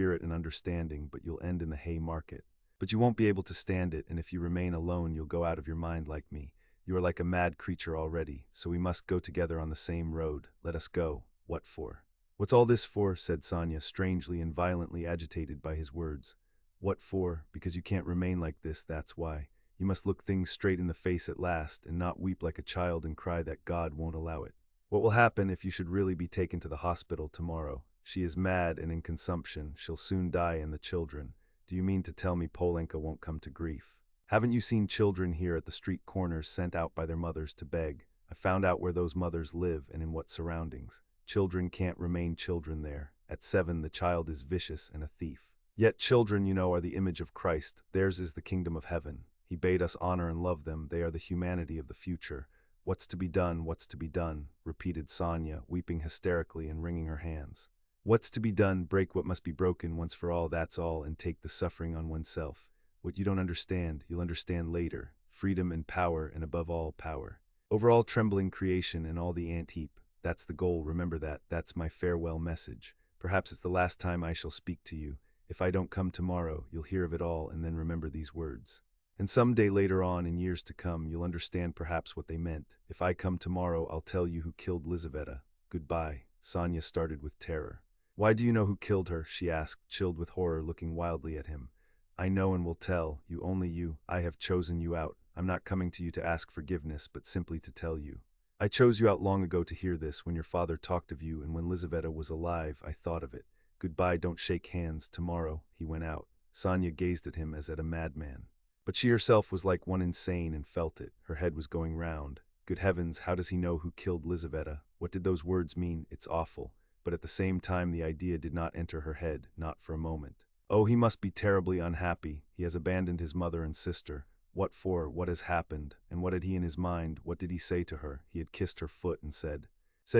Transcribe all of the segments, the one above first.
spirit and understanding, but you'll end in the hay market. But you won't be able to stand it, and if you remain alone, you'll go out of your mind like me. You are like a mad creature already, so we must go together on the same road. Let us go. What for? What's all this for? Said Sonia, strangely and violently agitated by his words. What for? Because you can't remain like this, that's why. You must look things straight in the face at last, and not weep like a child and cry that God won't allow it. What will happen if you should really be taken to the hospital tomorrow? She is mad and in consumption. She'll soon die, and the children. Do you mean to tell me Polenka won't come to grief? Haven't you seen children here at the street corners sent out by their mothers to beg? I found out where those mothers live and in what surroundings. Children can't remain children there. At 7, the child is vicious and a thief. Yet children, you know, are the image of Christ. Theirs is the kingdom of heaven. He bade us honor and love them. They are the humanity of the future. What's to be done? What's to be done? Repeated Sonia, weeping hysterically and wringing her hands. What's to be done? Break what must be broken once for all, that's all, and take the suffering on oneself. What you don't understand, you'll understand later. Freedom and power, and above all, power. Over all trembling creation and all the ant heap. That's the goal, remember that. That's my farewell message. Perhaps it's the last time I shall speak to you. If I don't come tomorrow, you'll hear of it all, and then remember these words. And some day later on, in years to come, you'll understand perhaps what they meant. If I come tomorrow, I'll tell you who killed Lizaveta. Goodbye. Sonia started with terror. Why do you know who killed her? She asked, chilled with horror, looking wildly at him. I know and will tell. You, only you. I have chosen you out. I'm not coming to you to ask forgiveness, but simply to tell you. I chose you out long ago to hear this, when your father talked of you, and when Lizaveta was alive, I thought of it. Goodbye, don't shake hands. Tomorrow. He went out. Sonia gazed at him as at a madman. But she herself was like one insane and felt it. Her head was going round. Good heavens, how does he know who killed Lizaveta? What did those words mean? It's awful. But at the same time the idea did not enter her head, not for a moment. Oh, he must be terribly unhappy. He has abandoned his mother and sister. What for? What has happened? And what had he in his mind? What did he say to her? He had kissed her foot and said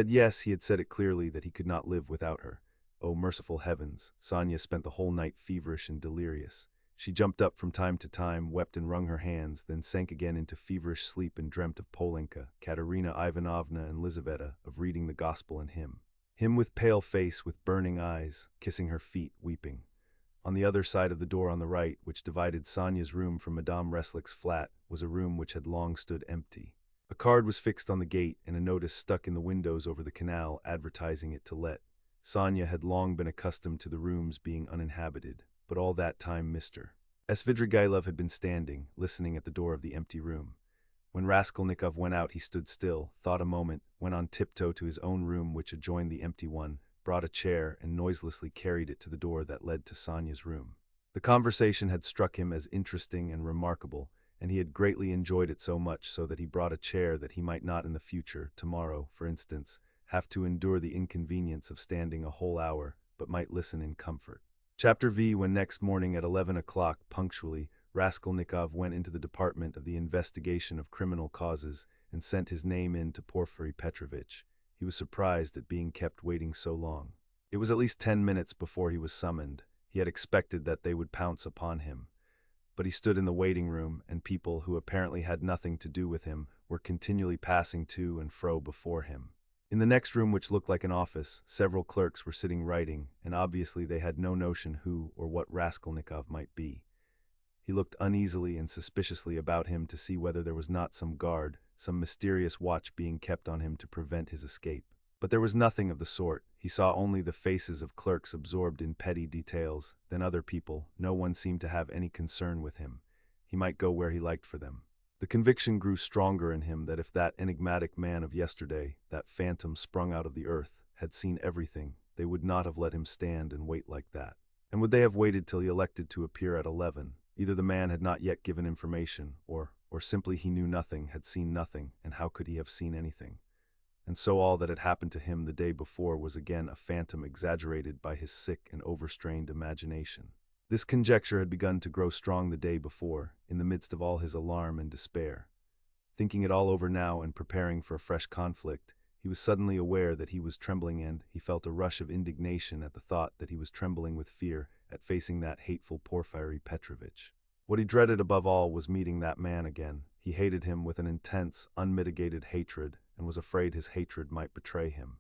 yes, he had said it clearly, that he could not live without her. Oh, merciful heavens. Sonia spent the whole night feverish and delirious. She jumped up from time to time, wept and wrung her hands, then sank again into feverish sleep and dreamt of Polenka, Katerina Ivanovna and Lizaveta, of reading the gospel and him. Him with pale face, with burning eyes, kissing her feet, weeping. On the other side of the door on the right, which divided Sonia's room from Madame Reslick's flat, was a room which had long stood empty. A card was fixed on the gate, and a notice stuck in the windows over the canal advertising it to let. Sonia had long been accustomed to the rooms being uninhabited, but all that time Mr. Svidrigailov had been standing, listening at the door of the empty room. When Raskolnikov went out, he stood still, thought a moment, went on tiptoe to his own room which adjoined the empty one, brought a chair, and noiselessly carried it to the door that led to Sonia's room. The conversation had struck him as interesting and remarkable, and he had greatly enjoyed it so much so that he brought a chair that he might not in the future, tomorrow, for instance, have to endure the inconvenience of standing a whole hour, but might listen in comfort. Chapter V. When next morning at 11 o'clock punctually, Raskolnikov went into the department of the investigation of criminal causes and sent his name in to Porfiry Petrovitch. He was surprised at being kept waiting so long. It was at least 10 minutes before he was summoned. He had expected that they would pounce upon him. But he stood in the waiting room, and people who apparently had nothing to do with him were continually passing to and fro before him. In the next room, which looked like an office, several clerks were sitting writing, and obviously they had no notion who or what Raskolnikov might be. He looked uneasily and suspiciously about him to see whether there was not some guard, some mysterious watch being kept on him to prevent his escape. But there was nothing of the sort. He saw only the faces of clerks absorbed in petty details, then other people. No one seemed to have any concern with him. He might go where he liked for them. The conviction grew stronger in him that if that enigmatic man of yesterday, that phantom sprung out of the earth, had seen everything, they would not have let him stand and wait like that. And would they have waited till he elected to appear at 11? Either the man had not yet given information, or simply he knew nothing, had seen nothing, and how could he have seen anything? And so all that had happened to him the day before was again a phantom exaggerated by his sick and overstrained imagination. This conjecture had begun to grow strong the day before, in the midst of all his alarm and despair. Thinking it all over now and preparing for a fresh conflict, he was suddenly aware that he was trembling, and he felt a rush of indignation at the thought that he was trembling with fear at facing that hateful Porfiry Petrovitch. What he dreaded above all was meeting that man again. He hated him with an intense, unmitigated hatred, and was afraid his hatred might betray him.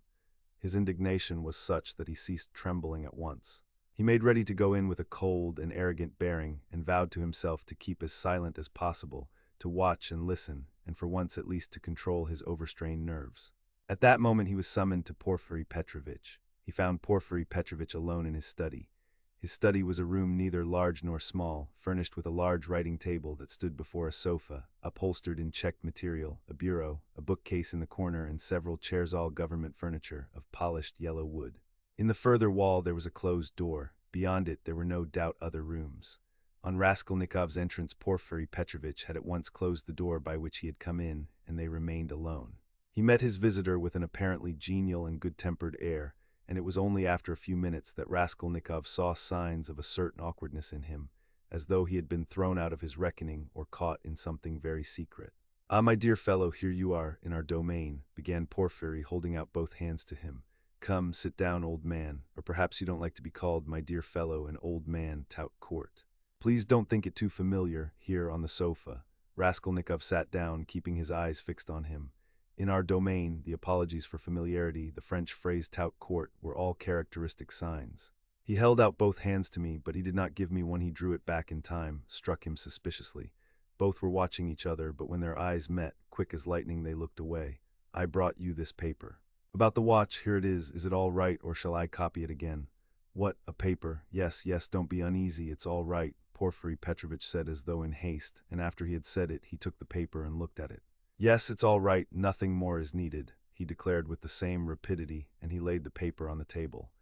His indignation was such that he ceased trembling at once. He made ready to go in with a cold and arrogant bearing and vowed to himself to keep as silent as possible, to watch and listen, and for once at least to control his overstrained nerves. At that moment he was summoned to Porfiry Petrovitch. He found Porfiry Petrovitch alone in his study. His study was a room neither large nor small, furnished with a large writing table that stood before a sofa, upholstered in checked material, a bureau, a bookcase in the corner, and several chairs, all government furniture of polished yellow wood. In the further wall there was a closed door. Beyond it there were no doubt other rooms. On Raskolnikov's entrance, Porfiry Petrovitch had at once closed the door by which he had come in, and they remained alone. He met his visitor with an apparently genial and good-tempered air, and it was only after a few minutes that Raskolnikov saw signs of a certain awkwardness in him, as though he had been thrown out of his reckoning or caught in something very secret. "Ah, my dear fellow, here you are, in our domain," began Porfiry, holding out both hands to him. "Come, sit down, old man, or perhaps you don't like to be called my dear fellow, an old man, tout court. Please don't think it too familiar, here on the sofa." Raskolnikov sat down, keeping his eyes fixed on him. In our domain, the apologies for familiarity, the French phrase tout court, were all characteristic signs. He held out both hands to me, but he did not give me one. He drew it back in time, struck him suspiciously. Both were watching each other, but when their eyes met, quick as lightning they looked away. "I brought you this paper. About the watch, here it is. Is it all right, or shall I copy it again?" "What, a paper? Yes, yes, don't be uneasy, it's all right," Porfiry Petrovitch said as though in haste, and after he had said it, he took the paper and looked at it. "Yes, it's all right, nothing more is needed," he declared with the same rapidity, and he laid the paper on the table.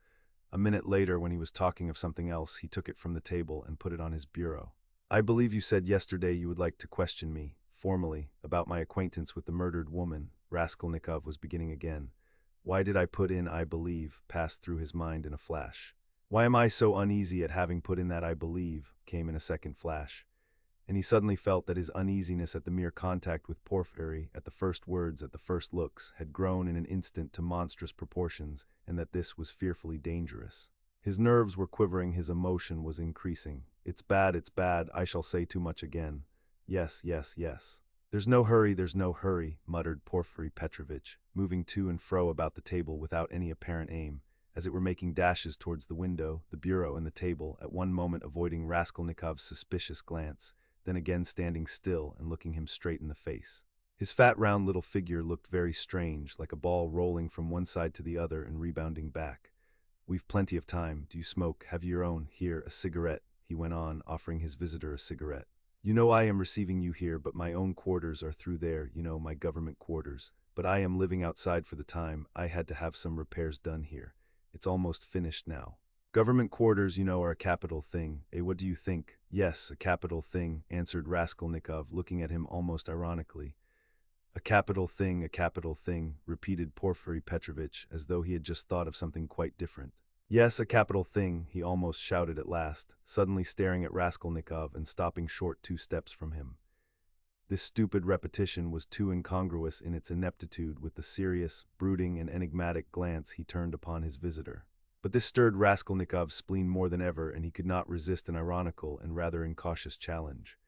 A minute later, when he was talking of something else, he took it from the table and put it on his bureau. "I believe you said yesterday you would like to question me, formally, about my acquaintance with the murdered woman," Raskolnikov was beginning again. Why did I put in "I believe" passed through his mind in a flash. Why am I so uneasy at having put in that "I believe" came in a second flash. And he suddenly felt that his uneasiness at the mere contact with Porfiry, at the first words, at the first looks, had grown in an instant to monstrous proportions, and that this was fearfully dangerous. His nerves were quivering, his emotion was increasing. It's bad, I shall say too much again. Yes, yes, yes. There's no hurry, muttered Porfiry Petrovitch, moving to and fro about the table without any apparent aim, as it were making dashes towards the window, the bureau, and the table, at one moment avoiding Raskolnikov's suspicious glance, then again standing still and looking him straight in the face. His fat round little figure looked very strange, like a ball rolling from one side to the other and rebounding back. "We've plenty of time. Do you smoke? Have you your own? Here, a cigarette," he went on, offering his visitor a cigarette. "You know I am receiving you here, but my own quarters are through there, you know, my government quarters. But I am living outside for the time. I had to have some repairs done here. It's almost finished now. Government quarters, you know, are a capital thing. Eh, what do you think?" "Yes, a capital thing," answered Raskolnikov, looking at him almost ironically. A capital thing," repeated Porfiry Petrovitch, as though he had just thought of something quite different. "Yes, a capital thing," he almost shouted at last, suddenly staring at Raskolnikov and stopping short 2 steps from him. This stupid repetition was too incongruous in its ineptitude with the serious, brooding, and enigmatic glance he turned upon his visitor. But this stirred Raskolnikov's spleen more than ever, and he could not resist an ironical and rather incautious challenge.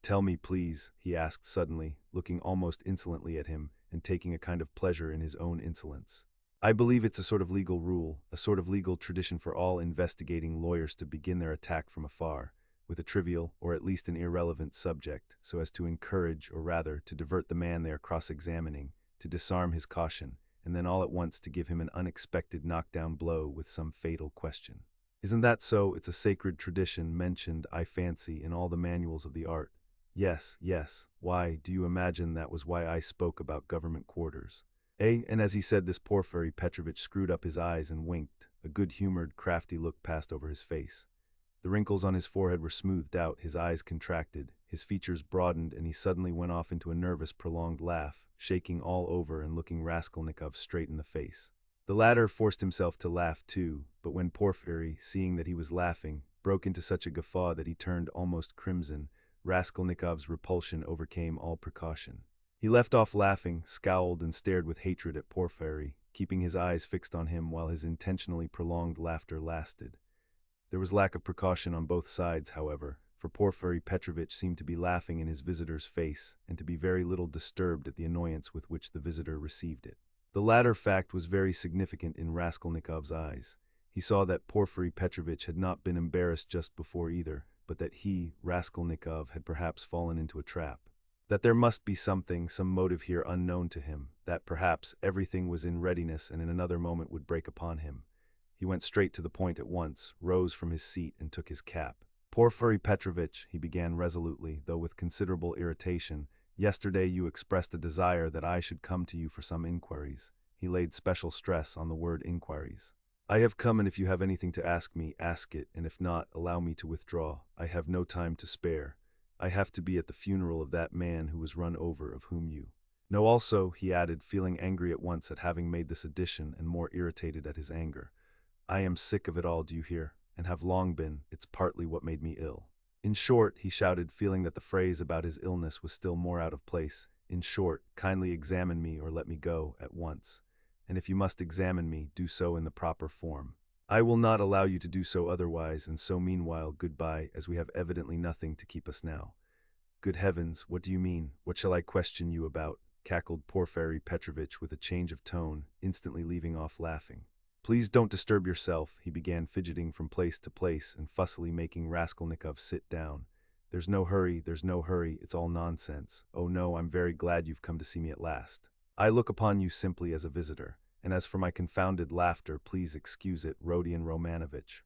"Tell me, please," he asked suddenly, looking almost insolently at him, and taking a kind of pleasure in his own insolence. "I believe it's a sort of legal rule, a sort of legal tradition for all investigating lawyers to begin their attack from afar, with a trivial, or at least an irrelevant subject, so as to encourage, or rather, to divert the man they are cross-examining, to disarm his caution, and then all at once to give him an unexpected knockdown blow with some fatal question. Isn't that so? It's a sacred tradition mentioned, I fancy, in all the manuals of the art. Yes, yes. Why, do you imagine that was why I spoke about government quarters?" Eh? And as he said this, Porfiry Petrovitch screwed up his eyes and winked. A good-humored, crafty look passed over his face. The wrinkles on his forehead were smoothed out, his eyes contracted, his features broadened, and he suddenly went off into a nervous, prolonged laugh, shaking all over and looking Raskolnikov straight in the face. The latter forced himself to laugh too, but when Porfiry, seeing that he was laughing, broke into such a guffaw that he turned almost crimson, Raskolnikov's repulsion overcame all precaution. He left off laughing, scowled, and stared with hatred at Porfiry, keeping his eyes fixed on him while his intentionally prolonged laughter lasted. There was lack of precaution on both sides, however, for Porfiry Petrovitch seemed to be laughing in his visitor's face, and to be very little disturbed at the annoyance with which the visitor received it. The latter fact was very significant in Raskolnikov's eyes. He saw that Porfiry Petrovitch had not been embarrassed just before either, but that he, Raskolnikov, had perhaps fallen into a trap. That there must be something, some motive here unknown to him, that perhaps everything was in readiness and in another moment would break upon him. He went straight to the point at once, rose from his seat and took his cap. Porfiry Petrovitch, he began resolutely, though with considerable irritation, yesterday you expressed a desire that I should come to you for some inquiries. He laid special stress on the word inquiries. I have come, and if you have anything to ask me, ask it, and if not, allow me to withdraw. I have no time to spare. I have to be at the funeral of that man who was run over, of whom you know also, he added, feeling angry at once at having made this addition and more irritated at his anger. I am sick of it all, do you hear? And have long been. It's partly what made me ill. In short, he shouted, feeling that the phrase about his illness was still more out of place. In short, kindly examine me or let me go at once. And if you must examine me, do so in the proper form. I will not allow you to do so otherwise, and so meanwhile, goodbye, as we have evidently nothing to keep us now. Good heavens, what do you mean? What shall I question you about? Cackled Porfiry Petrovitch with a change of tone, instantly leaving off laughing. Please don't disturb yourself, he began, fidgeting from place to place and fussily making Raskolnikov sit down. There's no hurry, it's all nonsense. Oh no, I'm very glad you've come to see me at last. I look upon you simply as a visitor, and as for my confounded laughter, please excuse it, Rodion Romanovitch,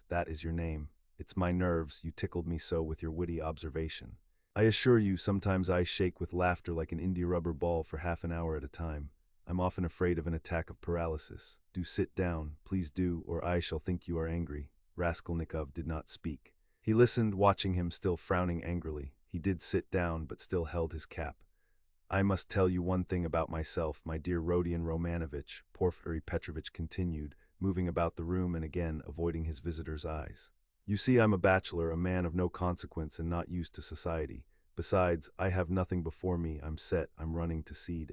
that is your name. It's my nerves, you tickled me so with your witty observation. I assure you, sometimes I shake with laughter like an india-rubber ball for half an hour at a time. I'm often afraid of an attack of paralysis. Do sit down, please do, or I shall think you are angry. Raskolnikov did not speak. He listened, watching him, still frowning angrily. He did sit down, but still held his cap. I must tell you one thing about myself, my dear Rodion Romanovitch, Porfiry Petrovitch continued, moving about the room and again avoiding his visitor's eyes. You see, I'm a bachelor, a man of no consequence and not used to society. Besides, I have nothing before me, I'm set, I'm running to seed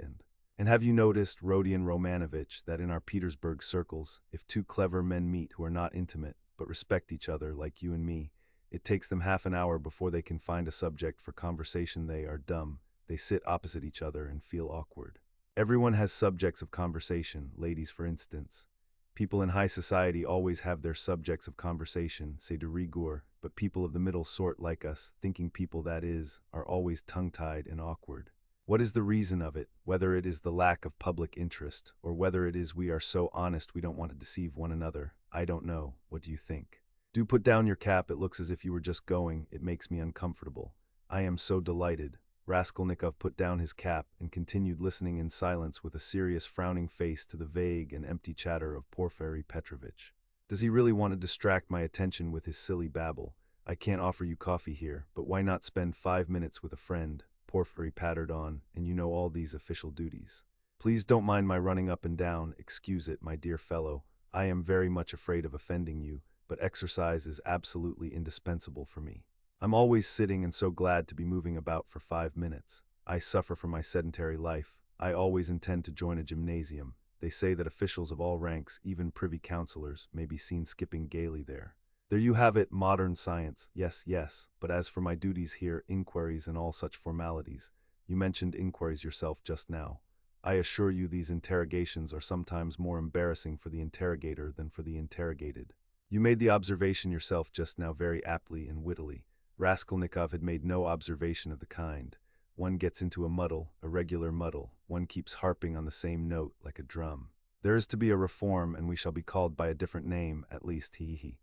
And have you noticed, Rodion Romanovitch, that in our Petersburg circles, if two clever men meet who are not intimate, but respect each other like you and me, it takes them half an hour before they can find a subject for conversation. They are dumb, they sit opposite each other and feel awkward. Everyone has subjects of conversation, ladies for instance. People in high society always have their subjects of conversation, c'est de rigueur, but people of the middle sort like us, thinking people that is, are always tongue-tied and awkward. What is the reason of it, whether it is the lack of public interest, or whether it is we are so honest we don't want to deceive one another? I don't know. What do you think? Do put down your cap, it looks as if you were just going, it makes me uncomfortable. I am so delighted. Raskolnikov put down his cap and continued listening in silence with a serious frowning face to the vague and empty chatter of Porfiry Petrovitch. Does he really want to distract my attention with his silly babble? I can't offer you coffee here, but why not spend 5 minutes with a friend? Porfiry pattered on, and you know all these official duties. Please don't mind my running up and down, excuse it, my dear fellow. I am very much afraid of offending you, but exercise is absolutely indispensable for me. I'm always sitting and so glad to be moving about for 5 minutes. I suffer from my sedentary life. I always intend to join a gymnasium. They say that officials of all ranks, even privy councillors, may be seen skipping gaily there. There you have it, modern science. Yes, yes, but as for my duties here, inquiries and all such formalities. You mentioned inquiries yourself just now. I assure you these interrogations are sometimes more embarrassing for the interrogator than for the interrogated. You made the observation yourself just now very aptly and wittily. Raskolnikov had made no observation of the kind. One gets into a muddle, a regular muddle. One keeps harping on the same note like a drum. There is to be a reform, and we shall be called by a different name, at least, he.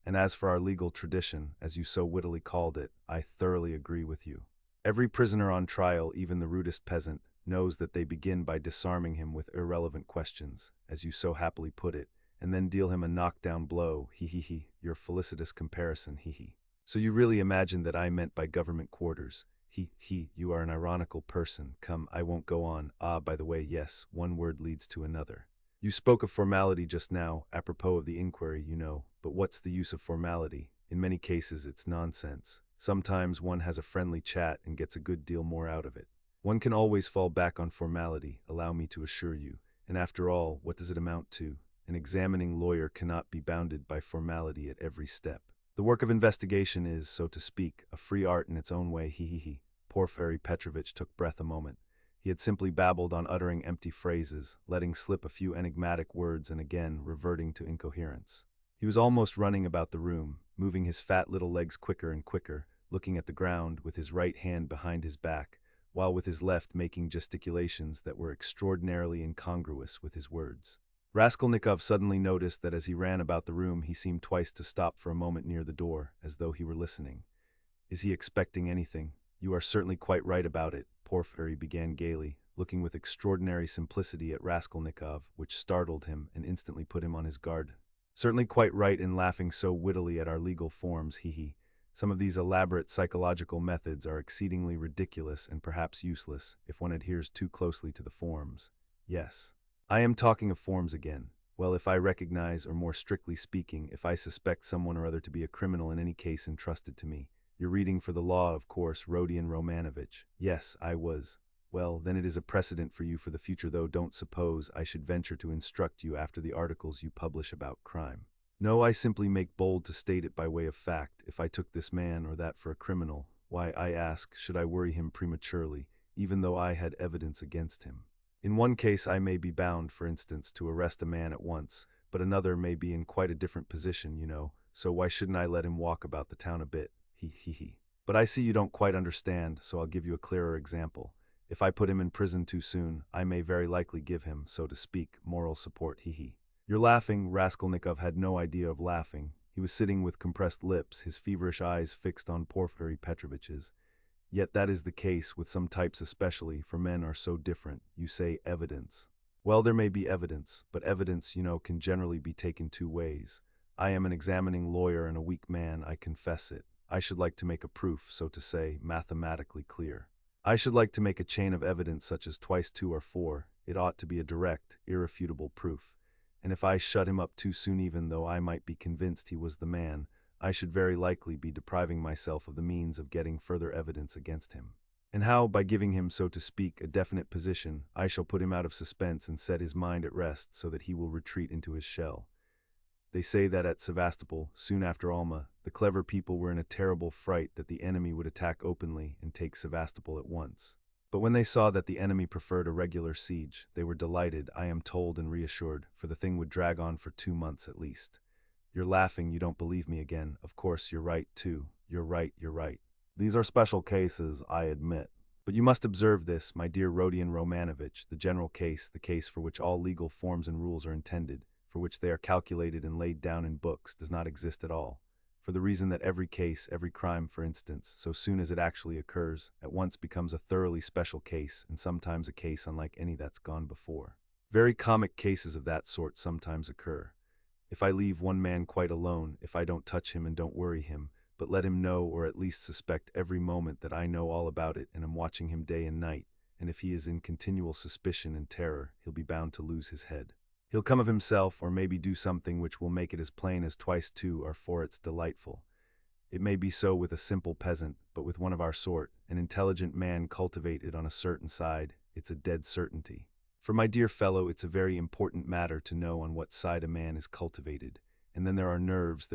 And as for our legal tradition, as you so wittily called it, I thoroughly agree with you. Every prisoner on trial, even the rudest peasant, knows that they begin by disarming him with irrelevant questions, as you so happily put it, and then deal him a knockdown blow, your felicitous comparison, So you really imagined that I meant by government quarters. You are an ironical person. Come, I won't go on. Ah, by the way, yes, one word leads to another. You spoke of formality just now, apropos of the inquiry, you know, but what's the use of formality? In many cases it's nonsense. Sometimes one has a friendly chat and gets a good deal more out of it. One can always fall back on formality, allow me to assure you, and after all, what does it amount to? An examining lawyer cannot be bounded by formality at every step. The work of investigation is, so to speak, a free art in its own way, Porfiry Petrovitch took breath a moment. He had simply babbled on, uttering empty phrases, letting slip a few enigmatic words and again reverting to incoherence. He was almost running about the room, moving his fat little legs quicker and quicker, looking at the ground with his right hand behind his back, while with his left making gesticulations that were extraordinarily incongruous with his words. Raskolnikov suddenly noticed that as he ran about the room he seemed twice to stop for a moment near the door, as though he were listening. Is he expecting anything? You are certainly quite right about it, Porfiry began gaily, looking with extraordinary simplicity at Raskolnikov, which startled him and instantly put him on his guard. Certainly quite right in laughing so wittily at our legal forms, he. Some of these elaborate psychological methods are exceedingly ridiculous and perhaps useless if one adheres too closely to the forms. Yes. I am talking of forms again. Well, if I recognize, or more strictly speaking, if I suspect someone or other to be a criminal in any case entrusted to me. You're reading for the law, of course, Rodion Romanovich. Yes, I was. Well, then it is a precedent for you for the future, though don't suppose I should venture to instruct you after the articles you publish about crime. No, I simply make bold to state it by way of fact. If I took this man or that for a criminal, why, I ask, should I worry him prematurely, even though I had evidence against him? In one case I may be bound, for instance, to arrest a man at once, but another may be in quite a different position, you know, so why shouldn't I let him walk about the town a bit? He. But I see you don't quite understand, so I'll give you a clearer example. If I put him in prison too soon, I may very likely give him, so to speak, moral support, he. You're laughing. Raskolnikov had no idea of laughing. He was sitting with compressed lips, his feverish eyes fixed on Porfiry Petrovitch's. Yet that is the case with some types especially, for men are so different. You say evidence. Well, there may be evidence, but evidence, you know, can generally be taken two ways. I am an examining lawyer and a weak man, I confess it. I should like to make a proof, so to say, mathematically clear. I should like to make a chain of evidence such as twice two are four. It ought to be a direct, irrefutable proof. And if I shut him up too soon, even though I might be convinced he was the man, I should very likely be depriving myself of the means of getting further evidence against him. And how, by giving him, so to speak, a definite position, I shall put him out of suspense and set his mind at rest so that he will retreat into his shell. They say that at Sevastopol, soon after Alma, the clever people were in a terrible fright that the enemy would attack openly and take Sevastopol at once. But when they saw that the enemy preferred a regular siege, they were delighted, I am told, and reassured, for the thing would drag on for 2 months at least. You're laughing, you don't believe me again. Of course you're right, too. You're right. These are special cases, I admit. But you must observe this, my dear Rodion Romanovich, the general case, the case for which all legal forms and rules are intended, for which they are calculated and laid down in books, does not exist at all. For the reason that every case, every crime, for instance, so soon as it actually occurs, at once becomes a thoroughly special case, and sometimes a case unlike any that's gone before. Very comic cases of that sort sometimes occur. If I leave one man quite alone, if I don't touch him and don't worry him, but let him know or at least suspect every moment that I know all about it and am watching him day and night, and if he is in continual suspicion and terror, he'll be bound to lose his head. He'll come of himself, or maybe do something which will make it as plain as twice two are four. It's delightful. It may be so with a simple peasant, but with one of our sort, an intelligent man cultivated on a certain side, it's a dead certainty. For my dear fellow, it's a very important matter to know on what side a man is cultivated. And then there are nerves,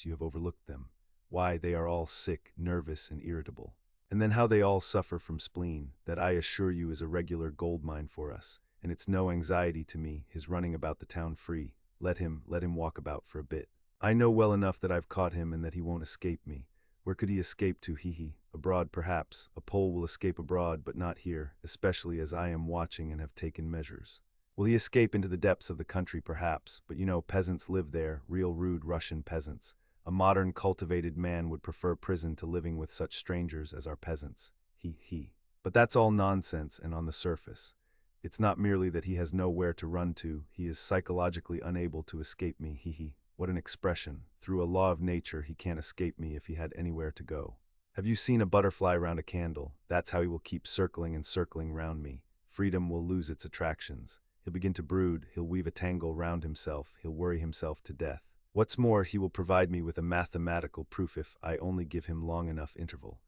you have overlooked them. Why, they are all sick, nervous, and irritable. And then how they all suffer from spleen, that I assure you is a regular gold mine for us. And it's no anxiety to me, his running about the town free. Let him walk about for a bit. I know well enough that I've caught him and that he won't escape me. Where could he escape to, he? Abroad, perhaps. A Pole will escape abroad, but not here, especially as I am watching and have taken measures. Will he escape into the depths of the country, perhaps? But you know, peasants live there, real rude Russian peasants. A modern cultivated man would prefer prison to living with such strangers as our peasants. He. But that's all nonsense and on the surface. It's not merely that he has nowhere to run to, he is psychologically unable to escape me, he. What an expression. Through a law of nature, he can't escape me if he had anywhere to go. Have you seen a butterfly round a candle? That's how he will keep circling and circling round me. Freedom will lose its attractions. He'll begin to brood, he'll weave a tangle round himself, he'll worry himself to death. What's more, he will provide me with a mathematical proof if I only give him long enough interval.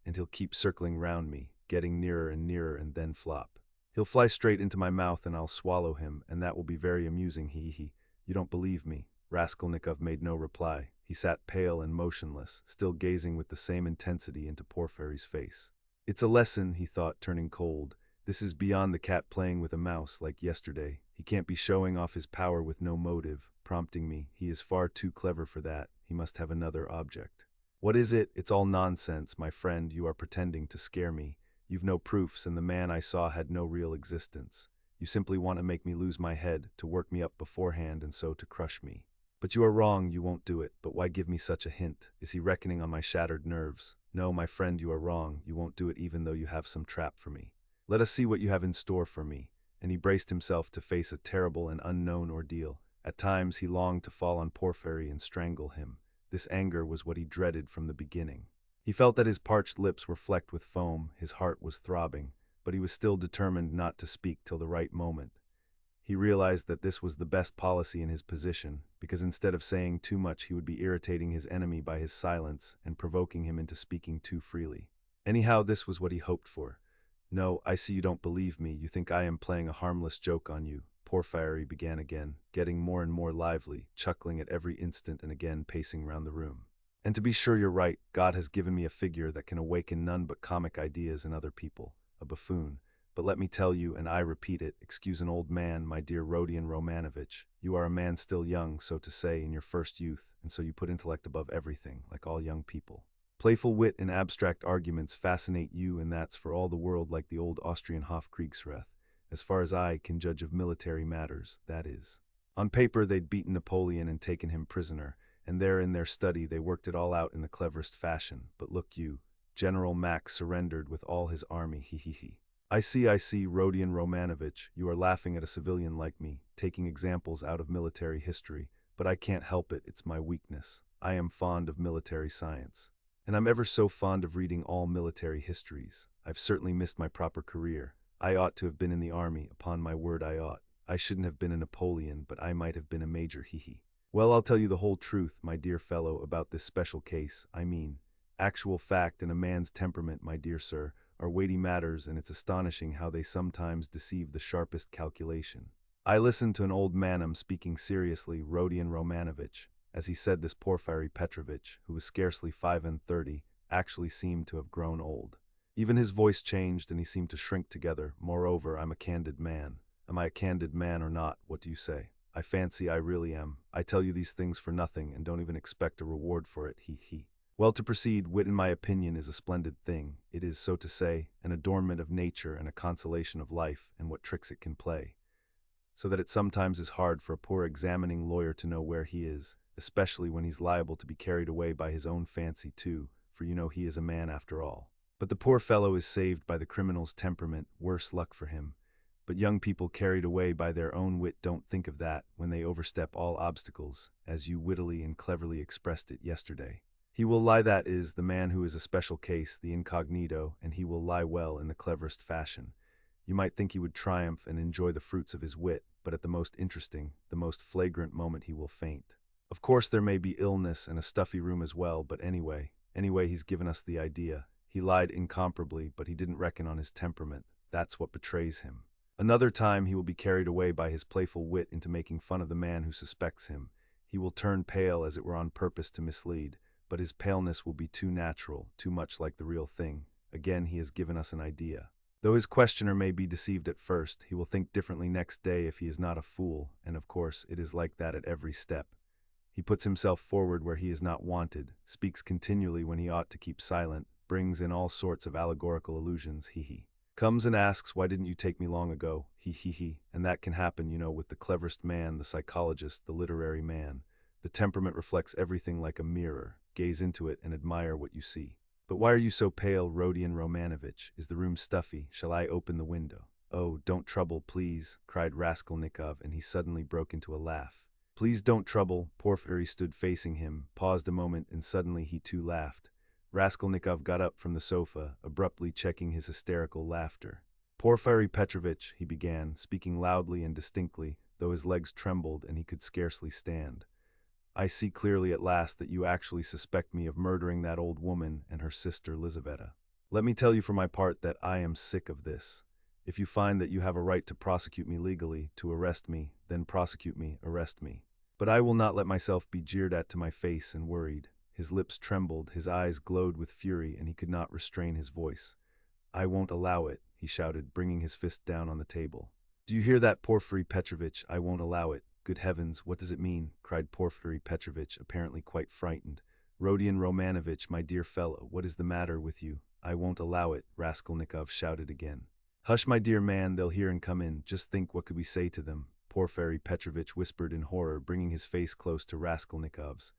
And he'll keep circling round me, getting nearer and then flop. He'll fly straight into my mouth and I'll swallow him, and that will be very amusing, he. You don't believe me? Raskolnikov made no reply. He sat pale and motionless, still gazing with the same intensity into Porfiry's face. It's a lesson, he thought, turning cold. This is beyond the cat playing with a mouse like yesterday. He can't be showing off his power with no motive, prompting me. He is far too clever for that. He must have another object. What is it? It's all nonsense, my friend. You are pretending to scare me. You've no proofs, and the man I saw had no real existence. You simply want to make me lose my head, to work me up beforehand, and so to crush me. But you are wrong, you won't do it. But why give me such a hint? Is he reckoning on my shattered nerves? No, my friend, you are wrong. You won't do it even though you have some trap for me. Let us see what you have in store for me. And he braced himself to face a terrible and unknown ordeal. At times he longed to fall on Porphyry and strangle him. This anger was what he dreaded from the beginning. He felt that his parched lips were flecked with foam, his heart was throbbing, but he was still determined not to speak till the right moment. He realized that this was the best policy in his position, because instead of saying too much he would be irritating his enemy by his silence and provoking him into speaking too freely. Anyhow, this was what he hoped for. No, I see you don't believe me. You think I am playing a harmless joke on you. Porphyry began again, getting more and more lively, chuckling at every instant and again pacing round the room. And to be sure you're right, God has given me a figure that can awaken none but comic ideas in other people, a buffoon. But let me tell you, and I repeat it, excuse an old man, my dear Rodion Romanovich. You are a man still young, so to say, in your first youth, and so you put intellect above everything, like all young people. Playful wit and abstract arguments fascinate you, and that's for all the world like the old Austrian Hofkriegsrath, as far as I can judge of military matters, that is. On paper they'd beaten Napoleon and taken him prisoner, and there in their study they worked it all out in the cleverest fashion. But look you, General Mack surrendered with all his army, he. I see, Rodion Romanovich, you are laughing at a civilian like me, taking examples out of military history, but I can't help it, it's my weakness. I am fond of military science. And I'm ever so fond of reading all military histories. I've certainly missed my proper career. I ought to have been in the army, upon my word I ought. I shouldn't have been a Napoleon, but I might have been a major, he. Well, I'll tell you the whole truth, my dear fellow, about this special case. I mean, actual fact and a man's temperament, my dear sir, are weighty matters, and it's astonishing how they sometimes deceive the sharpest calculation. I listened to an old man, I'm speaking seriously, Rodion Romanovich. As he said this, Porphyry Petrovitch, who was scarcely 35, actually seemed to have grown old. Even his voice changed, and he seemed to shrink together. Moreover, I'm a candid man. Am I a candid man or not? What do you say? I fancy I really am. I tell you these things for nothing, and don't even expect a reward for it, he. Well, to proceed, wit in my opinion is a splendid thing. It is, so to say, an adornment of nature and a consolation of life, and what tricks it can play. So that it sometimes is hard for a poor examining lawyer to know where he is, especially when he's liable to be carried away by his own fancy too, for you know he is a man after all. But the poor fellow is saved by the criminal's temperament, worse luck for him. But young people carried away by their own wit don't think of that when they overstep all obstacles, as you wittily and cleverly expressed it yesterday. He will lie, that is, the man who is a special case, the incognito, and he will lie well in the cleverest fashion. You might think he would triumph and enjoy the fruits of his wit, but at the most interesting, the most flagrant moment he will faint. Of course there may be illness and a stuffy room as well, but anyway he's given us the idea. He lied incomparably, but he didn't reckon on his temperament. That's what betrays him. Another time he will be carried away by his playful wit into making fun of the man who suspects him. He will turn pale as it were on purpose to mislead, but his paleness will be too natural, too much like the real thing. Again he has given us an idea. Though his questioner may be deceived at first, he will think differently next day if he is not a fool, and of course it is like that at every step. He puts himself forward where he is not wanted, speaks continually when he ought to keep silent, brings in all sorts of allegorical allusions, he. Comes and asks, why didn't you take me long ago, he. And that can happen, you know, with the cleverest man, the psychologist, the literary man. The temperament reflects everything like a mirror. Gaze into it and admire what you see. But why are you so pale, Rodion Romanovich? Is the room stuffy? Shall I open the window? Oh, don't trouble, please, cried Raskolnikov, and he suddenly broke into a laugh. Please don't trouble. Porphyry stood facing him, paused a moment, and suddenly he too laughed. Raskolnikov got up from the sofa, abruptly checking his hysterical laughter. Porphyry Petrovitch, he began, speaking loudly and distinctly, though his legs trembled and he could scarcely stand. I see clearly at last that you actually suspect me of murdering that old woman and her sister Lizaveta. Let me tell you for my part that I am sick of this. If you find that you have a right to prosecute me legally, to arrest me, then prosecute me, arrest me. But I will not let myself be jeered at to my face and worried. His lips trembled, his eyes glowed with fury, and he could not restrain his voice. I won't allow it, he shouted, bringing his fist down on the table. Do you hear that, Porfiry Petrovitch? I won't allow it. Good heavens, what does it mean? Cried Porfiry Petrovitch, apparently quite frightened. Rodion Romanovitch, my dear fellow, what is the matter with you? I won't allow it, Raskolnikov shouted again. Hush, my dear man, they'll hear and come in. Just think, what could we say to them? Porfiry Petrovitch whispered in horror, bringing his face close to Raskolnikov's.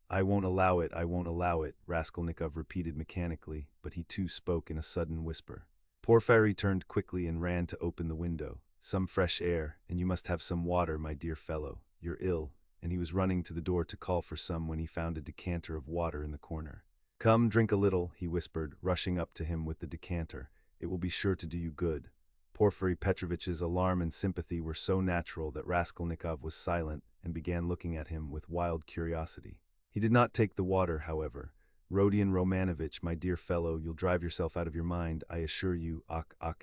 I won't allow it, I won't allow it, Raskolnikov repeated mechanically, but he too spoke in a sudden whisper. Porfiry turned quickly and ran to open the window. Some fresh air, and you must have some water, my dear fellow. You're ill. And he was running to the door to call for some when he found a decanter of water in the corner. Come, drink a little, he whispered, rushing up to him with the decanter. It will be sure to do you good. Porfiry Petrovitch's alarm and sympathy were so natural that Raskolnikov was silent and began looking at him with wild curiosity. He did not take the water, however. Rodion Romanovitch, my dear fellow, you'll drive yourself out of your mind, I assure you.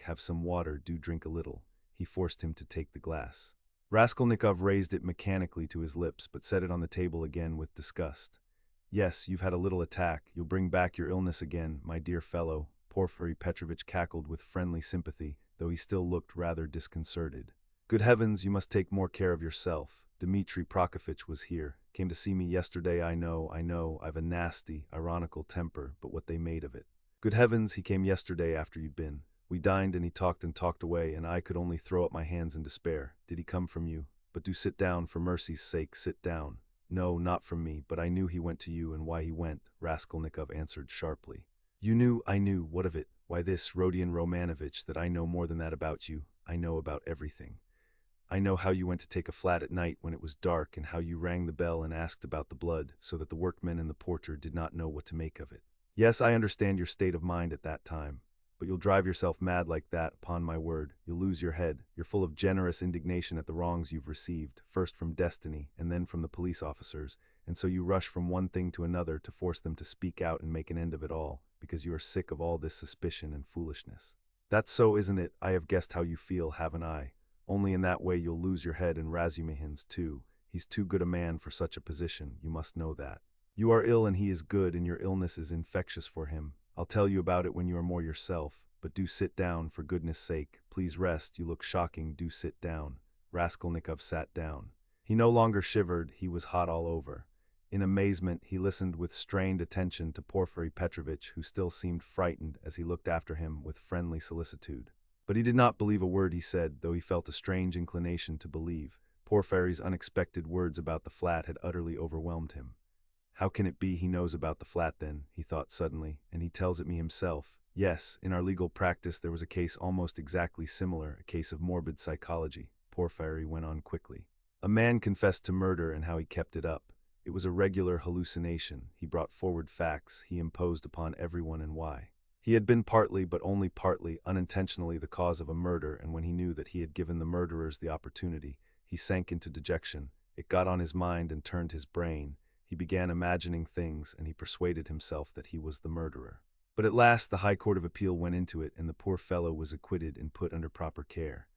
Have some water, do drink a little. He forced him to take the glass. Raskolnikov raised it mechanically to his lips, but set it on the table again with disgust. Yes, you've had a little attack. You'll bring back your illness again, my dear fellow. Porfiry Petrovitch cackled with friendly sympathy, though he still looked rather disconcerted. Good heavens, you must take more care of yourself. Dmitri Prokofitch was here. Came to see me yesterday, I know. I've a nasty, ironical temper, but what they made of it. Good heavens, he came yesterday after you'd been. We dined and he talked away, and I could only throw up my hands in despair. Did he come from you? But do sit down, for mercy's sake, sit down. No, not from me, but I knew he went to you, and why he went, Raskolnikov answered sharply. You knew, I knew, what of it? Why this, Rodion Romanovitch, that I know more than that about you. I know about everything. I know how you went to take a flat at night when it was dark, and how you rang the bell and asked about the blood, so that the workmen and the porter did not know what to make of it. Yes, I understand your state of mind at that time. But you'll drive yourself mad like that, upon my word. You'll lose your head. You're full of generous indignation at the wrongs you've received, first from destiny and then from the police officers, and so you rush from one thing to another to force them to speak out and make an end of it all, because you are sick of all this suspicion and foolishness. That's so, isn't it? I have guessed how you feel, haven't I? Only in that way you'll lose your head, and Razumihin's too. He's too good a man for such a position, you must know that. You are ill and he is good, and your illness is infectious for him. I'll tell you about it when you are more yourself, but do sit down, for goodness sake. Please rest, you look shocking, do sit down. Raskolnikov sat down. He no longer shivered, he was hot all over. In amazement, he listened with strained attention to Porfiry Petrovitch, who still seemed frightened as he looked after him with friendly solicitude. But he did not believe a word he said, though he felt a strange inclination to believe. Porfiry's unexpected words about the flat had utterly overwhelmed him. How can it be he knows about the flat then, he thought suddenly, and he tells it me himself? Yes, in our legal practice there was a case almost exactly similar, a case of morbid psychology, Porfiry went on quickly. A man confessed to murder and how he kept it up. It was a regular hallucination. He brought forward facts, he imposed upon everyone, and why. He had been partly, but only partly, unintentionally the cause of a murder, and when he knew that he had given the murderers the opportunity, he sank into dejection. It got on his mind and turned his brain. He began imagining things, and he persuaded himself that he was the murderer. But at last the High Court of Appeal went into it, and the poor fellow was acquitted and put under proper care.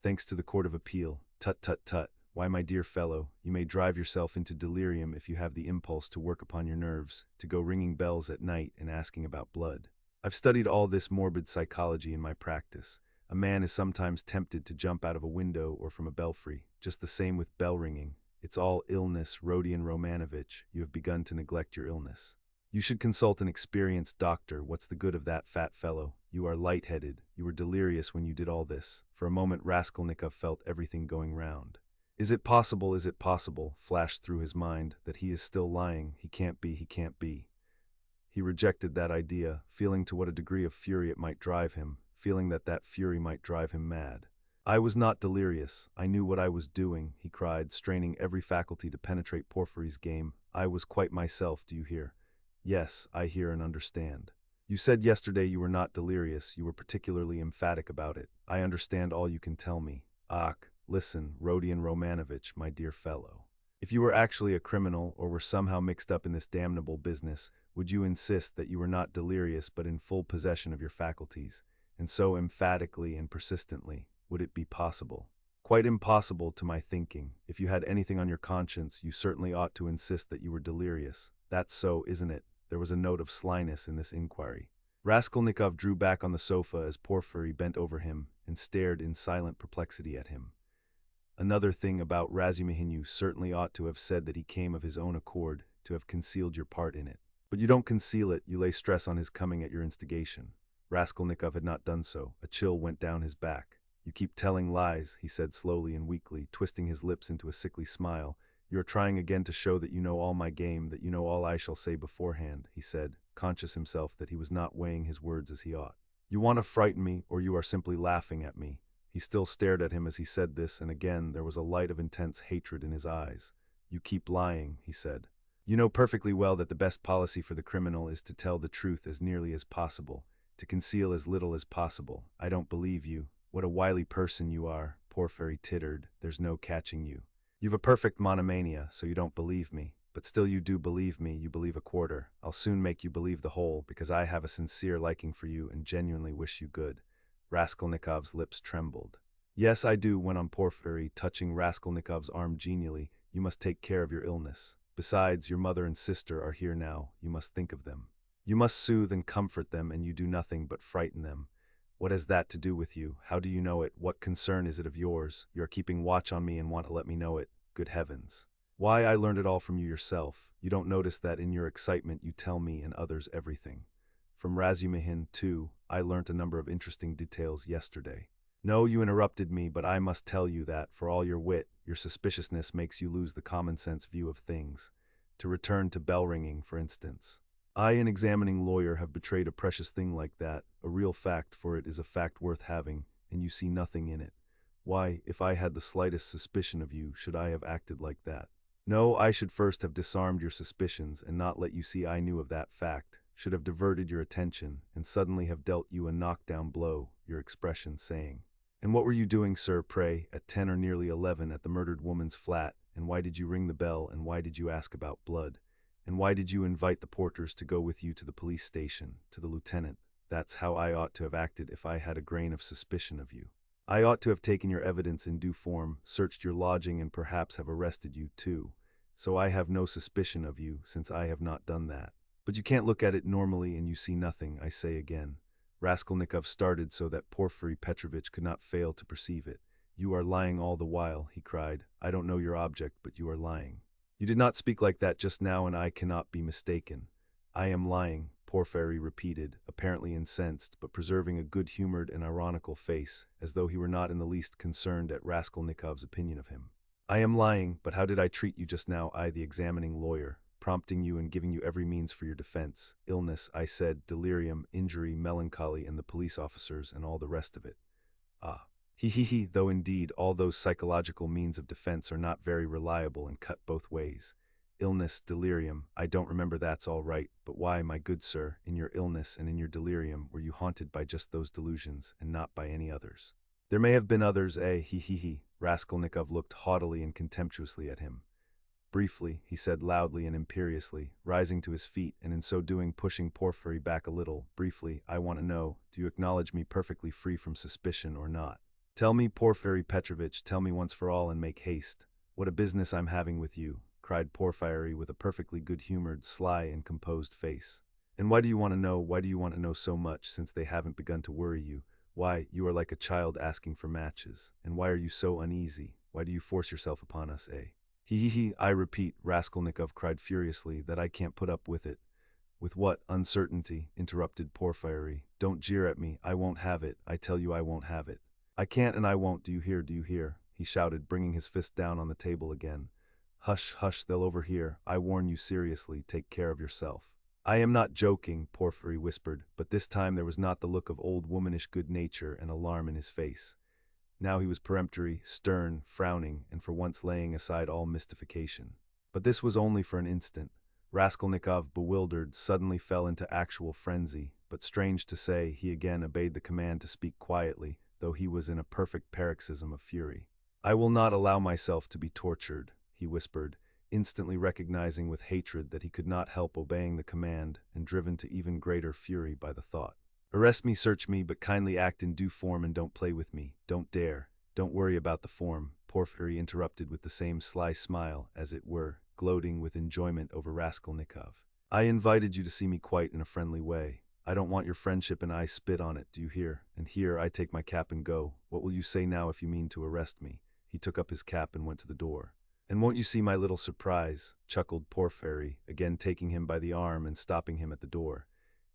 Thanks to the Court of Appeal. Tut, tut, tut. Why, my dear fellow, you may drive yourself into delirium if you have the impulse to work upon your nerves, to go ringing bells at night and asking about blood. I've studied all this morbid psychology in my practice. A man is sometimes tempted to jump out of a window or from a belfry, just the same with bell ringing. It's all illness, Rodion Romanovitch. You have begun to neglect your illness. You should consult an experienced doctor. What's the good of that, fat fellow? You are light-headed. You were delirious when you did all this. For a moment Raskolnikov felt everything going round. Is it possible, flashed through his mind, that he is still lying? He can't be. He rejected that idea, feeling to what a degree of fury it might drive him, feeling that that fury might drive him mad. I was not delirious. I knew what I was doing, he cried, straining every faculty to penetrate Porfiry's game. I was quite myself, do you hear? Yes, I hear and understand. You said yesterday you were not delirious. You were particularly emphatic about it. I understand all you can tell me. Listen, Rodion Romanovitch, my dear fellow. If you were actually a criminal, or were somehow mixed up in this damnable business, would you insist that you were not delirious but in full possession of your faculties, and so emphatically and persistently? Would it be possible? Quite impossible to my thinking. If you had anything on your conscience, you certainly ought to insist that you were delirious. That's so, isn't it? There was a note of slyness in this inquiry. Raskolnikov drew back on the sofa as Porfiry bent over him and stared in silent perplexity at him. Another thing about Razumihin, you certainly ought to have said that he came of his own accord, to have concealed your part in it. But you don't conceal it, you lay stress on his coming at your instigation. Raskolnikov had not done so. A chill went down his back. You keep telling lies, he said slowly and weakly, twisting his lips into a sickly smile. You are trying again to show that you know all my game, that you know all I shall say beforehand, he said, conscious himself that he was not weighing his words as he ought. You want to frighten me, or you are simply laughing at me. He still stared at him as he said this, and again there was a light of intense hatred in his eyes. You keep lying, he said. You know perfectly well that the best policy for the criminal is to tell the truth as nearly as possible, to conceal as little as possible. I don't believe you. What a wily person you are, Porfiry tittered. There's no catching you. You've a perfect monomania, so you don't believe me. But still you do believe me, you believe a quarter. I'll soon make you believe the whole, because I have a sincere liking for you and genuinely wish you good. Raskolnikov's lips trembled. Yes, I do, went on Porfiry, touching Raskolnikov's arm genially. You must take care of your illness. Besides, your mother and sister are here now. You must think of them. You must soothe and comfort them, and you do nothing but frighten them. What has that to do with you? How do you know it? What concern is it of yours? You are keeping watch on me and want to let me know it. Good heavens. Why, I learned it all from you yourself. You don't notice that in your excitement you tell me and others everything. From Razumihin, too, I learnt a number of interesting details yesterday. No, you interrupted me, but I must tell you that, for all your wit, your suspiciousness makes you lose the common-sense view of things. To return to bell-ringing, for instance. I, an examining lawyer, have betrayed a precious thing like that, a real fact, for it is a fact worth having, and you see nothing in it. Why, if I had the slightest suspicion of you, should I have acted like that? No, I should first have disarmed your suspicions and not let you see I knew of that fact, should have diverted your attention, and suddenly have dealt you a knockdown blow, your expression saying. And what were you doing, sir, pray, at 10 or nearly 11 at the murdered woman's flat, and why did you ring the bell, and why did you ask about blood? And why did you invite the porters to go with you to the police station, to the lieutenant? That's how I ought to have acted if I had a grain of suspicion of you. I ought to have taken your evidence in due form, searched your lodging, and perhaps have arrested you too. So I have no suspicion of you, since I have not done that. But you can't look at it normally and you see nothing, I say again. Raskolnikov started so that Porfiry Petrovitch could not fail to perceive it. You are lying all the while, he cried. I don't know your object, but you are lying. You did not speak like that just now, and I cannot be mistaken. I am lying, Porfiry repeated, apparently incensed, but preserving a good-humored and ironical face, as though he were not in the least concerned at Raskolnikov's opinion of him. I am lying, but how did I treat you just now, I, the examining lawyer, prompting you and giving you every means for your defense? Illness, I said, delirium, injury, melancholy, and the police officers, and all the rest of it. Ah. He, though indeed all those psychological means of defense are not very reliable and cut both ways. Illness, delirium, I don't remember, that's all right, but why, my good sir, in your illness and in your delirium were you haunted by just those delusions and not by any others? There may have been others, eh, he. Raskolnikov looked haughtily and contemptuously at him. Briefly, he said loudly and imperiously, rising to his feet and in so doing pushing Porfiry back a little. Briefly, I want to know, do you acknowledge me perfectly free from suspicion or not? Tell me, Porfiry Petrovitch, tell me once for all and make haste. What a business I'm having with you, cried Porfiry with a perfectly good-humored, sly, and composed face. And why do you want to know? Why do you want to know so much, since they haven't begun to worry you? Why, you are like a child asking for matches. And why are you so uneasy? Why do you force yourself upon us, eh? He, I repeat, Raskolnikov cried furiously, that I can't put up with it. With what uncertainty? Interrupted Porfiry. Don't jeer at me, I won't have it, I tell you I won't have it. I can't and I won't, do you hear, do you hear? He shouted, bringing his fist down on the table again. Hush, hush, they'll overhear. I warn you seriously, take care of yourself. I am not joking, Porfiry whispered, but this time there was not the look of old womanish good nature and alarm in his face. Now he was peremptory, stern, frowning, and for once laying aside all mystification. But this was only for an instant. Raskolnikov, bewildered, suddenly fell into actual frenzy, but strange to say, he again obeyed the command to speak quietly, though he was in a perfect paroxysm of fury. I will not allow myself to be tortured, he whispered, instantly recognizing with hatred that he could not help obeying the command and driven to even greater fury by the thought. Arrest me, search me, but kindly act in due form and don't play with me. Don't dare. Don't worry about the form, Porfiry interrupted with the same sly smile, as it were, gloating with enjoyment over Raskolnikov. I invited you to see me quite in a friendly way. I don't want your friendship and I spit on it, do you hear? And here I take my cap and go. What will you say now if you mean to arrest me? He took up his cap and went to the door. And won't you see my little surprise? Chuckled Porfiry, again taking him by the arm and stopping him at the door.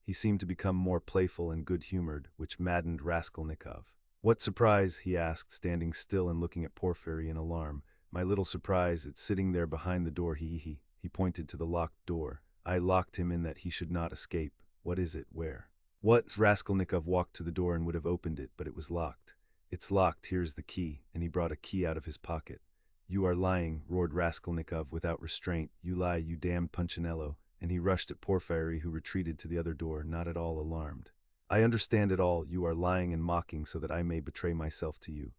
He seemed to become more playful and good-humored, which maddened Raskolnikov. What surprise? He asked, standing still and looking at Porfiry in alarm. My little surprise, it's sitting there behind the door. He pointed to the locked door. I locked him in that he should not escape. What is it? Where? What? Raskolnikov walked to the door and would have opened it, but it was locked. It's locked, here's the key, and he brought a key out of his pocket. You are lying, roared Raskolnikov without restraint. You lie, you damned Punchinello, and he rushed at Porfiry, who retreated to the other door, not at all alarmed. I understand it all, you are lying and mocking so that I may betray myself to you.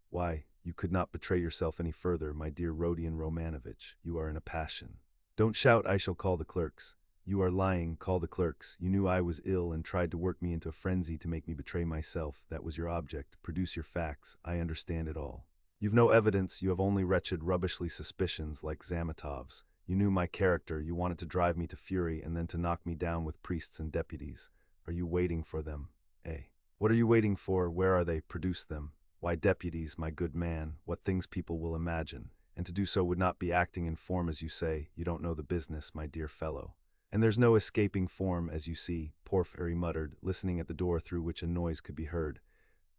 Why, you could not betray yourself any further, my dear Rodion Romanovitch. You are in a passion. Don't shout, I shall call the clerks. You are lying, call the clerks. You knew I was ill and tried to work me into a frenzy to make me betray myself. That was your object. Produce your facts. I understand it all. You've no evidence, you have only wretched, rubbishly suspicions like Zamatov's. You knew my character, you wanted to drive me to fury and then to knock me down with priests and deputies. Are you waiting for them? Eh? What are you waiting for? Where are they? Produce them. Why, deputies, my good man, what things people will imagine. And to do so would not be acting in form as you say. You don't know the business, my dear fellow. And there's no escaping form, as you see, Porfiry muttered, listening at the door through which a noise could be heard.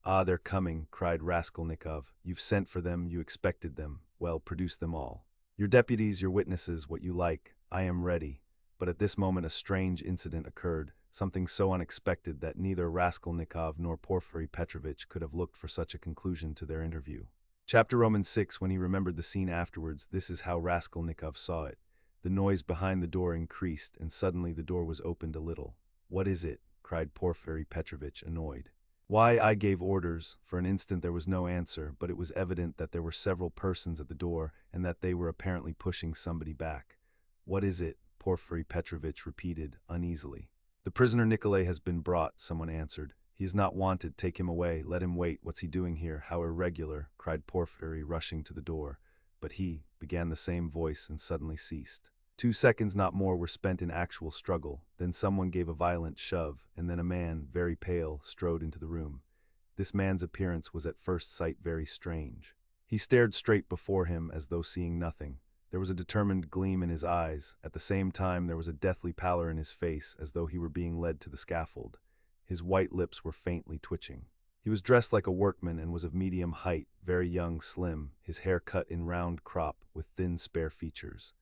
Ah, they're coming, cried Raskolnikov. You've sent for them, you expected them. Well, produce them all. Your deputies, your witnesses, what you like. I am ready. But at this moment a strange incident occurred, something so unexpected that neither Raskolnikov nor Porfiry Petrovitch could have looked for such a conclusion to their interview. Chapter Roman 6. When he remembered the scene afterwards, this is how Raskolnikov saw it. The noise behind the door increased, and suddenly the door was opened a little. What is it? Cried Porfiry Petrovitch, annoyed. Why, I gave orders. For an instant there was no answer, but it was evident that there were several persons at the door, and that they were apparently pushing somebody back. What is it? Porfiry Petrovitch repeated, uneasily. The prisoner Nikolay has been brought, someone answered. He is not wanted, take him away, let him wait, what's he doing here, how irregular, cried Porfiry, rushing to the door. But he, began the same voice and suddenly ceased. 2 seconds, not more, were spent in actual struggle, then someone gave a violent shove, and then a man, very pale, strode into the room. This man's appearance was at first sight very strange. He stared straight before him as though seeing nothing. There was a determined gleam in his eyes. At the same time there was a deathly pallor in his face, as though he were being led to the scaffold. His white lips were faintly twitching. He was dressed like a workman and was of medium height, very young, slim, his hair cut in round crop, with thin, spare features.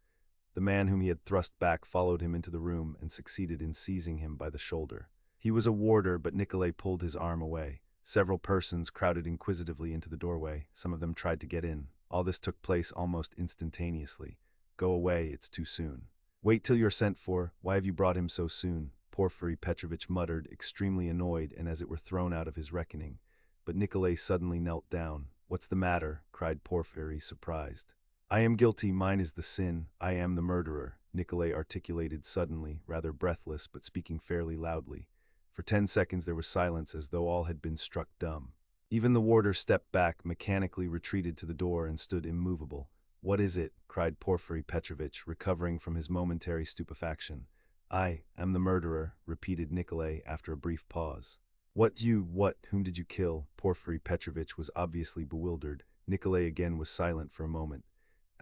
The man whom he had thrust back followed him into the room and succeeded in seizing him by the shoulder. He was a warder, but Nikolay pulled his arm away. Several persons crowded inquisitively into the doorway. Some of them tried to get in. All this took place almost instantaneously. Go away, it's too soon. Wait till you're sent for. Why have you brought him so soon? Porfiry Petrovitch muttered, extremely annoyed and as it were thrown out of his reckoning. But Nikolay suddenly knelt down. What's the matter? Cried Porfiry, surprised. I am guilty, mine is the sin, I am the murderer, Nikolay articulated suddenly, rather breathless but speaking fairly loudly. For 10 seconds there was silence as though all had been struck dumb. Even the warder stepped back, mechanically retreated to the door and stood immovable. What is it? Cried Porfiry Petrovitch, recovering from his momentary stupefaction. I am the murderer, repeated Nikolay after a brief pause. What? Whom did you kill? Porfiry Petrovitch was obviously bewildered. Nikolay again was silent for a moment.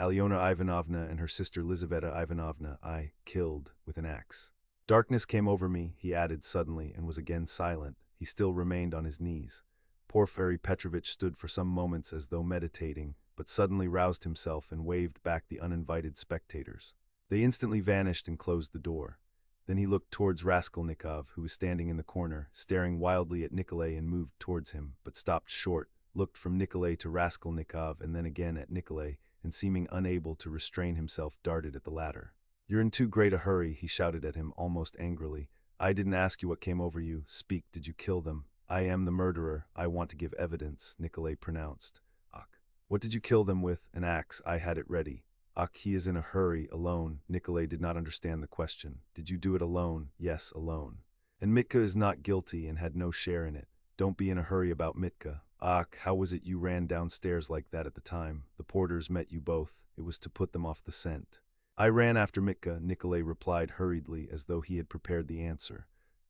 Alyona Ivanovna and her sister Lizaveta Ivanovna I killed with an axe. Darkness came over me, he added suddenly, and was again silent. He still remained on his knees. Porfiry Petrovitch stood for some moments as though meditating, but suddenly roused himself and waved back the uninvited spectators. They instantly vanished and closed the door. Then he looked towards Raskolnikov, who was standing in the corner, staring wildly at Nikolay, and moved towards him, but stopped short, looked from Nikolay to Raskolnikov and then again at Nikolay, and seeming unable to restrain himself darted at the latter. You're in too great a hurry, he shouted at him almost angrily. I didn't ask you what came over you. Speak, did you kill them? I am the murderer. I want to give evidence, Nikolay pronounced. Ach, what did you kill them with? An axe. I had it ready. Ach, he is in a hurry, alone. Nikolay did not understand the question. Did you do it alone? Yes, alone. And Mitka is not guilty and had no share in it. Don't be in a hurry about Mitka. Ach, how was it you ran downstairs like that at the time? The porters met you both. It was to put them off the scent. I ran after Mitka, Nikolay replied hurriedly as though he had prepared the answer.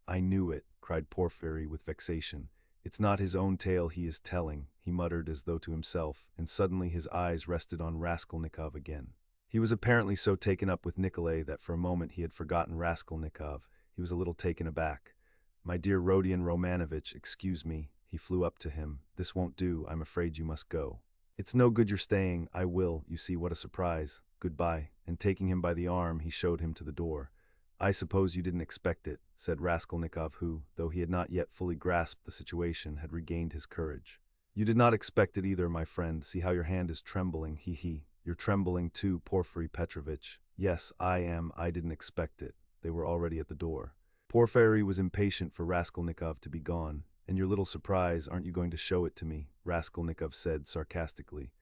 I knew it, cried Porfiry with vexation. It's not his own tale he is telling, he muttered as though to himself, and suddenly his eyes rested on Raskolnikov again. He was apparently so taken up with Nikolay that for a moment he had forgotten Raskolnikov. He was a little taken aback. My dear Rodion Romanovitch, excuse me. He flew up to him. This won't do, I'm afraid you must go. It's no good you're staying, I will, you see what a surprise. Goodbye. And taking him by the arm, he showed him to the door. I suppose you didn't expect it, said Raskolnikov who, though he had not yet fully grasped the situation, had regained his courage. You did not expect it either, my friend. See how your hand is trembling, he. You're trembling too, Porfiry Petrovitch. Yes, I am. I didn't expect it. They were already at the door. Porfiry was impatient for Raskolnikov to be gone. And your little surprise, aren't you going to show it to me? Raskolnikov said sarcastically.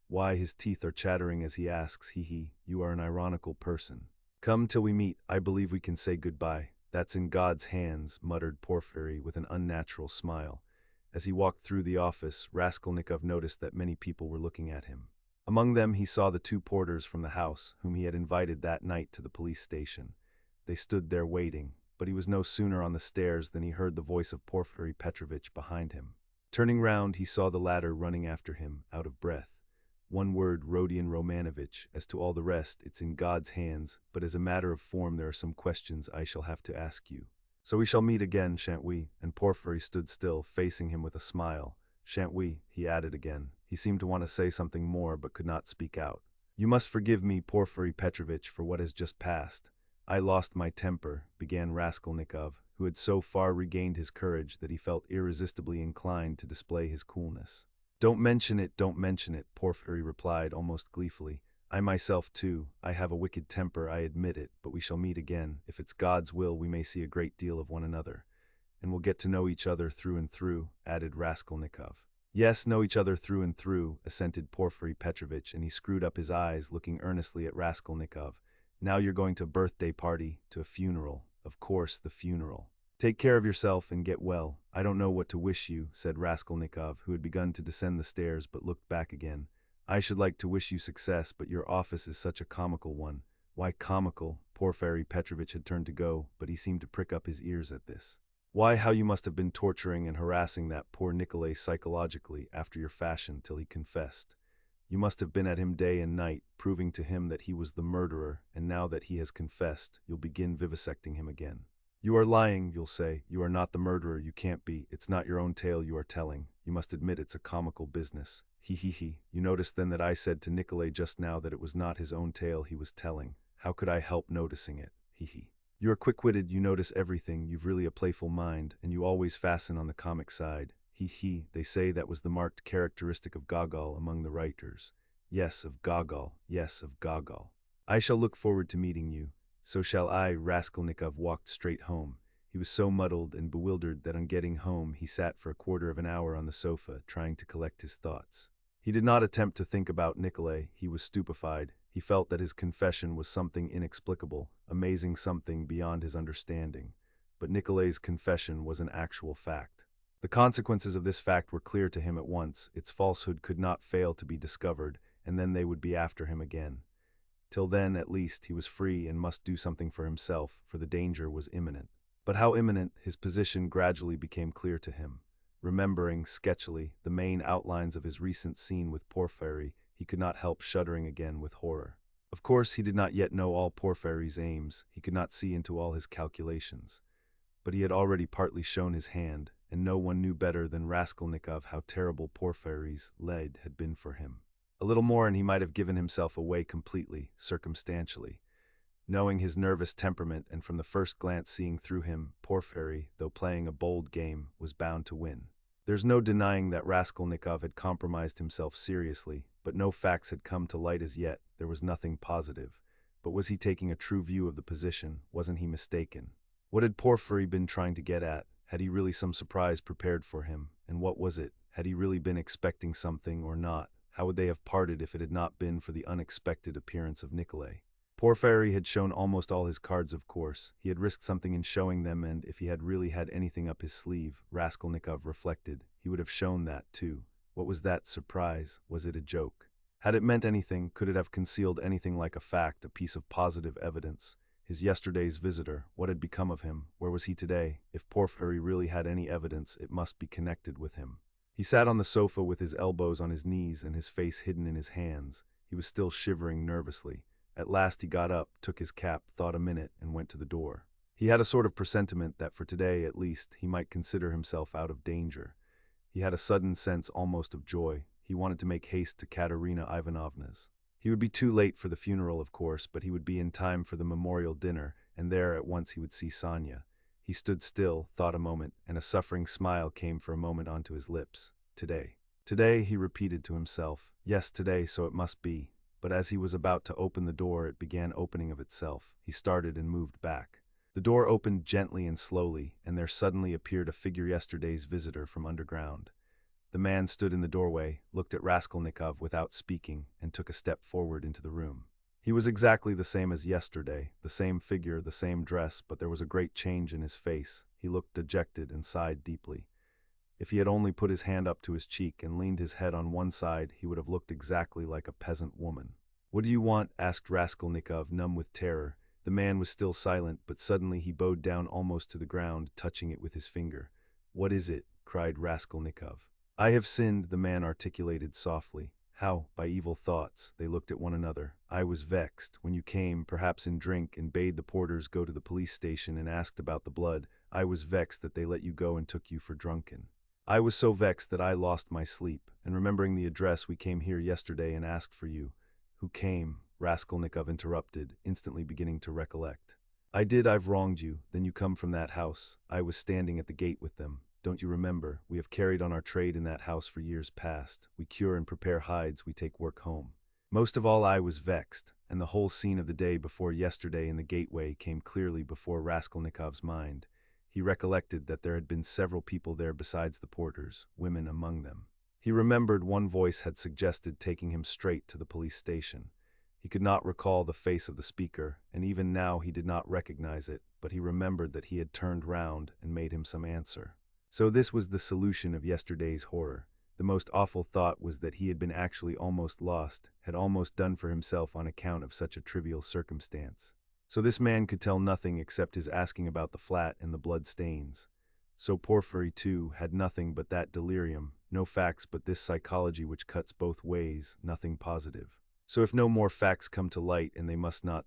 Why, his teeth are chattering as he asks, you are an ironical person. Come till we meet, I believe we can say goodbye. That's in God's hands, muttered Porfiry with an unnatural smile. As he walked through the office, Raskolnikov noticed that many people were looking at him. Among them he saw the two porters from the house, whom he had invited that night to the police station. They stood there waiting, but he was no sooner on the stairs than he heard the voice of Porfiry Petrovitch behind him. Turning round, he saw the latter running after him, out of breath. One word, Rodion Romanovitch. As to all the rest, it's in God's hands, but as a matter of form there are some questions I shall have to ask you. So we shall meet again, shan't we? And Porfiry stood still, facing him with a smile. Shan't we? He added again. He seemed to want to say something more, but could not speak out. You must forgive me, Porfiry Petrovitch, for what has just passed. I lost my temper, began Raskolnikov, who had so far regained his courage that he felt irresistibly inclined to display his coolness. Don't mention it, Porfiry replied almost gleefully. I myself, too, I have a wicked temper, I admit it, but we shall meet again. If it's God's will, we may see a great deal of one another. And we'll get to know each other through and through, added Raskolnikov. Yes, know each other through and through, assented Porfiry Petrovitch, and he screwed up his eyes, looking earnestly at Raskolnikov. Now you're going to a birthday party, to a funeral. Of course, the funeral. Take care of yourself and get well. I don't know what to wish you, said Raskolnikov, who had begun to descend the stairs but looked back again. I should like to wish you success, but your office is such a comical one. Why comical? Porfiry Petrovitch had turned to go, but he seemed to prick up his ears at this. Why, how you must have been torturing and harassing that poor Nikolay psychologically after your fashion till he confessed. You must have been at him day and night, proving to him that he was the murderer, and now that he has confessed, you'll begin vivisecting him again. You are lying, you'll say. You are not the murderer, you can't be. It's not your own tale you are telling. You must admit it's a comical business. You noticed then that I said to Nikolay just now that it was not his own tale he was telling. How could I help noticing it? You are quick-witted, you notice everything, you've really a playful mind, and you always fasten on the comic side. They say that was the marked characteristic of Gogol among the writers. Yes, of Gogol. I shall look forward to meeting you. So shall I. Raskolnikov walked straight home. He was so muddled and bewildered that on getting home he sat for a quarter of an hour on the sofa, trying to collect his thoughts. He did not attempt to think about Nikolay. He was stupefied. He felt that his confession was something inexplicable, amazing, something beyond his understanding. But Nikolay's confession was an actual fact. The consequences of this fact were clear to him at once. Its falsehood could not fail to be discovered, and then they would be after him again. Till then, at least, he was free and must do something for himself, for the danger was imminent. But how imminent? His position gradually became clear to him. Remembering, sketchily, the main outlines of his recent scene with Porfiry, he could not help shuddering again with horror. Of course, he did not yet know all Porfiry's aims, he could not see into all his calculations. But he had already partly shown his hand, and no one knew better than Raskolnikov how terrible Porfiry's lead had been for him. A little more and he might have given himself away completely, circumstantially. Knowing his nervous temperament and from the first glance seeing through him, Porfiry, though playing a bold game, was bound to win. There's no denying that Raskolnikov had compromised himself seriously, but no facts had come to light as yet. There was nothing positive. But was he taking a true view of the position? Wasn't he mistaken? What had Porfiry been trying to get at? Had he really some surprise prepared for him? And what was it? Had he really been expecting something or not? How would they have parted if it had not been for the unexpected appearance of Nikolay? Porfiry had shown almost all his cards, of course. He had risked something in showing them, and if he had really had anything up his sleeve, Raskolnikov reflected, he would have shown that, too. What was that surprise? Was it a joke? Had it meant anything? Could it have concealed anything like a fact, a piece of positive evidence? His yesterday's visitor, what had become of him? Where was he today? If Porfiry really had any evidence, it must be connected with him. He sat on the sofa with his elbows on his knees and his face hidden in his hands. He was still shivering nervously. At last he got up, took his cap, thought a minute, and went to the door. He had a sort of presentiment that for today, at least, he might consider himself out of danger. He had a sudden sense almost of joy. He wanted to make haste to Katerina Ivanovna's. He would be too late for the funeral, of course, but he would be in time for the memorial dinner, and there at once he would see Sonia. He stood still, thought a moment, and a suffering smile came for a moment onto his lips. Today. Today, he repeated to himself. Yes, today, so it must be. But as he was about to open the door, it began opening of itself. He started and moved back. The door opened gently and slowly, and there suddenly appeared a figure, yesterday's visitor from underground. The man stood in the doorway, looked at Raskolnikov without speaking, and took a step forward into the room. He was exactly the same as yesterday, the same figure, the same dress, but there was a great change in his face. He looked dejected and sighed deeply. If he had only put his hand up to his cheek and leaned his head on one side, he would have looked exactly like a peasant woman. "What do you want?" asked Raskolnikov, numb with terror. The man was still silent, but suddenly he bowed down almost to the ground, touching it with his finger. "What is it?" cried Raskolnikov. "I have sinned," the man articulated softly. "How?" "By evil thoughts." They looked at one another. "I was vexed. When you came, perhaps in drink, and bade the porters go to the police station and asked about the blood, I was vexed that they let you go and took you for drunken. I was so vexed that I lost my sleep, and remembering the address, we came here yesterday and asked for you." "Who came?" Raskolnikov interrupted, instantly beginning to recollect. "I did. I've wronged you. Then you come from that house. I was standing at the gate with them. Don't you remember? We have carried on our trade in that house for years past. We cure and prepare hides, we take work home. Most of all I was vexed, and the whole scene of the day before yesterday in the gateway came clearly before Raskolnikov's mind. He recollected that there had been several people there besides the porters, women among them. He remembered one voice had suggested taking him straight to the police station. He could not recall the face of the speaker, and even now he did not recognize it, but he remembered that he had turned round and made him some answer. So this was the solution of yesterday's horror. The most awful thought was that he had been actually almost lost, had almost done for himself on account of such a trivial circumstance. So this man could tell nothing except his asking about the flat and the blood stains. So Porfiry, too, had nothing but that delirium, no facts but this psychology which cuts both ways, nothing positive. So if no more facts come to light, and they must not,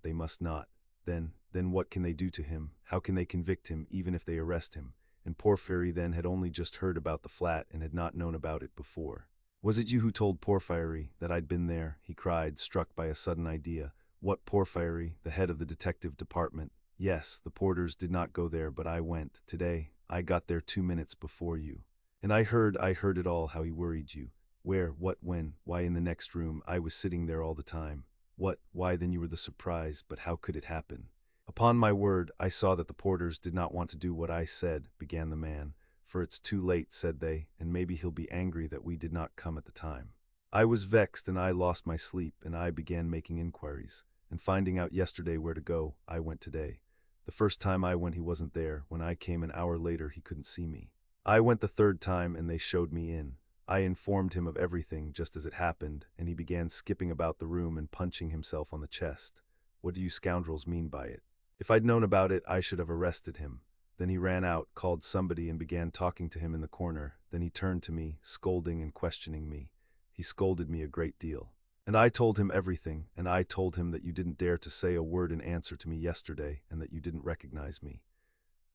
then what can they do to him? How can they convict him, even if they arrest him? And Porfiry then had only just heard about the flat and had not known about it before. "Was it you who told Porfiry that I'd been there?" he cried, struck by a sudden idea. "What Porfiry, the head of the detective department?" "Yes, the porters did not go there, but I went. Today, I got there 2 minutes before you. And I heard it all, how he worried you. Where, what, when, why in the next room, I was sitting there all the time. What, why then you were the surprise, but how could it happen?" "Upon my word, I saw that the porters did not want to do what I said," began the man. "For it's too late," said they, "and maybe he'll be angry that we did not come at the time. I was vexed and I lost my sleep, and I began making inquiries. And finding out yesterday where to go, I went today. The first time I went he wasn't there. When I came an hour later he couldn't see me. I went the third time and they showed me in. I informed him of everything just as it happened, and he began skipping about the room and punching himself on the chest. What do you scoundrels mean by it? If I'd known about it, I should have arrested him. Then he ran out, called somebody and began talking to him in the corner. Then he turned to me, scolding and questioning me. He scolded me a great deal. And I told him everything, and I told him that you didn't dare to say a word in answer to me yesterday, and that you didn't recognize me.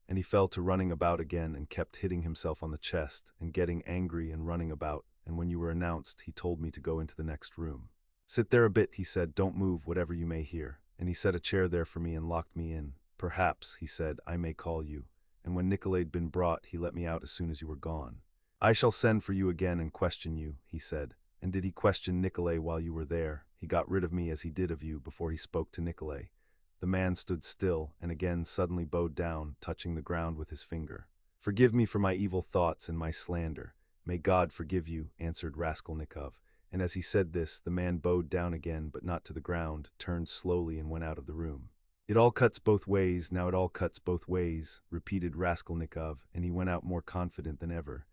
And he fell to running about again and kept hitting himself on the chest and getting angry and running about, and when you were announced, he told me to go into the next room. "Sit there a bit," he said, "don't move, whatever you may hear." And he set a chair there for me and locked me in. "Perhaps," he said, "I may call you." And when Nikola'd been brought, he let me out as soon as you were gone. "I shall send for you again and question you," he said. And did he question Nikolay while you were there? He got rid of me as he did of you before he spoke to Nikolay. The man stood still, and again suddenly bowed down, touching the ground with his finger. "Forgive me for my evil thoughts and my slander. May God forgive you," answered Raskolnikov. And as he said this, the man bowed down again, but not to the ground, turned slowly and went out of the room. "It all cuts both ways, now it all cuts both ways," repeated Raskolnikov, and he went out more confident than ever.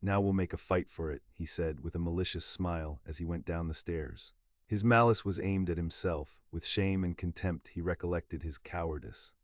"Now we'll make a fight for it," he said with a malicious smile as he went down the stairs. His malice was aimed at himself. With shame and contempt he recollected his cowardice.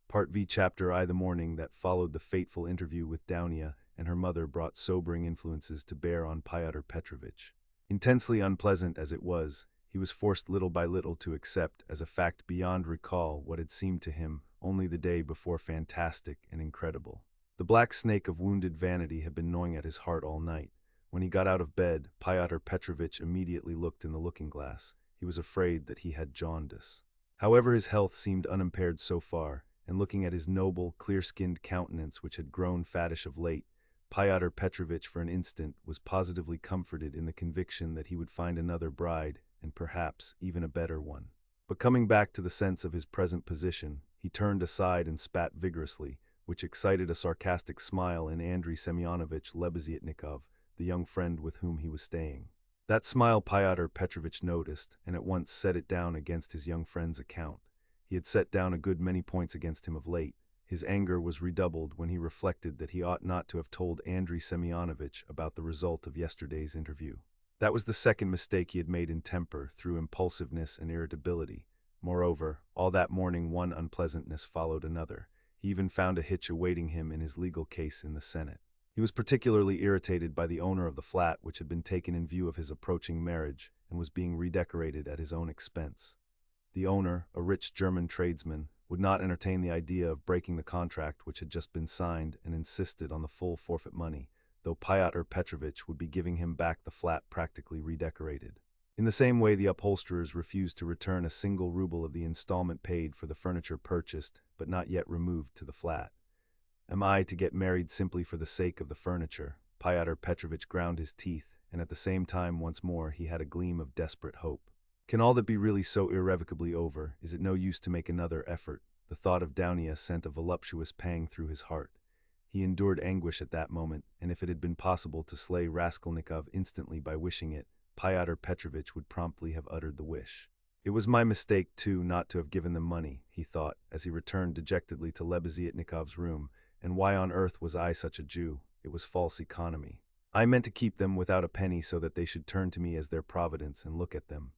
Part V. Chapter I. The morning that followed the fateful interview with Dounia and her mother brought sobering influences to bear on Pyotr Petrovitch. Intensely unpleasant as it was, he was forced little by little to accept as a fact beyond recall what had seemed to him only the day before fantastic and incredible. The black snake of wounded vanity had been gnawing at his heart all night. When he got out of bed, Pyotr Petrovitch immediately looked in the looking-glass. He was afraid that he had jaundice. However, his health seemed unimpaired so far, and looking at his noble, clear-skinned countenance which had grown fattish of late, Pyotr Petrovitch for an instant was positively comforted in the conviction that he would find another bride, and perhaps even a better one. But coming back to the sense of his present position, he turned aside and spat vigorously, which excited a sarcastic smile in Andrei Semyonovitch Lebeziatnikov, the young friend with whom he was staying. That smile Pyotr Petrovitch noticed, and at once set it down against his young friend's account. He had set down a good many points against him of late. His anger was redoubled when he reflected that he ought not to have told Andrei Semyonovitch about the result of yesterday's interview. That was the second mistake he had made in temper, through impulsiveness and irritability. Moreover, all that morning one unpleasantness followed another. He even found a hitch awaiting him in his legal case in the Senate. He was particularly irritated by the owner of the flat which had been taken in view of his approaching marriage and was being redecorated at his own expense. The owner, a rich German tradesman, would not entertain the idea of breaking the contract which had just been signed and insisted on the full forfeit money, though Pyotr Petrovitch would be giving him back the flat practically redecorated. In the same way, the upholsterers refused to return a single ruble of the installment paid for the furniture purchased but not yet removed to the flat. Am I to get married simply for the sake of the furniture? Pyotr Petrovitch ground his teeth, and at the same time once more he had a gleam of desperate hope. Can all that be really so irrevocably over? Is it no use to make another effort? The thought of Dounia sent a voluptuous pang through his heart. He endured anguish at that moment, and if it had been possible to slay Raskolnikov instantly by wishing it, Pyotr Petrovitch would promptly have uttered the wish. It was my mistake, too, not to have given them money, he thought, as he returned dejectedly to Lebeziatnikov's room, and why on earth was I such a Jew? It was false economy. I meant to keep them without a penny so that they should turn to me as their providence and look at them.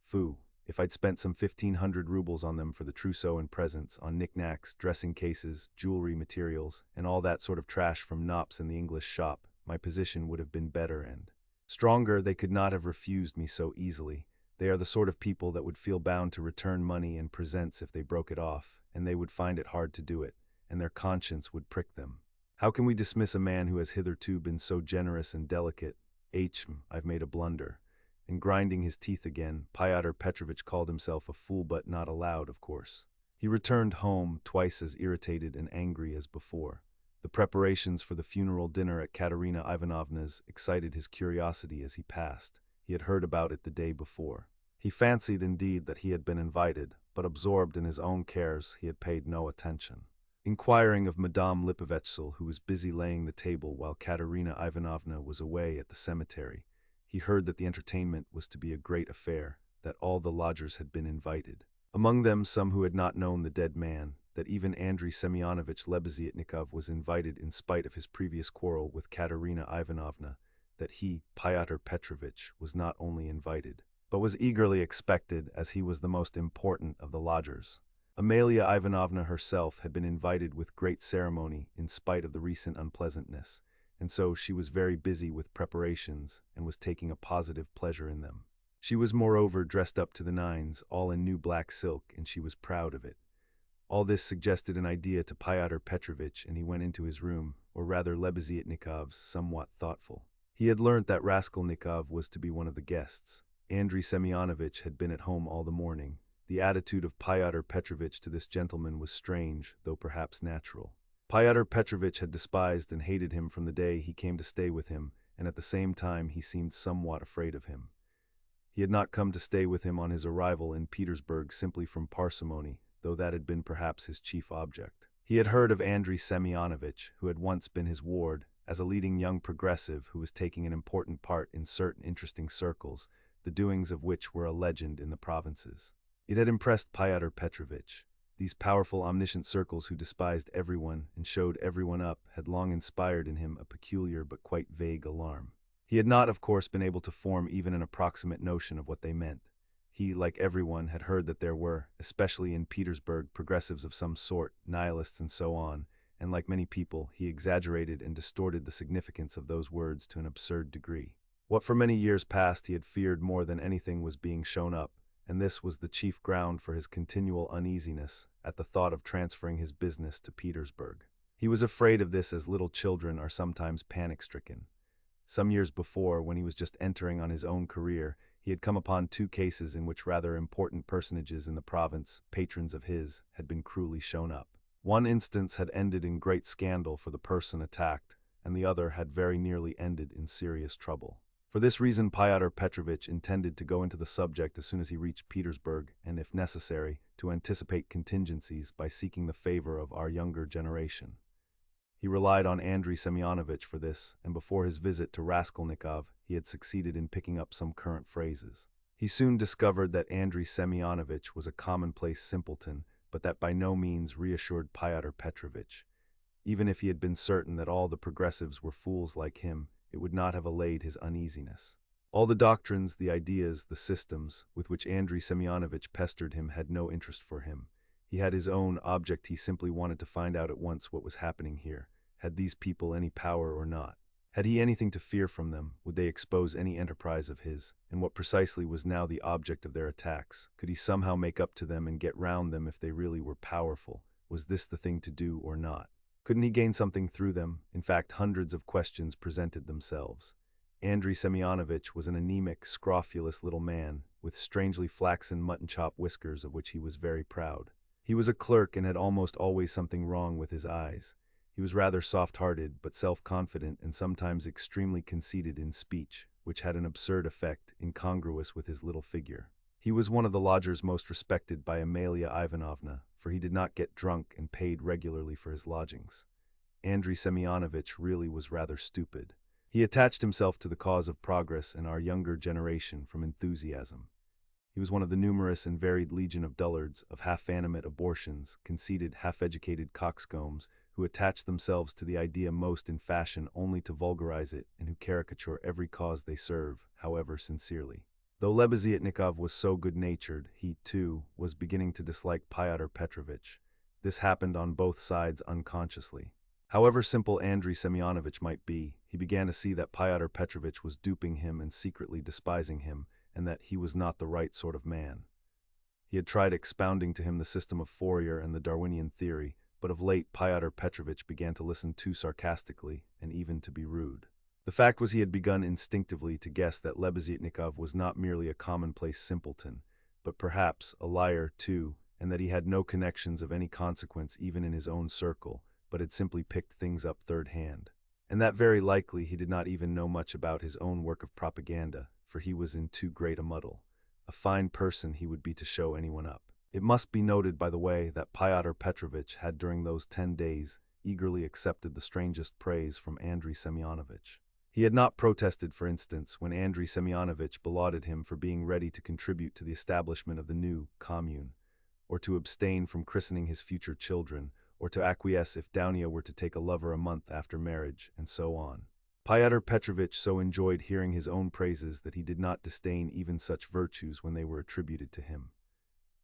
Foo, if I'd spent some 1,500 rubles on them for the trousseau and presents, on knickknacks, dressing cases, jewelry materials, and all that sort of trash from Knopp's and the English shop, my position would have been better and stronger. They could not have refused me so easily. They are the sort of people that would feel bound to return money and presents if they broke it off, and they would find it hard to do it, and their conscience would prick them. How can we dismiss a man who has hitherto been so generous and delicate? I've made a blunder. And grinding his teeth again, Pyotr Petrovitch called himself a fool, but not aloud, of course. He returned home twice as irritated and angry as before. The preparations for the funeral dinner at Katerina Ivanovna's excited his curiosity as he passed. He had heard about it the day before. He fancied, indeed, that he had been invited, but absorbed in his own cares, he had paid no attention. Inquiring of Madame Lipovetsel, who was busy laying the table while Katerina Ivanovna was away at the cemetery, he heard that the entertainment was to be a great affair, that all the lodgers had been invited. Among them some who had not known the dead man, that even Andrei Semyonovitch Lebeziatnikov was invited in spite of his previous quarrel with Katerina Ivanovna, that he, Pyotr Petrovitch, was not only invited, but was eagerly expected, as he was the most important of the lodgers. Amalia Ivanovna herself had been invited with great ceremony in spite of the recent unpleasantness, and so she was very busy with preparations and was taking a positive pleasure in them. She was moreover dressed up to the nines, all in new black silk, and she was proud of it. All this suggested an idea to Pyotr Petrovitch, and he went into his room, or rather Lebeziatnikov's, somewhat thoughtful. He had learnt that Raskolnikov was to be one of the guests. Andrei Semyonovitch had been at home all the morning. The attitude of Pyotr Petrovitch to this gentleman was strange, though perhaps natural. Pyotr Petrovitch had despised and hated him from the day he came to stay with him, and at the same time he seemed somewhat afraid of him. He had not come to stay with him on his arrival in Petersburg simply from parsimony, though that had been perhaps his chief object. He had heard of Andrei Semyonovitch, who had once been his ward, as a leading young progressive who was taking an important part in certain interesting circles, the doings of which were a legend in the provinces. It had impressed Pyotr Petrovitch. These powerful, omniscient circles who despised everyone and showed everyone up had long inspired in him a peculiar but quite vague alarm. He had not, of course, been able to form even an approximate notion of what they meant. He, like everyone, had heard that there were, especially in Petersburg, progressives of some sort, nihilists and so on, and like many people, he exaggerated and distorted the significance of those words to an absurd degree. What for many years past he had feared more than anything was being shown up, and this was the chief ground for his continual uneasiness at the thought of transferring his business to Petersburg. He was afraid of this as little children are sometimes panic-stricken. Some years before, when he was just entering on his own career, he had come upon two cases in which rather important personages in the province, patrons of his, had been cruelly shown up. One instance had ended in great scandal for the person attacked, and the other had very nearly ended in serious trouble. For this reason, Pyotr Petrovitch intended to go into the subject as soon as he reached Petersburg, and if necessary, to anticipate contingencies by seeking the favor of our younger generation. He relied on Andrei Semyonovitch for this, and before his visit to Raskolnikov, he had succeeded in picking up some current phrases. He soon discovered that Andrei Semyonovitch was a commonplace simpleton, but that by no means reassured Pyotr Petrovitch. Even if he had been certain that all the progressives were fools like him, it would not have allayed his uneasiness. All the doctrines, the ideas, the systems, with which Andrei Semyonovitch pestered him had no interest for him. He had his own object. He simply wanted to find out at once what was happening here. Had these people any power or not? Had he anything to fear from them? Would they expose any enterprise of his? And what precisely was now the object of their attacks? Could he somehow make up to them and get round them if they really were powerful? Was this the thing to do or not? Couldn't he gain something through them? In fact, hundreds of questions presented themselves. Andrei Semyonovitch was an anemic, scrofulous little man, with strangely flaxen mutton-chop whiskers of which he was very proud. He was a clerk and had almost always something wrong with his eyes. He was rather soft-hearted, but self-confident and sometimes extremely conceited in speech, which had an absurd effect, incongruous with his little figure. He was one of the lodgers most respected by Amalia Ivanovna, for he did not get drunk and paid regularly for his lodgings. Andrei Semyonovitch really was rather stupid. He attached himself to the cause of progress and our younger generation from enthusiasm. He was one of the numerous and varied legion of dullards, of half-animate abortions, conceited, half-educated coxcombs, who attach themselves to the idea most in fashion only to vulgarize it, and who caricature every cause they serve, however sincerely. Though Lebeziatnikov was so good-natured, he, too, was beginning to dislike Pyotr Petrovitch. This happened on both sides unconsciously. However simple Andrei Semyonovitch might be, he began to see that Pyotr Petrovitch was duping him and secretly despising him, and that he was not the right sort of man. He had tried expounding to him the system of Fourier and the Darwinian theory, but of late Pyotr Petrovitch began to listen too sarcastically and even to be rude. The fact was he had begun instinctively to guess that Lebeziatnikov was not merely a commonplace simpleton, but perhaps a liar too, and that he had no connections of any consequence even in his own circle, but had simply picked things up third hand. And that very likely he did not even know much about his own work of propaganda, for he was in too great a muddle. A fine person he would be to show anyone up. It must be noted, by the way, that Pyotr Petrovitch had during those 10 days eagerly accepted the strangest praise from Andrei Semyonovitch. He had not protested, for instance, when Andrei Semyonovitch belauded him for being ready to contribute to the establishment of the new commune, or to abstain from christening his future children, or to acquiesce if Dounia were to take a lover a month after marriage, and so on. Pyotr Petrovitch so enjoyed hearing his own praises that he did not disdain even such virtues when they were attributed to him.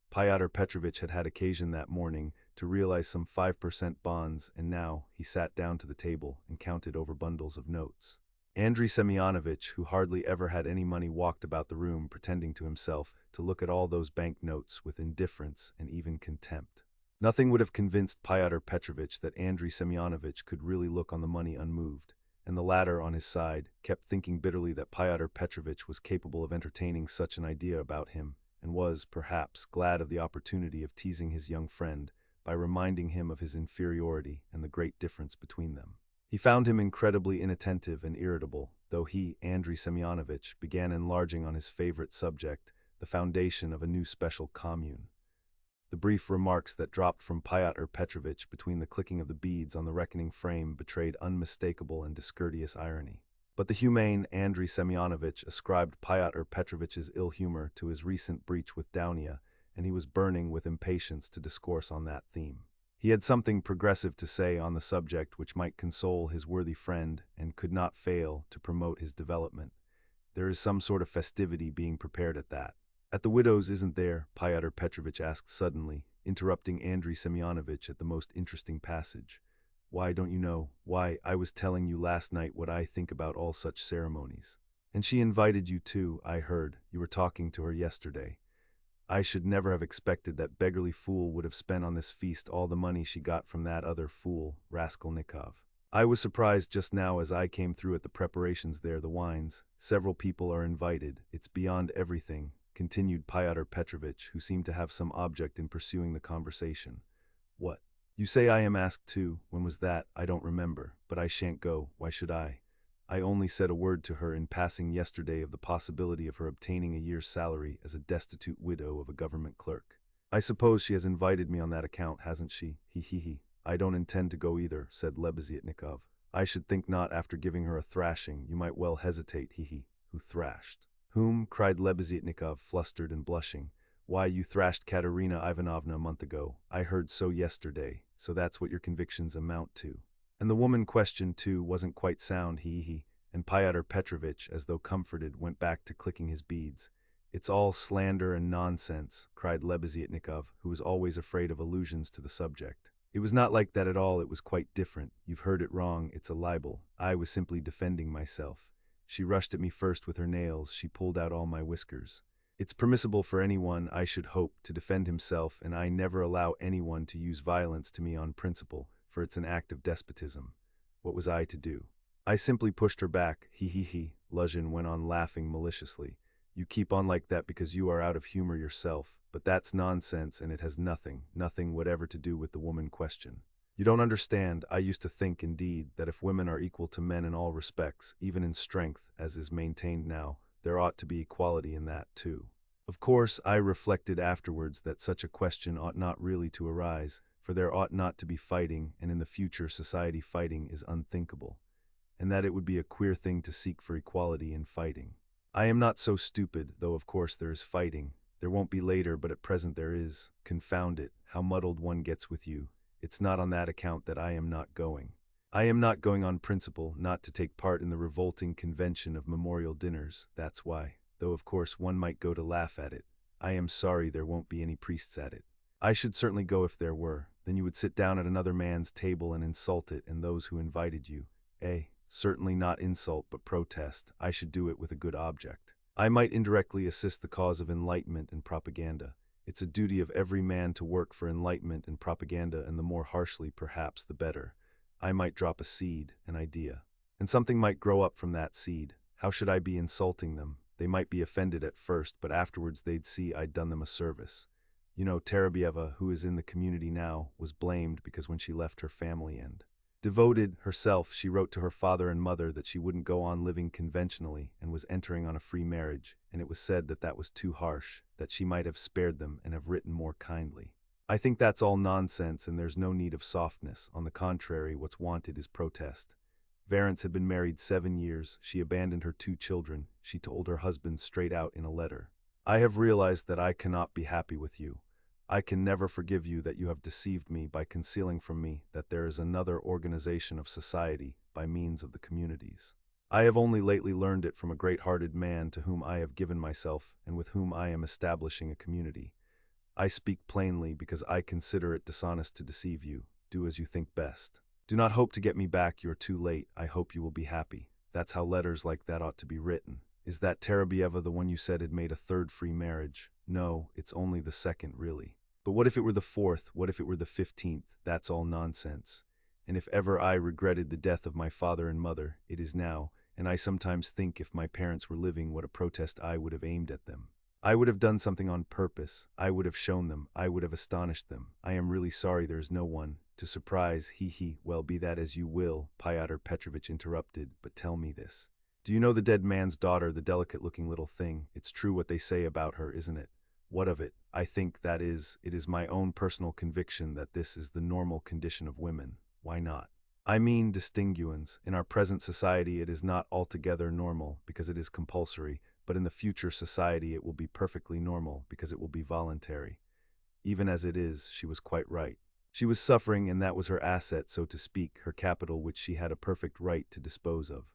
Pyotr Petrovitch had had occasion that morning to realize some 5% bonds, and now he sat down to the table and counted over bundles of notes. Andrei Semyonovitch, who hardly ever had any money, walked about the room pretending to himself to look at all those bank notes with indifference and even contempt. Nothing would have convinced Pyotr Petrovitch that Andrei Semyonovitch could really look on the money unmoved, and the latter, on his side, kept thinking bitterly that Pyotr Petrovitch was capable of entertaining such an idea about him, and was, perhaps, glad of the opportunity of teasing his young friend by reminding him of his inferiority and the great difference between them. He found him incredibly inattentive and irritable, though he, Andrei Semyonovitch, began enlarging on his favorite subject, the foundation of a new special commune. The brief remarks that dropped from Pyotr Petrovitch between the clicking of the beads on the reckoning frame betrayed unmistakable and discourteous irony. But the humane Andrei Semyonovitch ascribed Pyotr Petrovitch's ill humor to his recent breach with Dounia, and he was burning with impatience to discourse on that theme. He had something progressive to say on the subject which might console his worthy friend and could not fail to promote his development. There is some sort of festivity being prepared at that. At the widow's, isn't there? Pyotr Petrovitch asked suddenly, interrupting Andrei Semyonovitch at the most interesting passage. Why, don't you know? Why, I was telling you last night what I think about all such ceremonies. And she invited you too, I heard. You were talking to her yesterday. I should never have expected that beggarly fool would have spent on this feast all the money she got from that other fool, Raskolnikov. I was surprised just now as I came through at the preparations there, the wines. Several people are invited. It's beyond everything, continued Pyotr Petrovitch, who seemed to have some object in pursuing the conversation. What? You say I am asked too? When was that? I don't remember, but I shan't go. Why should I? I only said a word to her in passing yesterday of the possibility of her obtaining a year's salary as a destitute widow of a government clerk. I suppose she has invited me on that account, hasn't she? He. I don't intend to go either, said Lebeziatnikov. I should think not after giving her a thrashing. You might well hesitate, he. Who thrashed? Whom? Cried Lebeziatnikov, flustered and blushing. Why, you thrashed Katerina Ivanovna a month ago. I heard so yesterday. So that's what your convictions amount to. And the woman questioned, too, wasn't quite sound, he. And Pyotr Petrovitch, as though comforted, went back to clicking his beads. It's all slander and nonsense, cried Lebeziatnikov, who was always afraid of allusions to the subject. It was not like that at all, it was quite different. You've heard it wrong, it's a libel. I was simply defending myself. She rushed at me first with her nails, she pulled out all my whiskers. It's permissible for anyone, I should hope, to defend himself, and I never allow anyone to use violence to me on principle, for it's an act of despotism. What was I to do? I simply pushed her back, he. Luzhin went on laughing maliciously. You keep on like that because you are out of humor yourself, but that's nonsense and it has nothing whatever to do with the woman question. You don't understand. I used to think, indeed, that if women are equal to men in all respects, even in strength, as is maintained now, there ought to be equality in that, too. Of course, I reflected afterwards that such a question ought not really to arise, for there ought not to be fighting, and in the future society fighting is unthinkable, and that it would be a queer thing to seek for equality in fighting. I am not so stupid, though of course there is fighting. There won't be later, but at present there is. Confound it, how muddled one gets with you. It's not on that account that I am not going. I am not going on principle, not to take part in the revolting convention of memorial dinners, that's why, though of course one might go to laugh at it. I am sorry there won't be any priests at it. I should certainly go if there were. Then you would sit down at another man's table and insult it and those who invited you. Certainly not insult but protest. I should do it with a good object. I might indirectly assist the cause of enlightenment and propaganda. It's a duty of every man to work for enlightenment and propaganda, and the more harshly, perhaps, the better. I might drop a seed, an idea, and something might grow up from that seed. How should I be insulting them? They might be offended at first, but afterwards they'd see I'd done them a service. You know, Terabieva, who is in the community now, was blamed because when she left her family and devoted herself, she wrote to her father and mother that she wouldn't go on living conventionally and was entering on a free marriage, and it was said that that was too harsh, that she might have spared them and have written more kindly. I think that's all nonsense and there's no need of softness. On the contrary, what's wanted is protest. Varents had been married 7 years. She abandoned her 2 children. She told her husband straight out in a letter. I have realized that I cannot be happy with you. I can never forgive you that you have deceived me by concealing from me that there is another organization of society by means of the communities. I have only lately learned it from a great-hearted man to whom I have given myself and with whom I am establishing a community. I speak plainly because I consider it dishonest to deceive you. Do as you think best. Do not hope to get me back. You're too late. I hope you will be happy. That's how letters like that ought to be written. Is that Terabieva the one you said had made a 3rd free marriage? No, it's only the 2nd, really. But what if it were the 4th? What if it were the 15th? That's all nonsense. And if ever I regretted the death of my father and mother, it is now, and I sometimes think if my parents were living what a protest I would have aimed at them. I would have done something on purpose. I would have shown them. I would have astonished them. I am really sorry there is no one to surprise. He. Well, be that as you will, Pyotr Petrovitch interrupted, but tell me this. Do you know the dead man's daughter, the delicate-looking little thing? It's true what they say about her, isn't it? What of it? I think it is my own personal conviction that this is the normal condition of women. Why not? I mean, distinguons, in our present society it is not altogether normal because it is compulsory, but in the future society it will be perfectly normal because it will be voluntary. Even as it is, she was quite right. She was suffering, and that was her asset, so to speak, her capital which she had a perfect right to dispose of.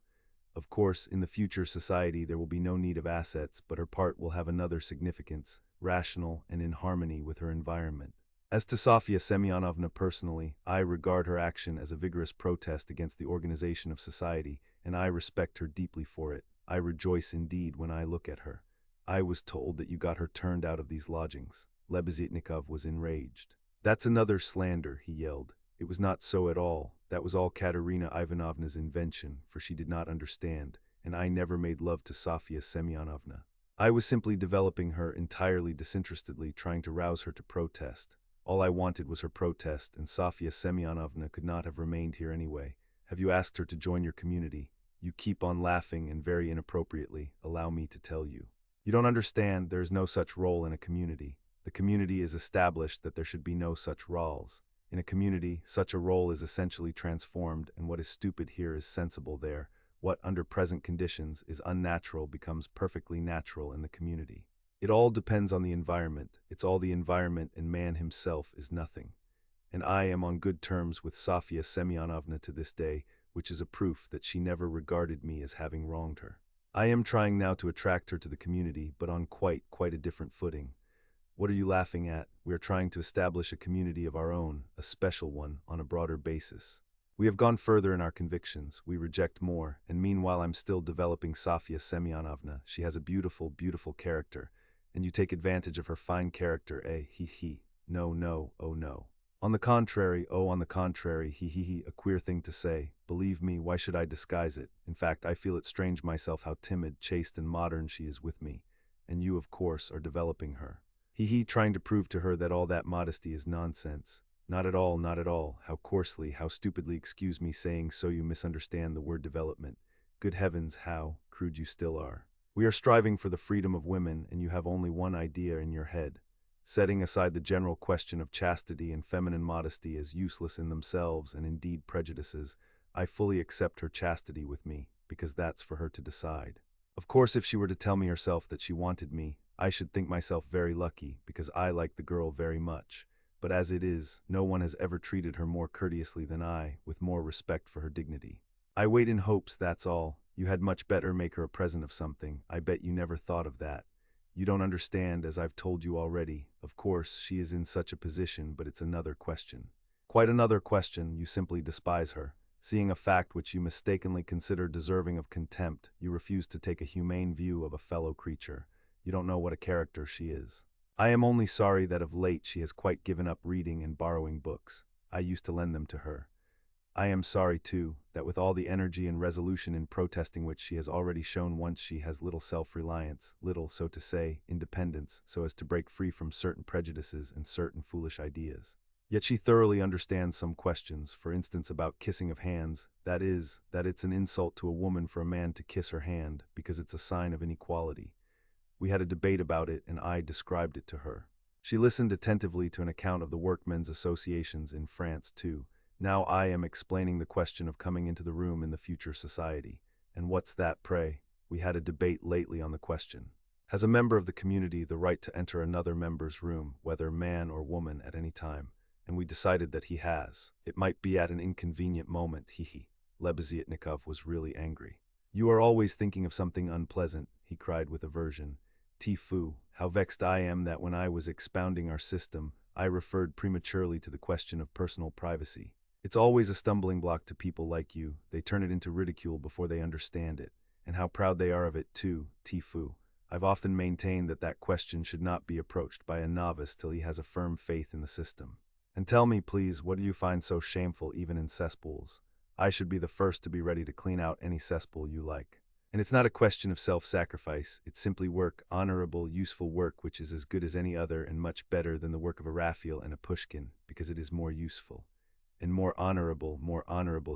Of course, in the future society there will be no need of assets, but her part will have another significance, rational and in harmony with her environment. As to Sofia Semyonovna personally, I regard her action as a vigorous protest against the organization of society, and I respect her deeply for it. I rejoice indeed when I look at her. I was told that you got her turned out of these lodgings. Lebeziatnikov was enraged. That's another slander, he yelled. It was not so at all. That was all Katerina Ivanovna's invention, for she did not understand, and I never made love to Sofia Semyonovna. I was simply developing her entirely disinterestedly, trying to rouse her to protest. All I wanted was her protest, and Sofia Semyonovna could not have remained here anyway. Have you asked her to join your community? You keep on laughing, and very inappropriately, allow me to tell you. You don't understand, there is no such role in a community. The community is established that there should be no such roles. In a community, such a role is essentially transformed, and what is stupid here is sensible there. What, under present conditions, is unnatural becomes perfectly natural in the community. It all depends on the environment. It's all the environment, and man himself is nothing. And I am on good terms with Sofia Semyonovna to this day, which is a proof that she never regarded me as having wronged her. I am trying now to attract her to the community, but on quite a different footing. What are you laughing at? We are trying to establish a community of our own, a special one, on a broader basis. We have gone further in our convictions, we reject more, and meanwhile I'm still developing Sofia Semyonovna. She has a beautiful character, and you take advantage of her fine character, eh? He. No, oh no. On the contrary, he, a queer thing to say. Believe me, why should I disguise it? In fact, I feel it strange myself how timid, chaste, and modern she is with me. And you, of course, are developing her. He, trying to prove to her that all that modesty is nonsense. Not at all. How coarsely, how stupidly, excuse me saying so, you misunderstand the word development. Good heavens, how crude you still are. We are striving for the freedom of women, and you have only one idea in your head. Setting aside the general question of chastity and feminine modesty as useless in themselves and indeed prejudices, I fully accept her chastity with me, because that's for her to decide. Of course, if she were to tell me herself that she wanted me, I should think myself very lucky, because I like the girl very much. But as it is, no one has ever treated her more courteously than I, with more respect for her dignity. I wait in hopes, that's all. You had much better make her a present of something. I bet you never thought of that. You don't understand, as I've told you already. Of course, she is in such a position, but it's another question. Quite another question. You simply despise her. Seeing a fact which you mistakenly consider deserving of contempt, you refuse to take a humane view of a fellow creature. You don't know what a character she is. I am only sorry that of late she has quite given up reading and borrowing books. I used to lend them to her. I am sorry, too, that with all the energy and resolution in protesting which she has already shown once, she has little self-reliance, little, so to say, independence, so as to break free from certain prejudices and certain foolish ideas. Yet she thoroughly understands some questions, for instance about kissing of hands, that is, that it's an insult to a woman for a man to kiss her hand, because it's a sign of inequality. We had a debate about it, and I described it to her. She listened attentively to an account of the workmen's associations in France, too. Now I am explaining the question of coming into the room in the future society. And what's that, pray? We had a debate lately on the question. Has a member of the community the right to enter another member's room, whether man or woman, at any time? And we decided that he has. It might be at an inconvenient moment, he. Lebeziatnikov was really angry. You are always thinking of something unpleasant, he cried with aversion. Tfoo, how vexed I am that when I was expounding our system, I referred prematurely to the question of personal privacy. It's always a stumbling block to people like you. They turn it into ridicule before they understand it. And how proud they are of it, too, Tfoo. I've often maintained that question should not be approached by a novice till he has a firm faith in the system. And tell me, please, what do you find so shameful even in cesspools? I should be the first to be ready to clean out any cesspool you like. And it's not a question of self-sacrifice, it's simply work, honorable, useful work, which is as good as any other and much better than the work of a Raphael and a Pushkin, because it is more useful. And more honorable,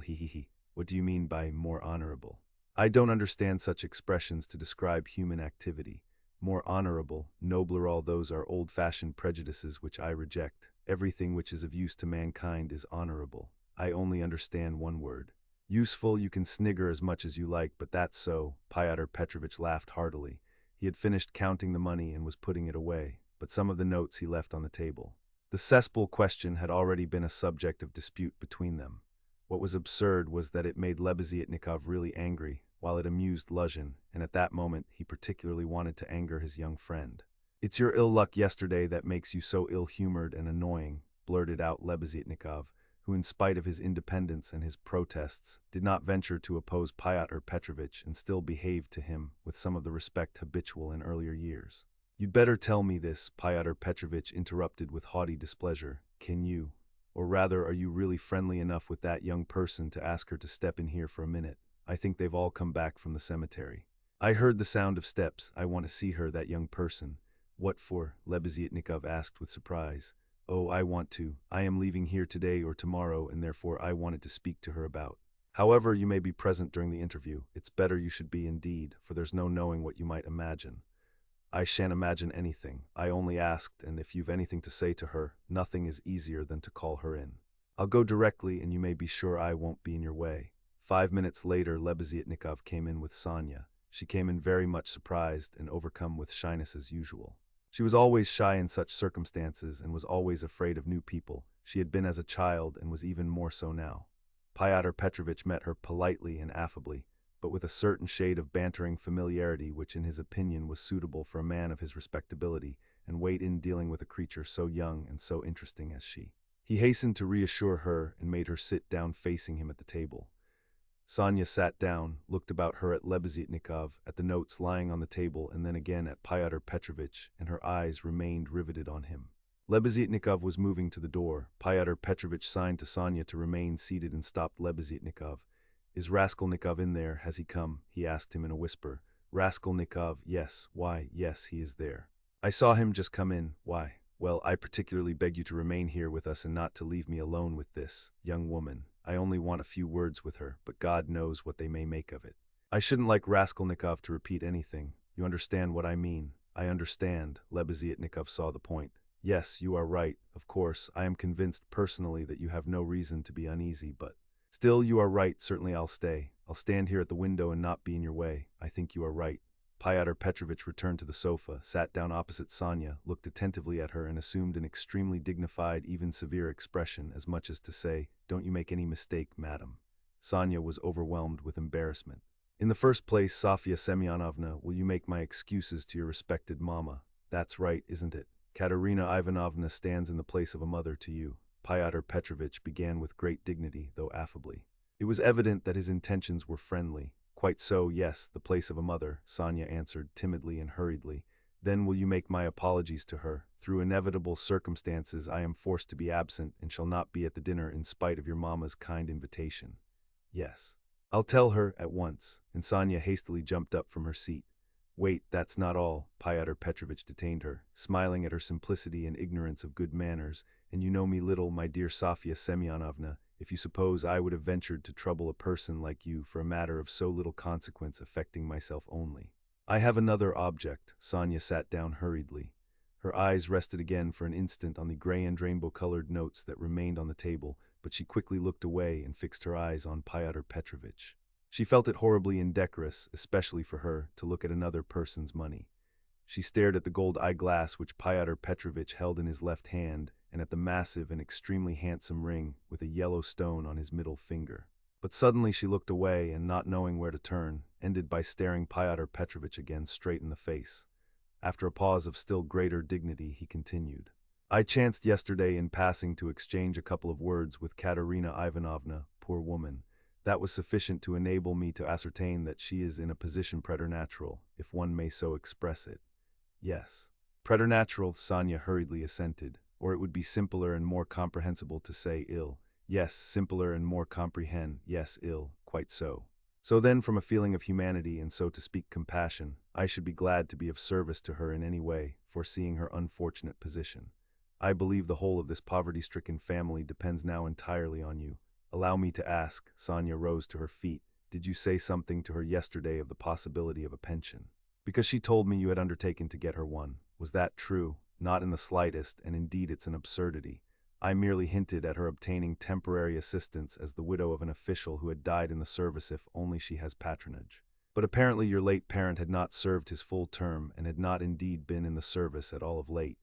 he. What do you mean by more honorable? I don't understand such expressions to describe human activity. More honorable, nobler, all those are old-fashioned prejudices which I reject. Everything which is of use to mankind is honorable. I only understand one word. Useful, you can snigger as much as you like, but that's so. Pyotr Petrovitch laughed heartily. He had finished counting the money and was putting it away, but some of the notes he left on the table. The cesspool question had already been a subject of dispute between them. What was absurd was that it made Lebeziatnikov really angry. while it amused Luzhin, and at that moment he particularly wanted to anger his young friend. "It's your ill luck yesterday that makes you so ill-humored and annoying," blurted out Lebeziatnikov, who in spite of his independence and his protests, did not venture to oppose Pyotr Petrovitch and still behaved to him with some of the respect habitual in earlier years. "You'd better tell me this," Pyotr Petrovitch interrupted with haughty displeasure. "Can you? Or rather, are you really friendly enough with that young person to ask her to step in here for a minute? I think they've all come back from the cemetery." "I heard the sound of steps. I want to see her, that young person." "What for?" Lebeziatnikov asked with surprise. "Oh, I want to. I am leaving here today or tomorrow, and therefore I wanted to speak to her about. However, you may be present during the interview. It's better you should be indeed, for there's no knowing what you might imagine." "I shan't imagine anything. I only asked, and if you've anything to say to her, nothing is easier than to call her in." "I'll go directly, and you may be sure I won't be in your way." 5 minutes later, Lebeziatnikov came in with Sonia. She came in very much surprised and overcome with shyness as usual. She was always shy in such circumstances and was always afraid of new people. She had been as a child and was even more so now. Pyotr Petrovitch met her politely and affably, but with a certain shade of bantering familiarity which in his opinion was suitable for a man of his respectability and weight in dealing with a creature so young and so interesting as she. He hastened to reassure her and made her sit down facing him at the table. Sonia sat down, looked about her at Lebeziatnikov, at the notes lying on the table, and then again at Pyotr Petrovitch, and her eyes remained riveted on him. Lebeziatnikov was moving to the door. Pyotr Petrovitch signed to Sonia to remain seated and stopped Lebeziatnikov. "Is Raskolnikov in there? Has he come?" he asked him in a whisper. "Raskolnikov? Yes. Why, yes, he is there. I saw him just come in. Why? Well, I particularly beg you to remain here with us and not to leave me alone with this young woman. I only want a few words with her, but God knows what they may make of it." "I shouldn't like Raskolnikov to repeat anything. You understand what I mean?" "I understand." Lebeziatnikov saw the point. "Yes, you are right. Of course, I am convinced personally that you have no reason to be uneasy, but still you are right. Certainly I'll stay. I'll stand here at the window and not be in your way. I think you are right." Pyotr Petrovitch returned to the sofa, sat down opposite Sonia, looked attentively at her and assumed an extremely dignified, even severe expression, as much as to say, "Don't you make any mistake, madam." Sonia was overwhelmed with embarrassment. "In the first place, Sofya Semyonovna, will you make my excuses to your respected mamma? That's right, isn't it? Katerina Ivanovna stands in the place of a mother to you." Pyotr Petrovitch began with great dignity, though affably. It was evident that his intentions were friendly. "Quite so, yes, the place of a mother," Sonia answered timidly and hurriedly. "Then will you make my apologies to her? Through inevitable circumstances I am forced to be absent and shall not be at the dinner in spite of your mamma's kind invitation." "Yes. I'll tell her at once," and Sonia hastily jumped up from her seat. "Wait, that's not all." Pyotr Petrovitch detained her, smiling at her simplicity and ignorance of good manners. "And you know me little, my dear Sofya Semyonovna, if you suppose I would have ventured to trouble a person like you for a matter of so little consequence affecting myself only. I have another object." Sonia sat down hurriedly. Her eyes rested again for an instant on the gray and rainbow-colored notes that remained on the table, but she quickly looked away and fixed her eyes on Pyotr Petrovitch. She felt it horribly indecorous, especially for her, to look at another person's money. She stared at the gold eyeglass which Pyotr Petrovitch held in his left hand, and at the massive and extremely handsome ring with a yellow stone on his middle finger. But suddenly she looked away and, not knowing where to turn, ended by staring Pyotr Petrovitch again straight in the face. After a pause of still greater dignity, he continued. "I chanced yesterday in passing to exchange a couple of words with Katerina Ivanovna, poor woman. That was sufficient to enable me to ascertain that she is in a position preternatural, if one may so express it." "Yes. Preternatural," Sonia hurriedly assented, "or it would be simpler and more comprehensible to say ill." "Yes, simpler and more comprehend. Yes, ill. Quite so. So then, from a feeling of humanity and, so to speak, compassion, I should be glad to be of service to her in any way, foreseeing her unfortunate position. I believe the whole of this poverty-stricken family depends now entirely on you. Allow me to ask," Sonia rose to her feet, "did you say something to her yesterday of the possibility of a pension? Because she told me you had undertaken to get her one. Was that true?" "Not in the slightest, and indeed it's an absurdity. I merely hinted at her obtaining temporary assistance as the widow of an official who had died in the service if only she has patronage. But apparently your late parent had not served his full term and had not indeed been in the service at all of late.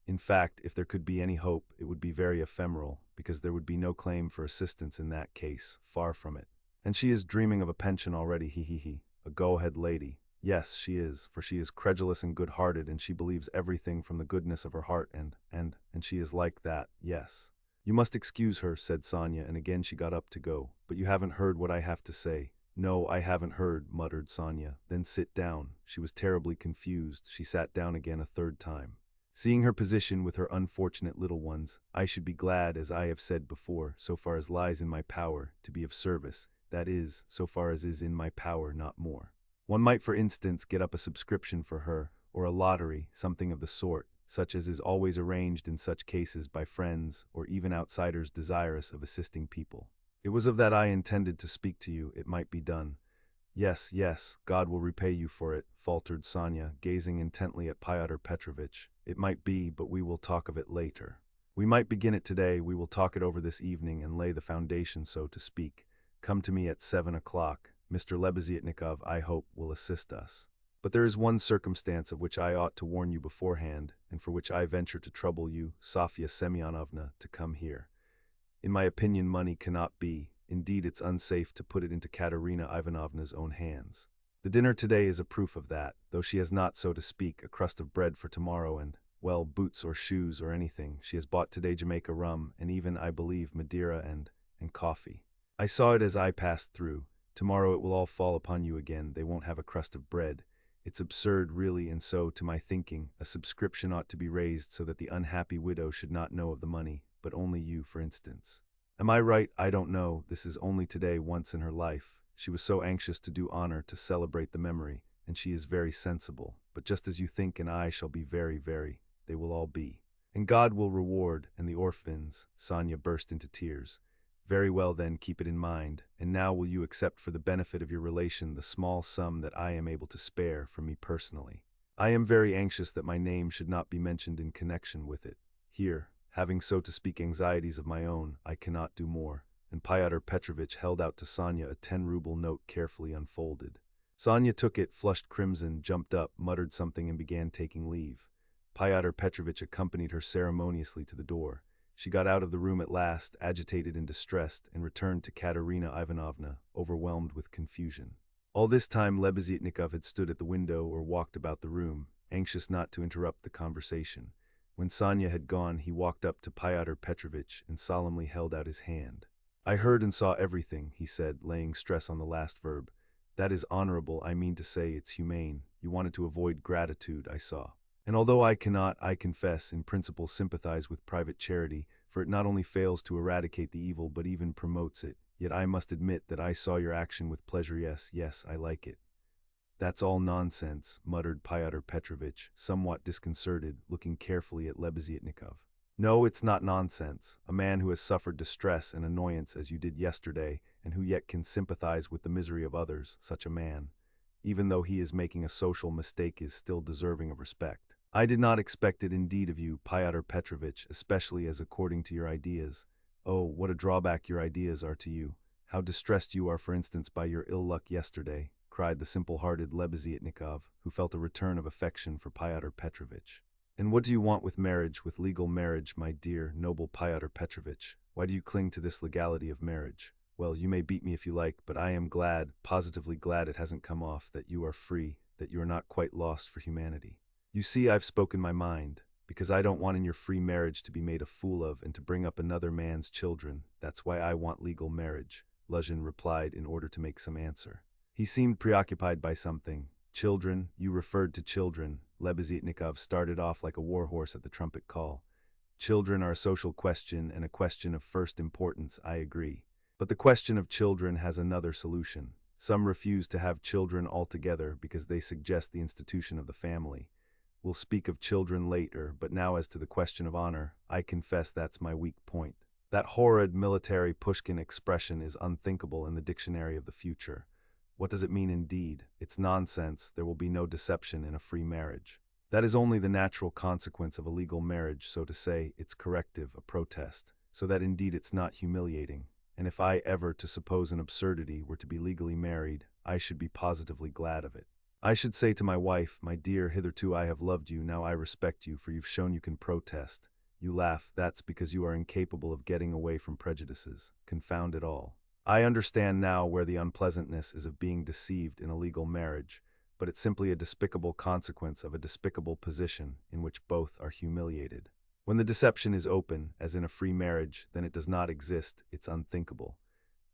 In fact, if there could be any hope, it would be very ephemeral, because there would be no claim for assistance in that case, far from it. And she is dreaming of a pension already, he he he. A go-ahead lady. Yes, she is, for she is credulous and good-hearted, and she believes everything from the goodness of her heart, and she is like that, yes. You must excuse her, said Sonia, and again she got up to go. But you haven't heard what I have to say. No, I haven't heard, muttered Sonia. Then sit down. She was terribly confused. She sat down again a third time. Seeing her position with her unfortunate little ones, I should be glad, as I have said before, so far as lies in my power, to be of service. That is, so far as is in my power, not more. One might, for instance, get up a subscription for her, or a lottery, something of the sort, such as is always arranged in such cases by friends or even outsiders desirous of assisting people. It was of that I intended to speak to you. It might be done. Yes, yes, God will repay you for it, faltered Sonia, gazing intently at Pyotr Petrovitch. It might be, but we will talk of it later. We might begin it today. We will talk it over this evening and lay the foundation, so to speak. Come to me at 7 o'clock. Mr. Lebeziatnikov, I hope, will assist us. But there is one circumstance of which I ought to warn you beforehand, and for which I venture to trouble you, Sofya Semyonovna, to come here. In my opinion, money cannot be. Indeed, it's unsafe to put it into Katerina Ivanovna's own hands. The dinner today is a proof of that, though she has not, so to speak, a crust of bread for tomorrow and, well, boots or shoes or anything. She has bought today Jamaica rum, and even, I believe, Madeira and coffee. I saw it as I passed through. Tomorrow it will all fall upon you again. They won't have a crust of bread. It's absurd, really, and so, to my thinking, a subscription ought to be raised so that the unhappy widow should not know of the money, but only you, for instance. Am I right? I don't know. This is only today, once in her life. She was so anxious to do honor, to celebrate the memory, and she is very sensible. But just as you think and I shall be very, they will all be. And God will reward, and the orphans. Sonia burst into tears. Very well then, keep it in mind. And now will you accept for the benefit of your relation the small sum that I am able to spare for me personally? I am very anxious that my name should not be mentioned in connection with it. Here, having so to speak anxieties of my own, I cannot do more. And Pyotr Petrovitch held out to Sonia a 10-ruble note carefully unfolded. Sonia took it, flushed crimson, jumped up, muttered something and began taking leave. Pyotr Petrovitch accompanied her ceremoniously to the door. She got out of the room at last, agitated and distressed, and returned to Katerina Ivanovna, overwhelmed with confusion. All this time Lebeziatnikov had stood at the window or walked about the room, anxious not to interrupt the conversation. When Sonia had gone, he walked up to Pyotr Petrovitch and solemnly held out his hand. I heard and saw everything, he said, laying stress on the last verb. That is honorable, I mean to say it's humane. You wanted to avoid gratitude, I saw. And although I cannot, I confess, in principle sympathize with private charity, for it not only fails to eradicate the evil but even promotes it, yet I must admit that I saw your action with pleasure. Yes, I like it. That's all nonsense, muttered Pyotr Petrovitch, somewhat disconcerted, looking carefully at Lebeziatnikov. No, it's not nonsense. A man who has suffered distress and annoyance as you did yesterday, and who yet can sympathize with the misery of others, such a man, even though he is making a social mistake, is still deserving of respect. I did not expect it indeed of you, Pyotr Petrovitch, especially as according to your ideas. Oh, what a drawback your ideas are to you. How distressed you are, for instance, by your ill luck yesterday, cried the simple-hearted Lebeziatnikov, who felt a return of affection for Pyotr Petrovitch. And what do you want with marriage, with legal marriage, my dear, noble Pyotr Petrovitch? Why do you cling to this legality of marriage? Well, you may beat me if you like, but I am glad, positively glad it hasn't come off, that you are free, that you are not quite lost for humanity. You see, I've spoken my mind, because I don't want in your free marriage to be made a fool of and to bring up another man's children. That's why I want legal marriage, Luzhin replied in order to make some answer. He seemed preoccupied by something. Children, you referred to children. Lebeziatnikov started off like a warhorse at the trumpet call. Children are a social question and a question of first importance, I agree. But the question of children has another solution. Some refuse to have children altogether because they suggest the institution of the family. We'll speak of children later, but now as to the question of honor, I confess that's my weak point. That horrid military Pushkin expression is unthinkable in the dictionary of the future. What does it mean indeed? It's nonsense. There will be no deception in a free marriage. That is only the natural consequence of a legal marriage, so to say, its corrective, a protest, so that indeed it's not humiliating. And if I ever, to suppose an absurdity, were to be legally married, I should be positively glad of it. I should say to my wife, my dear, hitherto I have loved you, now I respect you, for you've shown you can protest. You laugh, that's because you are incapable of getting away from prejudices. Confound it all. I understand now where the unpleasantness is of being deceived in a legal marriage, but it's simply a despicable consequence of a despicable position in which both are humiliated. When the deception is open, as in a free marriage, then it does not exist, it's unthinkable.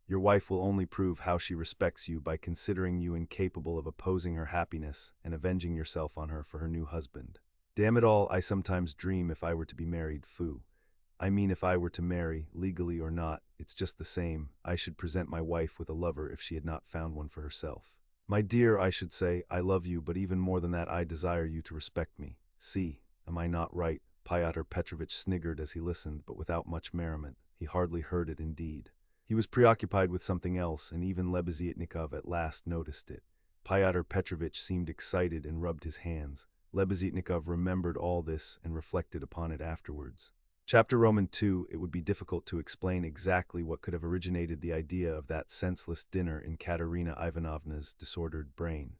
Your wife will only prove how she respects you by considering you incapable of opposing her happiness and avenging yourself on her for her new husband. Damn it all, I sometimes dream if I were to be married, foo. I mean if I were to marry, legally or not, it's just the same. I should present my wife with a lover if she had not found one for herself. My dear, I should say, I love you, but even more than that, I desire you to respect me. See, am I not right? Pyotr Petrovitch sniggered as he listened, but without much merriment. He hardly heard it indeed. He was preoccupied with something else, and even Lebeziatnikov at last noticed it. Pyotr Petrovitch seemed excited and rubbed his hands. Lebeziatnikov remembered all this and reflected upon it afterwards. Chapter Roman II. It would be difficult to explain exactly what could have originated the idea of that senseless dinner in Katerina Ivanovna's disordered brain.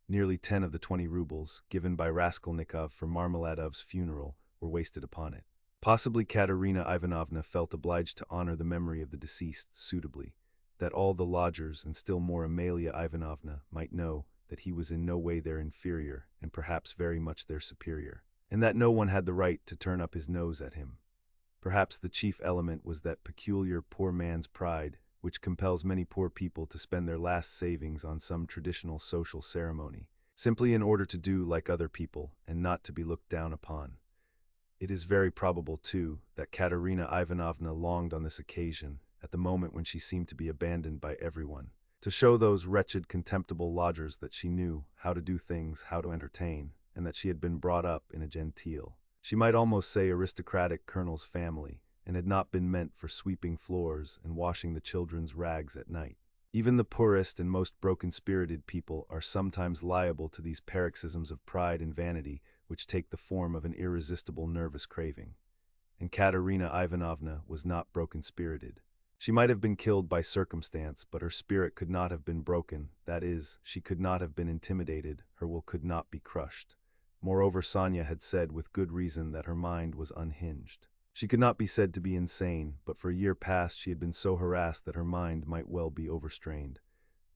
Nearly 10 of the 20 rubles, given by Raskolnikov for Marmeladov's funeral, were wasted upon it. Possibly Katerina Ivanovna felt obliged to honor the memory of the deceased suitably, that all the lodgers, and still more Amalia Ivanovna, might know that he was in no way their inferior, and perhaps very much their superior, and that no one had the right to turn up his nose at him. Perhaps the chief element was that peculiar poor man's pride, which compels many poor people to spend their last savings on some traditional social ceremony, simply in order to do like other people and not to be looked down upon. It is very probable, too, that Katerina Ivanovna longed on this occasion, at the moment when she seemed to be abandoned by everyone, to show those wretched, contemptible lodgers that she knew how to do things, how to entertain, and that she had been brought up in a genteel, she might almost say aristocratic colonel's family, and had not been meant for sweeping floors and washing the children's rags at night. Even the poorest and most broken-spirited people are sometimes liable to these paroxysms of pride and vanity which take the form of an irresistible nervous craving. And Katerina Ivanovna was not broken-spirited. She might have been killed by circumstance, but her spirit could not have been broken, that is, she could not have been intimidated, her will could not be crushed. Moreover, Sonia had said with good reason that her mind was unhinged. She could not be said to be insane, but for a year past she had been so harassed that her mind might well be overstrained.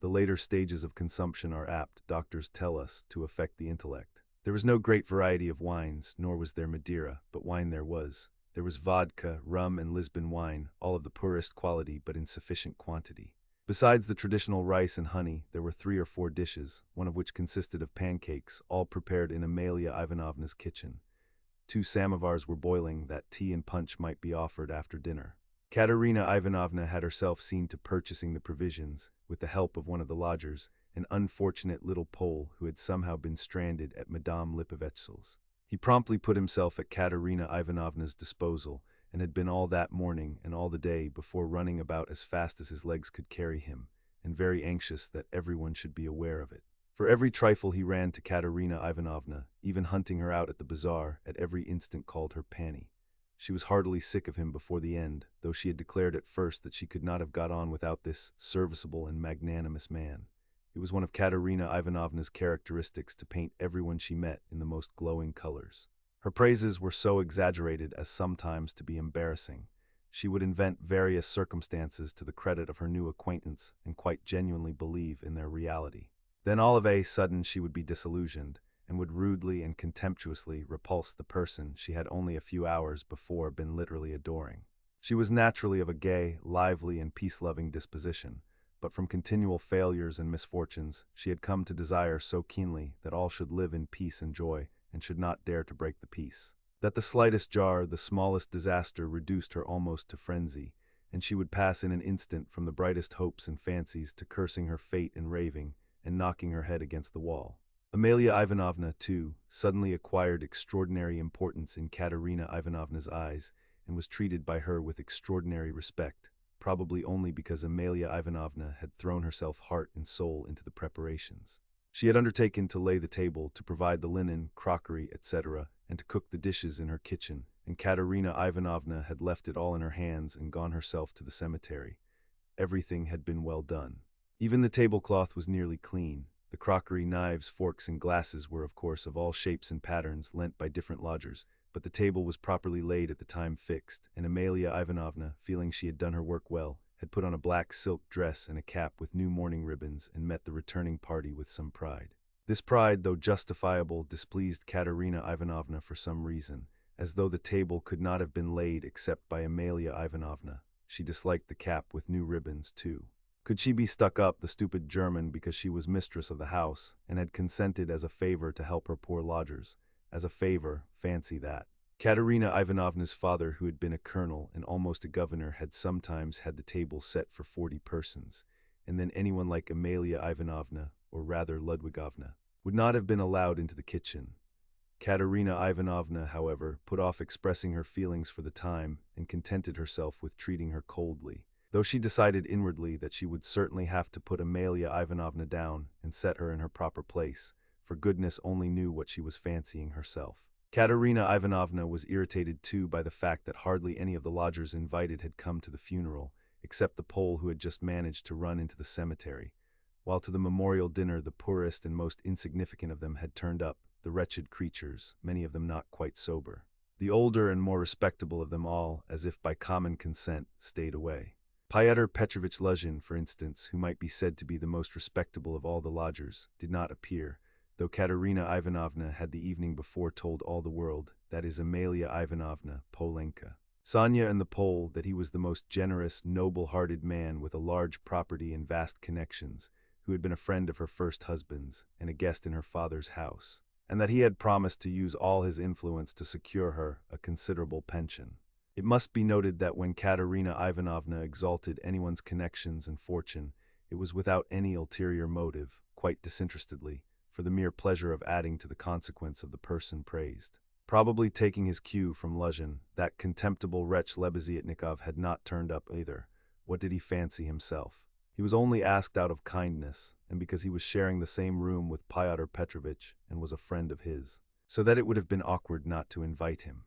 The later stages of consumption are apt, doctors tell us, to affect the intellect. There was no great variety of wines, nor was there Madeira, but wine there was. There was vodka, rum, and Lisbon wine, all of the poorest quality but in sufficient quantity. Besides the traditional rice and honey, there were 3 or 4 dishes, one of which consisted of pancakes, all prepared in Amalia Ivanovna's kitchen. 2 samovars were boiling, that tea and punch might be offered after dinner. Katerina Ivanovna had herself seen to purchasing the provisions, with the help of one of the lodgers, an unfortunate little Pole who had somehow been stranded at Madame Lipovetsky's. He promptly put himself at Katerina Ivanovna's disposal, and had been all that morning and all the day before running about as fast as his legs could carry him, and very anxious that everyone should be aware of it. For every trifle he ran to Katerina Ivanovna, even hunting her out at the bazaar, at every instant called her Panny. She was heartily sick of him before the end, though she had declared at first that she could not have got on without this serviceable and magnanimous man. It was one of Katerina Ivanovna's characteristics to paint everyone she met in the most glowing colors. Her praises were so exaggerated as sometimes to be embarrassing. She would invent various circumstances to the credit of her new acquaintance and quite genuinely believe in their reality. Then all of a sudden she would be disillusioned, and would rudely and contemptuously repulse the person she had only a few hours before been literally adoring. She was naturally of a gay, lively, and peace-loving disposition, but from continual failures and misfortunes she had come to desire so keenly that all should live in peace and joy, and should not dare to break the peace, that the slightest jar, the smallest disaster reduced her almost to frenzy, and she would pass in an instant from the brightest hopes and fancies to cursing her fate and raving, and knocking her head against the wall. Amalia Ivanovna, too, suddenly acquired extraordinary importance in Katerina Ivanovna's eyes, and was treated by her with extraordinary respect, probably only because Amalia Ivanovna had thrown herself heart and soul into the preparations. She had undertaken to lay the table, to provide the linen, crockery, etc., and to cook the dishes in her kitchen, and Katerina Ivanovna had left it all in her hands and gone herself to the cemetery. Everything had been well done. Even the tablecloth was nearly clean. The crockery, knives, forks, and glasses were, of course, of all shapes and patterns, lent by different lodgers, but the table was properly laid at the time fixed, and Amalia Ivanovna, feeling she had done her work well, had put on a black silk dress and a cap with new mourning ribbons and met the returning party with some pride. This pride, though justifiable, displeased Katerina Ivanovna for some reason, as though the table could not have been laid except by Amalia Ivanovna. She disliked the cap with new ribbons, too. Could she be stuck up, the stupid German, because she was mistress of the house, and had consented as a favor to help her poor lodgers? As a favor, fancy that. Katerina Ivanovna's father, who had been a colonel and almost a governor, had sometimes had the table set for 40 persons, and then anyone like Amalia Ivanovna, or rather Ludwigovna, would not have been allowed into the kitchen. Katerina Ivanovna, however, put off expressing her feelings for the time and contented herself with treating her coldly, though she decided inwardly that she would certainly have to put Amalia Ivanovna down and set her in her proper place, for goodness only knew what she was fancying herself. Katerina Ivanovna was irritated too by the fact that hardly any of the lodgers invited had come to the funeral, except the Pole who had just managed to run into the cemetery, while to the memorial dinner the poorest and most insignificant of them had turned up, the wretched creatures, many of them not quite sober. The older and more respectable of them all, as if by common consent, stayed away. Pyotr Petrovich Luzhin, for instance, who might be said to be the most respectable of all the lodgers, did not appear, though Katerina Ivanovna had the evening before told all the world, that is Amalia Ivanovna, Polenka, Sonia and the Pole, that he was the most generous, noble-hearted man with a large property and vast connections, who had been a friend of her first husband's and a guest in her father's house, and that he had promised to use all his influence to secure her a considerable pension. It must be noted that when Katerina Ivanovna exalted anyone's connections and fortune, it was without any ulterior motive, quite disinterestedly, for the mere pleasure of adding to the consequence of the person praised. Probably taking his cue from Luzhin, that contemptible wretch Lebeziatnikov had not turned up either. What did he fancy himself? He was only asked out of kindness, and because he was sharing the same room with Pyotr Petrovich and was a friend of his, so that it would have been awkward not to invite him.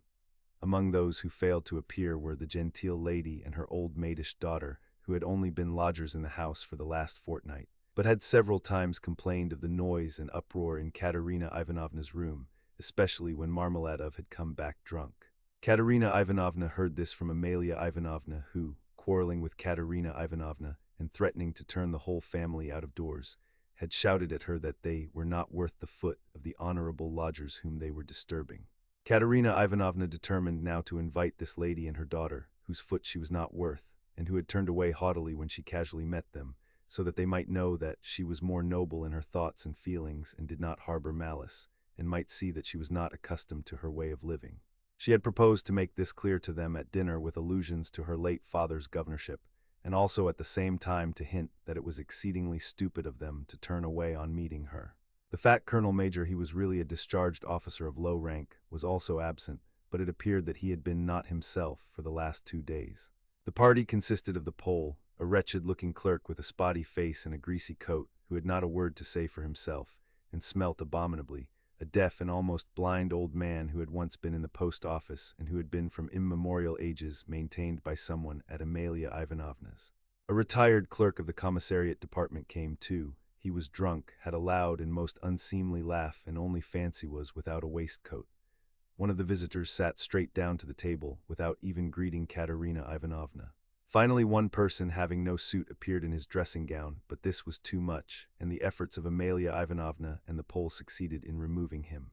Among those who failed to appear were the genteel lady and her old maidish daughter, who had only been lodgers in the house for the last fortnight, but had several times complained of the noise and uproar in Katerina Ivanovna's room, especially when Marmeladov had come back drunk. Katerina Ivanovna heard this from Amalia Ivanovna, who, quarreling with Katerina Ivanovna and threatening to turn the whole family out of doors, had shouted at her that they were not worth the foot of the honorable lodgers whom they were disturbing. Katerina Ivanovna determined now to invite this lady and her daughter, whose foot she was not worth, and who had turned away haughtily when she casually met them, so that they might know that she was more noble in her thoughts and feelings and did not harbor malice, and might see that she was not accustomed to her way of living. She had proposed to make this clear to them at dinner with allusions to her late father's governorship, and also at the same time to hint that it was exceedingly stupid of them to turn away on meeting her. The fat colonel major, he was really a discharged officer of low rank, was also absent, but it appeared that he had been not himself for the last 2 days. The party consisted of the Pole, a wretched-looking clerk with a spotty face and a greasy coat, who had not a word to say for himself, and smelt abominably, a deaf and almost blind old man who had once been in the post office and who had been from immemorial ages maintained by someone at Amalia Ivanovna's. A retired clerk of the commissariat department came too. He was drunk, had a loud and most unseemly laugh, and only fancy was without a waistcoat. One of the visitors sat straight down to the table, without even greeting Katerina Ivanovna. Finally, one person having no suit appeared in his dressing gown, but this was too much, and the efforts of Amalia Ivanovna and the Pole succeeded in removing him.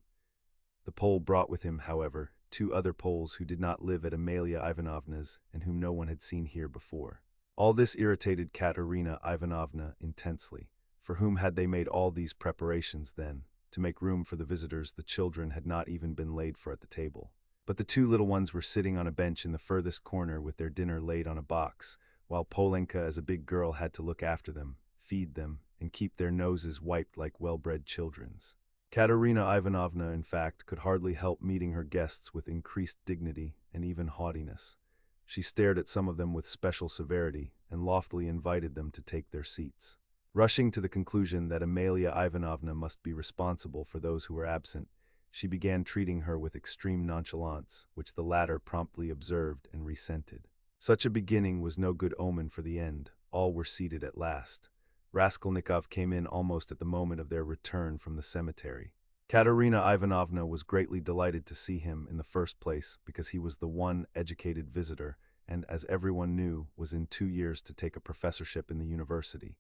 The Pole brought with him, however, 2 other Poles who did not live at Amalia Ivanovna's and whom no one had seen here before. All this irritated Katerina Ivanovna intensely. For whom had they made all these preparations then? To make room for the visitors, the children had not even been laid for at the table. But the 2 little ones were sitting on a bench in the furthest corner with their dinner laid on a box, while Polenka, as a big girl, had to look after them, feed them, and keep their noses wiped like well-bred children's. Katerina Ivanovna, in fact, could hardly help meeting her guests with increased dignity and even haughtiness. She stared at some of them with special severity and loftily invited them to take their seats. Rushing to the conclusion that Amalia Ivanovna must be responsible for those who were absent, she began treating her with extreme nonchalance, which the latter promptly observed and resented. Such a beginning was no good omen for the end. All were seated at last. Raskolnikov came in almost at the moment of their return from the cemetery. Katerina Ivanovna was greatly delighted to see him in the first place because he was the one educated visitor, and, as everyone knew, was in 2 years to take a professorship in the university,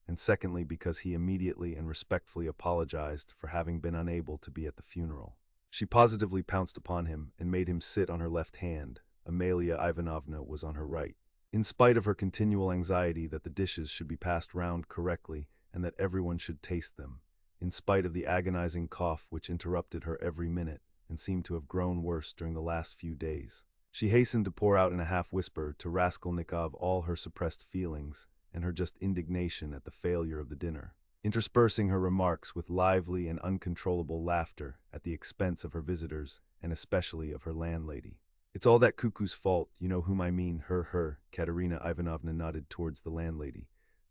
and secondly because he immediately and respectfully apologized for having been unable to be at the funeral. She positively pounced upon him and made him sit on her left hand. Amalia Ivanovna was on her right. In spite of her continual anxiety that the dishes should be passed round correctly and that everyone should taste them, in spite of the agonizing cough which interrupted her every minute and seemed to have grown worse during the last few days, she hastened to pour out in a half-whisper to Raskolnikov all her suppressed feelings and her just indignation at the failure of the dinner, interspersing her remarks with lively and uncontrollable laughter at the expense of her visitors and especially of her landlady. "It's all that cuckoo's fault, you know whom I mean, her." Katerina Ivanovna nodded towards the landlady.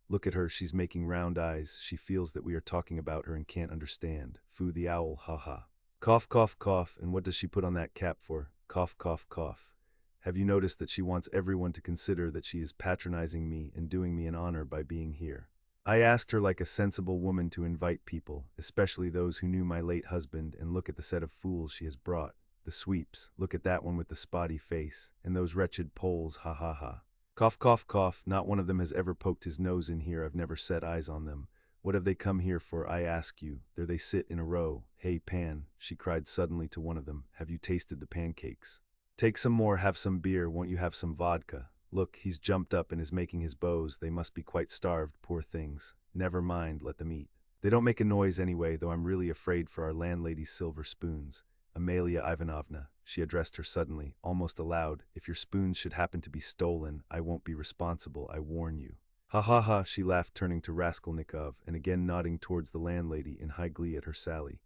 "Look at her, she's making round eyes, she feels that we are talking about her and can't understand. Foo the owl, ha ha. Cough, cough, cough, and what does she put on that cap for? Cough, cough, cough. Have you noticed that she wants everyone to consider that she is patronizing me and doing me an honor by being here? I asked her like a sensible woman to invite people, especially those who knew my late husband, and look at the set of fools she has brought. The sweeps, look at that one with the spotty face, and those wretched Poles, ha ha ha. Cough, cough, cough, not one of them has ever poked his nose in here, I've never set eyes on them. What have they come here for, I ask you? There they sit in a row. Hey, Pan," she cried suddenly to one of them, "have you tasted the pancakes? Take some more, have some beer, won't you have some vodka? Look, he's jumped up and is making his bows, they must be quite starved, poor things. Never mind, let them eat. They don't make a noise anyway, though I'm really afraid for our landlady's silver spoons. Amalia Ivanovna," she addressed her suddenly, almost aloud, "if your spoons should happen to be stolen, I won't be responsible, I warn you." "Ha ha ha," she laughed, turning to Raskolnikov, and again nodding towards the landlady in high glee at her sally.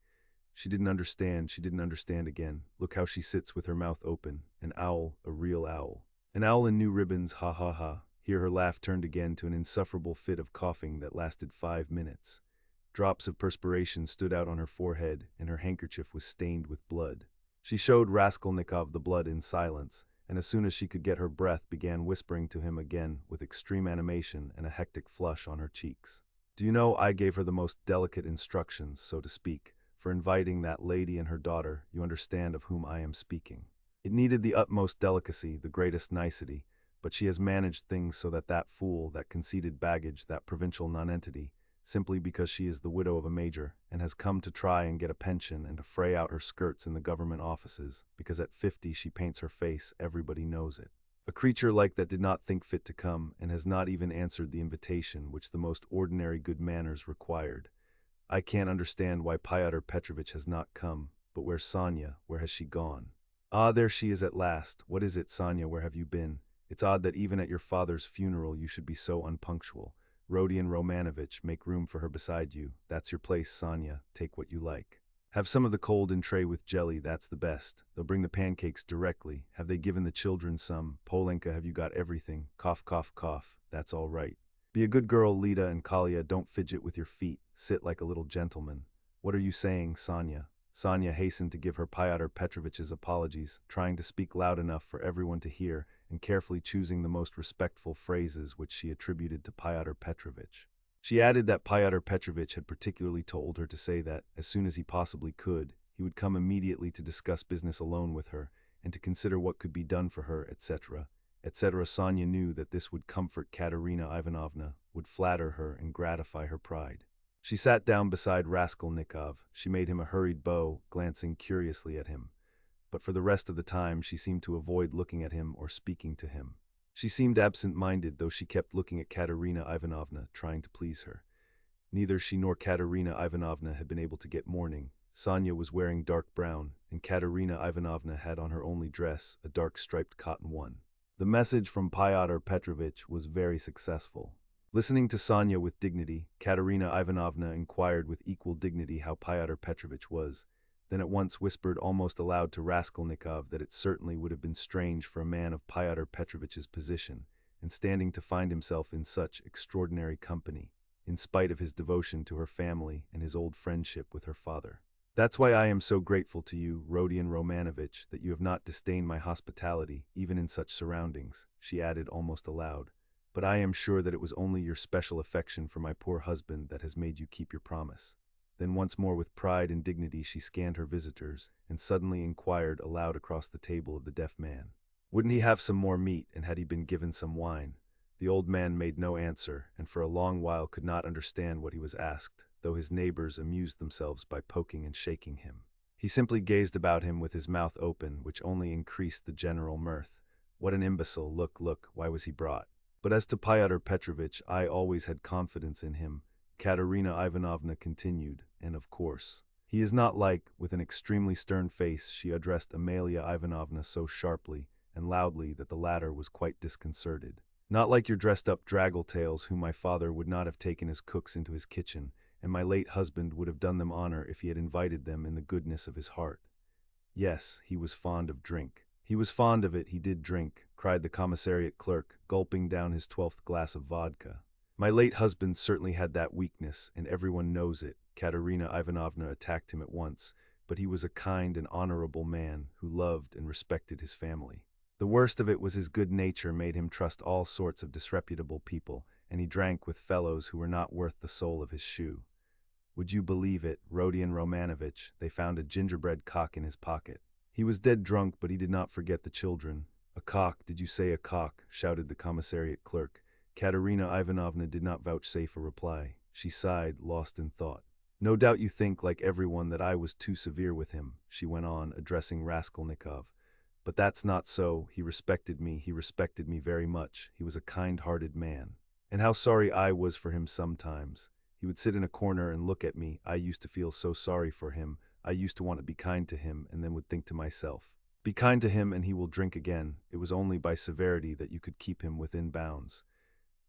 She didn't understand again. Look how she sits with her mouth open. An owl, a real owl. An owl in new ribbons, ha ha ha. Here her laugh turned again to an insufferable fit of coughing that lasted 5 minutes. Drops of perspiration stood out on her forehead, and her handkerchief was stained with blood. She showed Raskolnikov the blood in silence, and as soon as she could get her breath began whispering to him again with extreme animation and a hectic flush on her cheeks. "Do you know, I gave her the most delicate instructions, so to speak, for inviting that lady and her daughter, you understand of whom I am speaking. It needed the utmost delicacy, the greatest nicety, but she has managed things so that that fool, that conceited baggage, that provincial nonentity, simply because she is the widow of a major, and has come to try and get a pension and to fray out her skirts in the government offices, because at 50 she paints her face, everybody knows it. A creature like that did not think fit to come, and has not even answered the invitation which the most ordinary good manners required. I can't understand why Pyotr Petrovitch has not come, but where's Sonia? Where has she gone? Ah, there she is at last. What is it, Sonia? Where have you been? It's odd that even at your father's funeral you should be so unpunctual. Rodion Romanovitch, make room for her beside you. That's your place, Sonia. Take what you like. Have some of the cold in tray with jelly, that's the best. They'll bring the pancakes directly. Have they given the children some? Polenka, have you got everything? Cough, cough, cough. That's all right. Be a good girl, Lida and Kalia, don't fidget with your feet. Sit like a little gentleman. What are you saying, Sonia? Sonia hastened to give her Pyotr Petrovitch's apologies, trying to speak loud enough for everyone to hear, and carefully choosing the most respectful phrases which she attributed to Pyotr Petrovitch. She added that Pyotr Petrovitch had particularly told her to say that, as soon as he possibly could, he would come immediately to discuss business alone with her, and to consider what could be done for her, etc., etc. Sonia knew that this would comfort Katerina Ivanovna, would flatter her and gratify her pride. She sat down beside Raskolnikov. She made him a hurried bow, glancing curiously at him. But for the rest of the time she seemed to avoid looking at him or speaking to him. She seemed absent-minded, though she kept looking at Katerina Ivanovna, trying to please her. Neither she nor Katerina Ivanovna had been able to get mourning. Sonia was wearing dark brown, and Katerina Ivanovna had on her only dress, a dark striped cotton one. The message from Pyotr Petrovitch was very successful. Listening to Sonia with dignity, Katerina Ivanovna inquired with equal dignity how Pyotr Petrovitch was, then at once whispered almost aloud to Raskolnikov that it certainly would have been strange for a man of Pyotr Petrovitch's position, and standing to find himself in such extraordinary company, in spite of his devotion to her family and his old friendship with her father. That's why I am so grateful to you, Rodion Romanovitch, that you have not disdained my hospitality, even in such surroundings, she added almost aloud. But I am sure that it was only your special affection for my poor husband that has made you keep your promise. Then once more with pride and dignity she scanned her visitors, and suddenly inquired aloud across the table of the deaf man. Wouldn't he have some more meat, and had he been given some wine? The old man made no answer, and for a long while could not understand what he was asked, though his neighbors amused themselves by poking and shaking him. He simply gazed about him with his mouth open, which only increased the general mirth. What an imbecile! Look, look, why was he brought? But as to Pyotr Petrovitch, I always had confidence in him, Katerina Ivanovna continued, and of course. He is not like, with an extremely stern face, she addressed Amalia Ivanovna so sharply and loudly that the latter was quite disconcerted. Not like your dressed-up draggle-tails whom my father would not have taken as cooks into his kitchen, and my late husband would have done them honor if he had invited them in the goodness of his heart. Yes, he was fond of drink. He was fond of it, he did drink, cried the commissariat clerk, gulping down his 12th glass of vodka. My late husband certainly had that weakness, and everyone knows it. Katerina Ivanovna attacked him at once, but he was a kind and honorable man who loved and respected his family. The worst of it was his good nature made him trust all sorts of disreputable people, and he drank with fellows who were not worth the sole of his shoe. Would you believe it, Rodion Romanovitch, they found a gingerbread cock in his pocket. He was dead drunk, but he did not forget the children. A cock, did you say a cock? Shouted the commissariat clerk. Katerina Ivanovna did not vouchsafe a reply. She sighed, lost in thought. No doubt you think, like everyone, that I was too severe with him, she went on, addressing Raskolnikov. But that's not so. He respected me very much. He was a kind-hearted man. And how sorry I was for him sometimes. He would sit in a corner and look at me. I used to feel so sorry for him. I used to want to be kind to him, and then would think to myself, be kind to him and he will drink again. It was only by severity that you could keep him within bounds.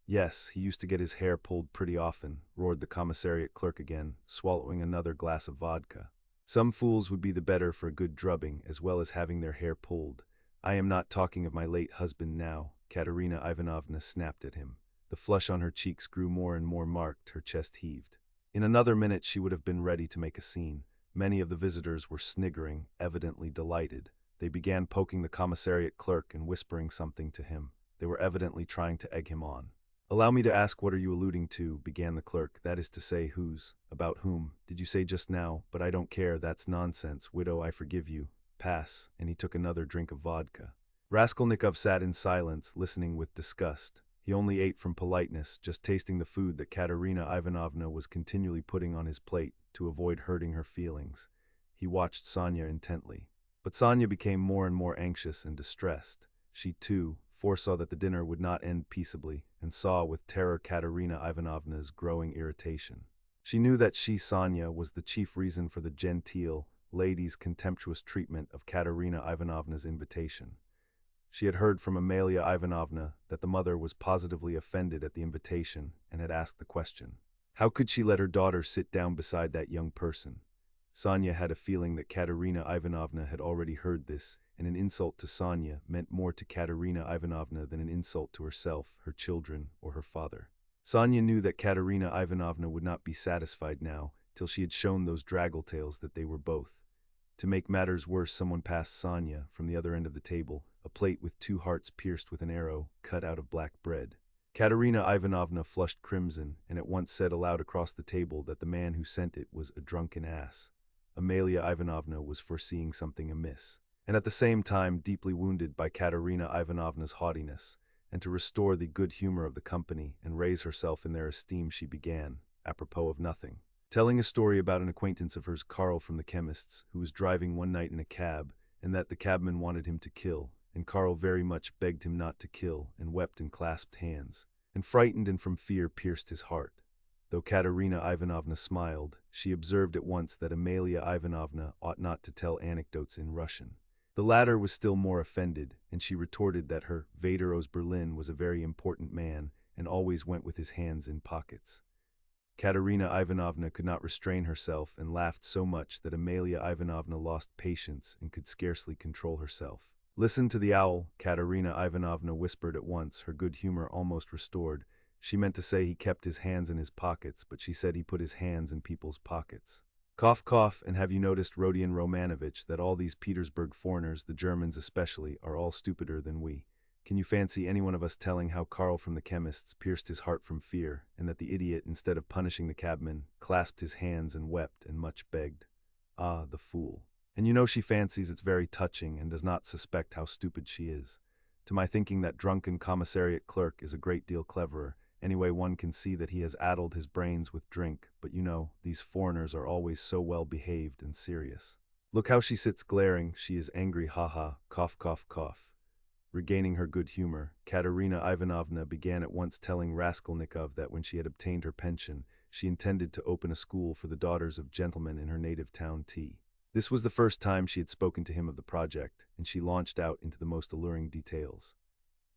Yes, he used to get his hair pulled pretty often, roared the commissariat clerk again, swallowing another glass of vodka. Some fools would be the better for a good drubbing, as well as having their hair pulled. I am not talking of my late husband now, Katerina Ivanovna snapped at him. The flush on her cheeks grew more and more marked, her chest heaved. In another minute she would have been ready to make a scene. Many of the visitors were sniggering, evidently delighted. They began poking the commissariat clerk and whispering something to him. They were evidently trying to egg him on. Allow me to ask, what are you alluding to? Began the clerk. That is to say, whose? About whom? Did you say just now? But I don't care, that's nonsense. Widow, I forgive you. Pass. And he took another drink of vodka. Raskolnikov sat in silence, listening with disgust. He only ate from politeness, just tasting the food that Katerina Ivanovna was continually putting on his plate to avoid hurting her feelings. He watched Sonia intently. But Sonia became more and more anxious and distressed. She, too, foresaw that the dinner would not end peaceably, and saw with terror Katerina Ivanovna's growing irritation. She knew that she, Sonia, was the chief reason for the genteel lady's contemptuous treatment of Katerina Ivanovna's invitation. She had heard from Amalia Ivanovna that the mother was positively offended at the invitation and had asked the question. How could she let her daughter sit down beside that young person? Sonia had a feeling that Katerina Ivanovna had already heard this, and an insult to Sonia meant more to Katerina Ivanovna than an insult to herself, her children, or her father. Sonia knew that Katerina Ivanovna would not be satisfied now till she had shown those draggle-tails that they were both. To make matters worse, someone passed Sonia, from the other end of the table, a plate with 2 hearts pierced with an arrow, cut out of black bread. Katerina Ivanovna flushed crimson, and at once said aloud across the table that the man who sent it was a drunken ass. Amalia Ivanovna was foreseeing something amiss, and at the same time deeply wounded by Katerina Ivanovna's haughtiness, and to restore the good humor of the company and raise herself in their esteem, she began, apropos of nothing, telling a story about an acquaintance of hers, Karl from the chemist's, who was driving one night in a cab, and that the cabman wanted him to kill, and Karl very much begged him not to kill, and wept and clasped hands, and frightened and from fear pierced his heart. Though Katerina Ivanovna smiled, she observed at once that Amalia Ivanovna ought not to tell anecdotes in Russian. The latter was still more offended, and she retorted that her Vaderos Berlin was a very important man and always went with his hands in pockets. Katerina Ivanovna could not restrain herself and laughed so much that Amalia Ivanovna lost patience and could scarcely control herself. Listen to the owl, Katerina Ivanovna whispered at once, her good humor almost restored. She meant to say he kept his hands in his pockets, but she said he put his hands in people's pockets. Cough, cough, and have you noticed, Rodion Romanovitch, that all these Petersburg foreigners, the Germans especially, are all stupider than we? Can you fancy any one of us telling how Karl from the chemist's pierced his heart from fear, and that the idiot, instead of punishing the cabman, clasped his hands and wept and much begged? Ah, the fool. And you know she fancies it's very touching and does not suspect how stupid she is. To my thinking, that drunken commissariat clerk is a great deal cleverer. Anyway, one can see that he has addled his brains with drink, but you know, these foreigners are always so well behaved and serious. Look how she sits glaring, she is angry, ha, cough, cough, cough. Regaining her good humor, Katerina Ivanovna began at once telling Raskolnikov that when she had obtained her pension, she intended to open a school for the daughters of gentlemen in her native town T. This was the first time she had spoken to him of the project, and she launched out into the most alluring details.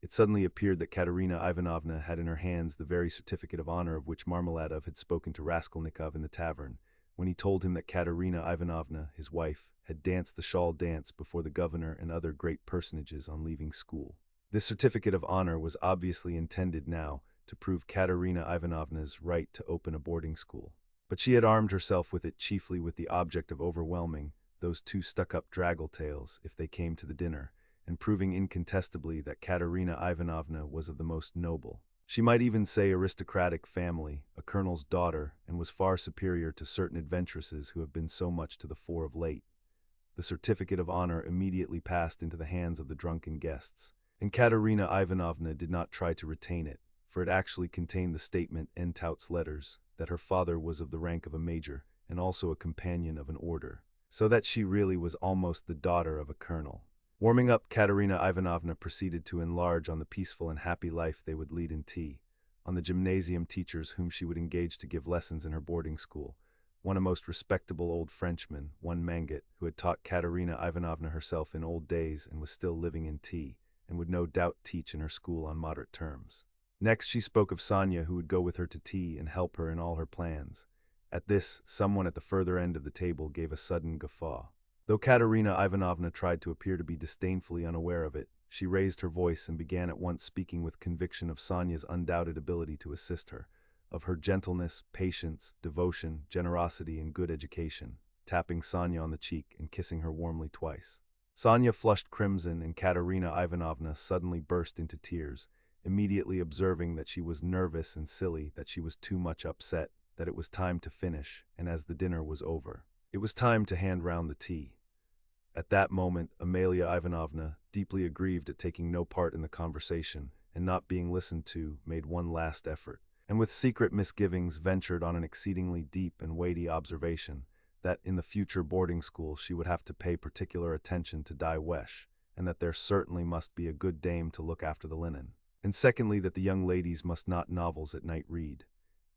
It suddenly appeared that Katerina Ivanovna had in her hands the very certificate of honor of which Marmeladov had spoken to Raskolnikov in the tavern, when he told him that Katerina Ivanovna, his wife, had danced the shawl dance before the governor and other great personages on leaving school. This certificate of honor was obviously intended now to prove Katerina Ivanovna's right to open a boarding school. But she had armed herself with it chiefly with the object of overwhelming those two stuck-up draggle-tails if they came to the dinner, and proving incontestably that Katerina Ivanovna was of the most noble, she might even say aristocratic family, a colonel's daughter, and was far superior to certain adventuresses who have been so much to the fore of late. The certificate of honor immediately passed into the hands of the drunken guests, and Katerina Ivanovna did not try to retain it, for it actually contained the statement en toutes letters that her father was of the rank of a major and also a companion of an order, so that she really was almost the daughter of a colonel. Warming up, Katerina Ivanovna proceeded to enlarge on the peaceful and happy life they would lead in T, on the gymnasium teachers whom she would engage to give lessons in her boarding school, one a most respectable old Frenchman, one Manget, who had taught Katerina Ivanovna herself in old days and was still living in T, and would no doubt teach in her school on moderate terms. Next she spoke of Sonia, who would go with her to tea and help her in all her plans. At this, someone at the further end of the table gave a sudden guffaw. Though Katerina Ivanovna tried to appear to be disdainfully unaware of it, she raised her voice and began at once speaking with conviction of Sonia's undoubted ability to assist her, of her gentleness, patience, devotion, generosity, and good education, tapping Sonia on the cheek and kissing her warmly twice. Sonia flushed crimson, and Katerina Ivanovna suddenly burst into tears, immediately observing that she was nervous and silly, that she was too much upset, that it was time to finish, and as the dinner was over, it was time to hand round the tea. At that moment, Amalia Ivanovna, deeply aggrieved at taking no part in the conversation and not being listened to, made one last effort, and with secret misgivings ventured on an exceedingly deep and weighty observation, that in the future boarding school she would have to pay particular attention to Die Wesh, and that there certainly must be a good dame to look after the linen. And secondly, that the young ladies must not novels at night read.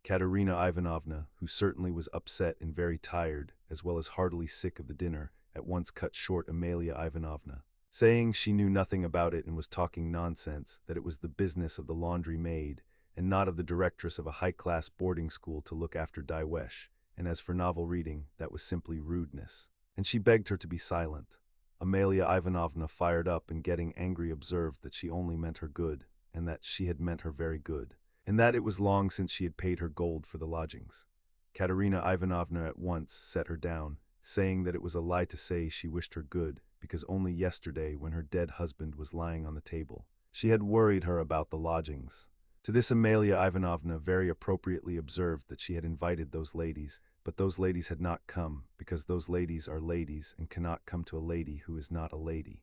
Katerina Ivanovna, who certainly was upset and very tired, as well as heartily sick of the dinner, at once cut short Amalia Ivanovna, saying she knew nothing about it and was talking nonsense, that it was the business of the laundry maid, and not of the directress of a high-class boarding school to look after Die Wesh, and as for novel reading, that was simply rudeness. And she begged her to be silent. Amalia Ivanovna fired up and getting angry observed that she only meant her good, and that she had meant her very good, and that it was long since she had paid her gold for the lodgings. Katerina Ivanovna at once set her down, saying that it was a lie to say she wished her good, because only yesterday, when her dead husband was lying on the table, she had worried her about the lodgings. To this Amalia Ivanovna very appropriately observed that she had invited those ladies, but those ladies had not come, because those ladies are ladies and cannot come to a lady who is not a lady.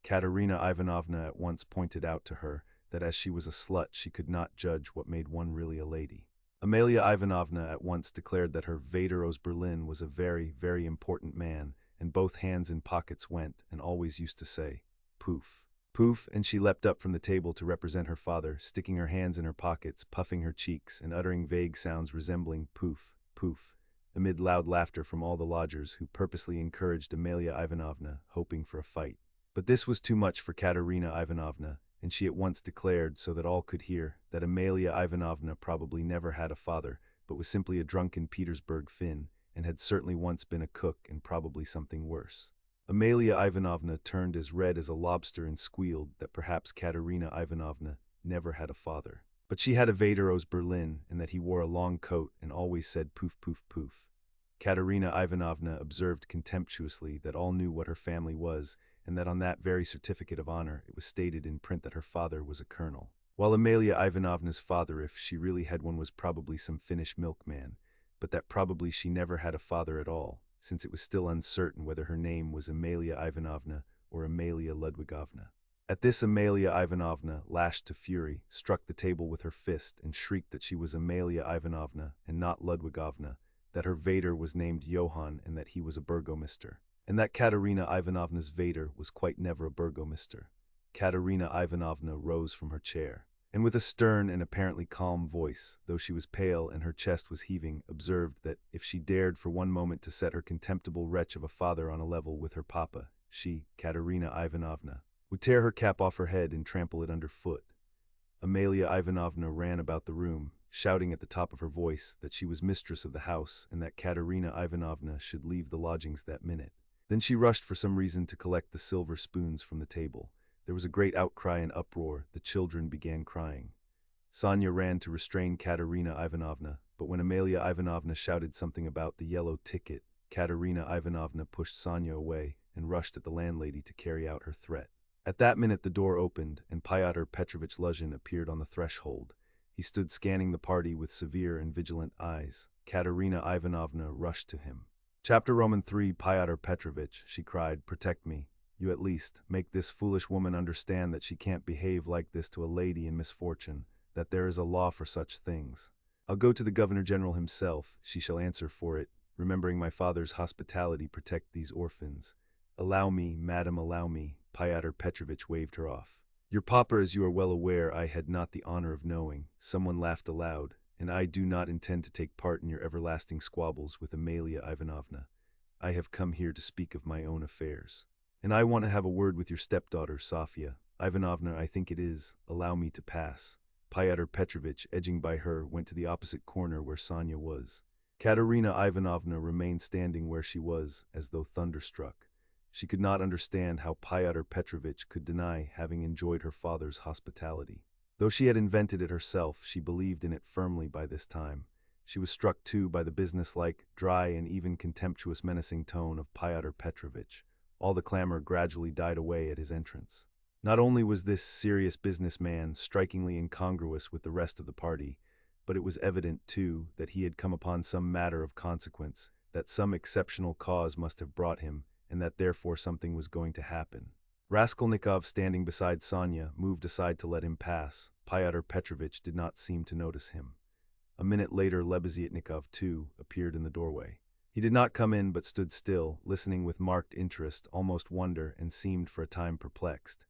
Katerina Ivanovna at once pointed out to her that as she was a slut she could not judge what made one really a lady. Amalia Ivanovna at once declared that her Vaderos Berlin was a very, very important man, and both hands in pockets went, and always used to say, "Poof, poof," and she leapt up from the table to represent her father, sticking her hands in her pockets, puffing her cheeks, and uttering vague sounds resembling poof, poof, amid loud laughter from all the lodgers, who purposely encouraged Amalia Ivanovna, hoping for a fight. But this was too much for Katerina Ivanovna, and she at once declared, so that all could hear, that Amalia Ivanovna probably never had a father, but was simply a drunken Petersburg Finn, and had certainly once been a cook and probably something worse. Amalia Ivanovna turned as red as a lobster and squealed that perhaps Katerina Ivanovna never had a father, but she had a Vaderos Berlin, and that he wore a long coat and always said poof, poof, poof. Katerina Ivanovna observed contemptuously that all knew what her family was, and that on that very certificate of honor it was stated in print that her father was a colonel, while Amalia Ivanovna's father, if she really had one, was probably some Finnish milkman, but that probably she never had a father at all, since it was still uncertain whether her name was Amalia Ivanovna or Amalia Ludwigovna. At this, Amalia Ivanovna, lashed to fury, struck the table with her fist and shrieked that she was Amalia Ivanovna and not Ludwigovna, that her Vader was named Johann and that he was a burgomaster, and that Katerina Ivanovna's Vader was quite never a burgomaster. Katerina Ivanovna rose from her chair, and with a stern and apparently calm voice, though she was pale and her chest was heaving, observed that if she dared for one moment to set her contemptible wretch of a father on a level with her papa, she, Katerina Ivanovna, would tear her cap off her head and trample it underfoot. Amalia Ivanovna ran about the room, shouting at the top of her voice that she was mistress of the house and that Katerina Ivanovna should leave the lodgings that minute. Then she rushed for some reason to collect the silver spoons from the table. There was a great outcry and uproar. The children began crying. Sonia ran to restrain Katerina Ivanovna, but when Amalia Ivanovna shouted something about the yellow ticket, Katerina Ivanovna pushed Sonia away and rushed at the landlady to carry out her threat. At that minute the door opened, and Pyotr Petrovich Luzhin appeared on the threshold. He stood scanning the party with severe and vigilant eyes. Katerina Ivanovna rushed to him. Chapter Roman 3. Pyotr Petrovich, she cried, protect me. You at least make this foolish woman understand that she can't behave like this to a lady in misfortune, that there is a law for such things. I'll go to the Governor-General himself, she shall answer for it, remembering my father's hospitality, protect these orphans. Allow me, madam, allow me. Pyotr Petrovich waved her off. Your papa, as you are well aware, I had not the honor of knowing. Someone laughed aloud, and I do not intend to take part in your everlasting squabbles with Amalia Ivanovna. I have come here to speak of my own affairs. And I want to have a word with your stepdaughter, Sofia. Ivanovna, I think it is. Allow me to pass. Pyotr Petrovich, edging by her, went to the opposite corner where Sonia was. Katerina Ivanovna remained standing where she was, as though thunderstruck. She could not understand how Pyotr Petrovich could deny having enjoyed her father's hospitality. Though she had invented it herself, she believed in it firmly by this time. She was struck too by the businesslike, dry, and even contemptuous menacing tone of Pyotr Petrovich. All the clamor gradually died away at his entrance. Not only was this serious businessman strikingly incongruous with the rest of the party, but it was evident, too, that he had come upon some matter of consequence, that some exceptional cause must have brought him, and that therefore something was going to happen. Raskolnikov, standing beside Sonia, moved aside to let him pass. Pyotr Petrovich did not seem to notice him. A minute later Lebeziatnikov, too, appeared in the doorway. He did not come in but stood still, listening with marked interest, almost wonder, and seemed for a time perplexed.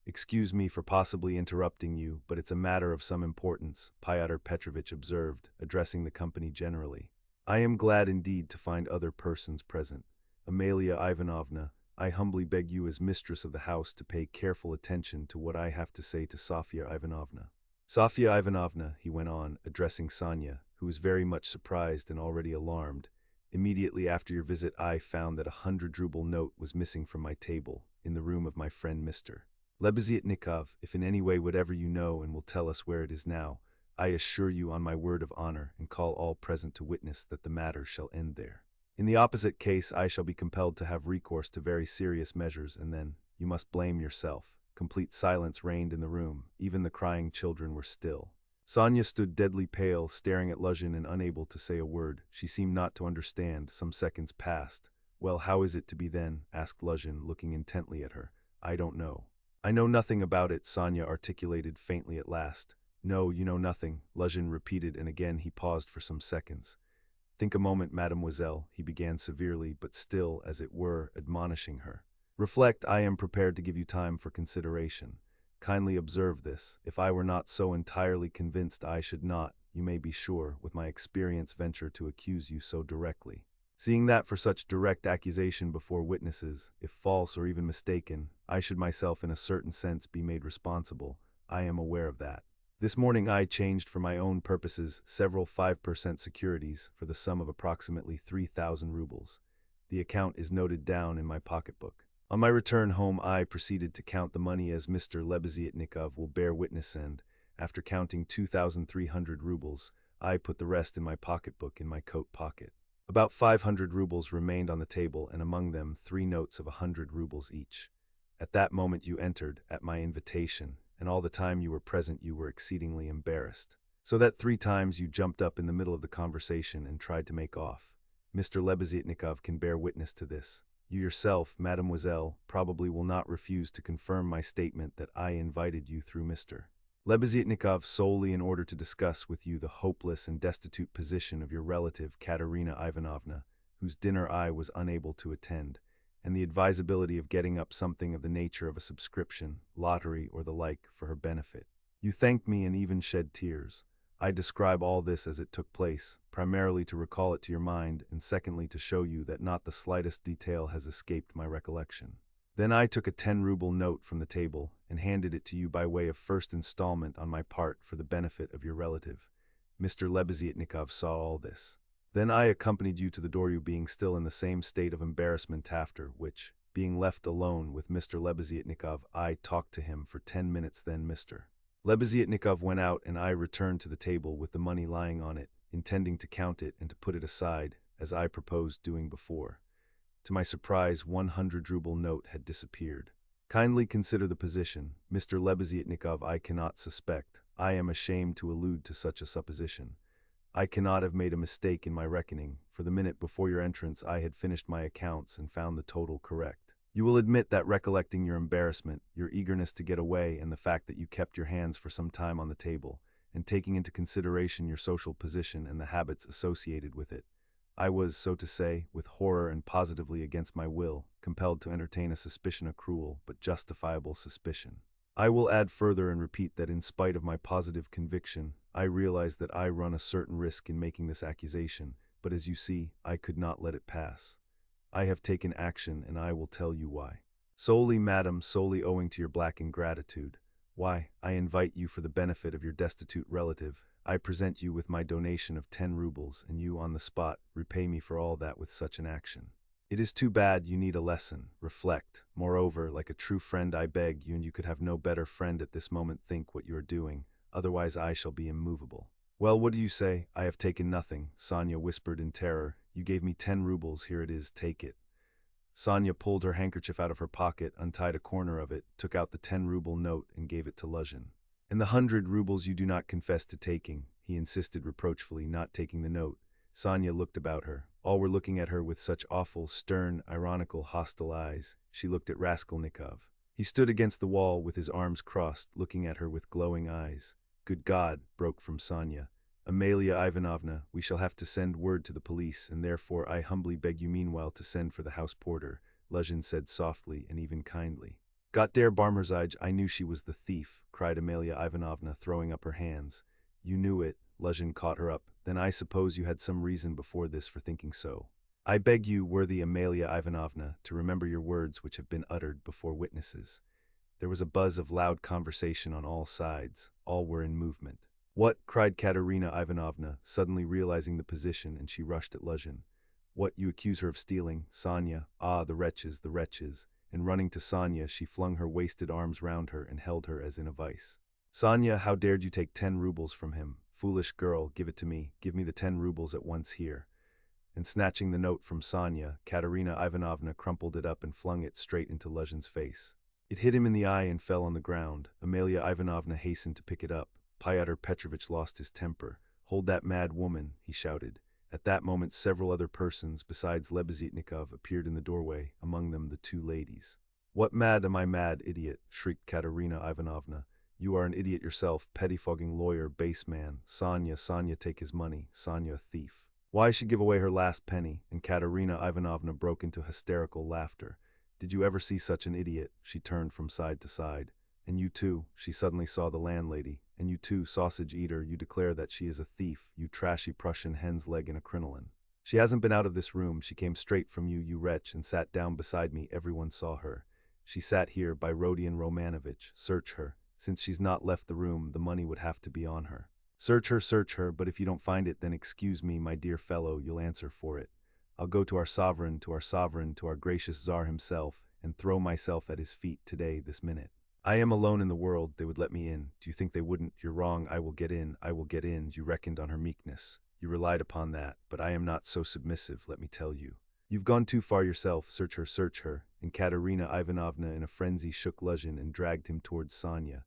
Excuse me for possibly interrupting you, but it's a matter of some importance, Pyotr Petrovich observed, addressing the company generally. I am glad indeed to find other persons present. Amalia Ivanovna, I humbly beg you as mistress of the house to pay careful attention to what I have to say to Sofia Ivanovna. Sofia Ivanovna, he went on, addressing Sonia, who was very much surprised and already alarmed. Immediately after your visit I found that 100-ruble note was missing from my table, in the room of my friend Mr. Lebeziatnikov. If in any way whatever you know and will tell us where it is now, I assure you on my word of honor and call all present to witness that the matter shall end there. In the opposite case I shall be compelled to have recourse to very serious measures, and then you must blame yourself. Complete silence reigned in the room. Even the crying children were still. Sonia stood deadly pale, staring at Luzhin and unable to say a word. She seemed not to understand. Some seconds passed. Well, how is it to be then? Asked Luzhin, looking intently at her. I don't know. I know nothing about it, Sonia articulated faintly at last. No, you know nothing, Luzhin repeated, and again he paused for some seconds. Think a moment, mademoiselle, he began severely, but still, as it were, admonishing her. Reflect, I am prepared to give you time for consideration. Kindly observe this. If I were not so entirely convinced I should not, you may be sure, with my experience, venture to accuse you so directly. Seeing that for such direct accusation before witnesses, if false or even mistaken, I should myself in a certain sense be made responsible, I am aware of that. This morning I changed for my own purposes several 5% securities for the sum of approximately 3,000 rubles. The account is noted down in my pocketbook. On my return home I proceeded to count the money, as Mr. Lebeziatnikov will bear witness, and, after counting 2,300 rubles, I put the rest in my pocketbook in my coat pocket. About 500 rubles remained on the table, and among them 3 notes of 100 rubles each. At that moment you entered, at my invitation, and all the time you were present you were exceedingly embarrassed, so that 3 times you jumped up in the middle of the conversation and tried to make off. Mr. Lebeziatnikov can bear witness to this. You yourself, mademoiselle, probably will not refuse to confirm my statement that I invited you through Mr. Lebeziatnikov solely in order to discuss with you the hopeless and destitute position of your relative Katerina Ivanovna, whose dinner I was unable to attend, and the advisability of getting up something of the nature of a subscription, lottery, or the like for her benefit. You thanked me and even shed tears. I describe all this as it took place, primarily to recall it to your mind, and secondly to show you that not the slightest detail has escaped my recollection. Then I took a 10-ruble note from the table and handed it to you by way of first installment on my part for the benefit of your relative. Mr. Lebeziatnikov saw all this. Then I accompanied you to the door, you being still in the same state of embarrassment after which, being left alone with Mr. Lebeziatnikov, I talked to him for 10 minutes. Then Mr. Lebeziatnikov went out and I returned to the table with the money lying on it, intending to count it and to put it aside, as I proposed doing before. To my surprise, 100-ruble note had disappeared. Kindly consider the position. Mr. Lebeziatnikov I cannot suspect. I am ashamed to allude to such a supposition. I cannot have made a mistake in my reckoning, for the minute before your entrance I had finished my accounts and found the total correct. You will admit that recollecting your embarrassment, your eagerness to get away, and the fact that you kept your hands for some time on the table, and taking into consideration your social position and the habits associated with it, I was, so to say, with horror and positively against my will, compelled to entertain a suspicion, a cruel but justifiable suspicion. I will add further and repeat that in spite of my positive conviction, I realize that I run a certain risk in making this accusation, but as you see, I could not let it pass. I have taken action, and I will tell you why. Solely, madam, solely owing to your black ingratitude. Why, I invite you for the benefit of your destitute relative. I present you with my donation of 10 rubles, and you, on the spot, repay me for all that with such an action. It is too bad you need a lesson. Reflect. Moreover, like a true friend, I beg you, and you could have no better friend at this moment, think what you are doing. Otherwise I shall be immovable. Well, what do you say? I have taken nothing, Sonia whispered in terror. You gave me 10 rubles, here it is, take it. Sonia pulled her handkerchief out of her pocket, untied a corner of it, took out the 10-ruble note and gave it to Luzhin. And the 100 rubles you do not confess to taking, he insisted reproachfully, not taking the note. Sonia looked about her. All were looking at her with such awful, stern, ironical, hostile eyes. She looked at Raskolnikov. He stood against the wall with his arms crossed, looking at her with glowing eyes. Good God, broke from Sonia. Amalia Ivanovna, we shall have to send word to the police, and therefore I humbly beg you meanwhile to send for the house porter, Luzhin said softly and even kindly. Got der Barmerzij, I knew she was the thief, cried Amalia Ivanovna, throwing up her hands. You knew it, Luzhin caught her up. Then I suppose you had some reason before this for thinking so. I beg you, worthy Amalia Ivanovna, to remember your words which have been uttered before witnesses. There was a buzz of loud conversation on all sides. All were in movement. What? Cried Katerina Ivanovna, suddenly realizing the position, and she rushed at Luzhin. What, you accuse her of stealing? Sonia, ah, the wretches, the wretches. And running to Sonia, she flung her wasted arms round her and held her as in a vice. Sonia, how dared you take 10 rubles from him? Foolish girl, give it to me. Give me the 10 rubles at once here. And snatching the note from Sonia, Katerina Ivanovna crumpled it up and flung it straight into Luzhin's face. It hit him in the eye and fell on the ground. Amalia Ivanovna hastened to pick it up. Pyotr Petrovitch lost his temper. Hold that mad woman, he shouted. At that moment several other persons besides Lebeziatnikov appeared in the doorway, among them the 2 ladies. What, mad? Am I mad, idiot? Shrieked Katerina Ivanovna. You are an idiot yourself, pettifogging lawyer, base man. Sonia, Sonia, take his money. Sonia, a thief. Why, she give away her last penny, and Katerina Ivanovna broke into hysterical laughter. Did you ever see such an idiot? She turned from side to side. And you too, she suddenly saw the landlady. And you too, sausage eater, you declare that she is a thief, you trashy Prussian hen's leg in a crinoline. She hasn't been out of this room, she came straight from you, you wretch, and sat down beside me, everyone saw her. She sat here by Rodion Romanovitch. Search her. Since she's not left the room, the money would have to be on her. Search her, but if you don't find it, then excuse me, my dear fellow, you'll answer for it. I'll go to our sovereign, to our gracious Tsar himself, and throw myself at his feet today, this minute. I am alone in the world, they would let me in. Do you think they wouldn't? You're wrong, I will get in. You reckoned on her meekness. You relied upon that, but I am not so submissive, let me tell you. You've gone too far yourself, search her, and Katerina Ivanovna in a frenzy shook Luzhin and dragged him towards Sonia.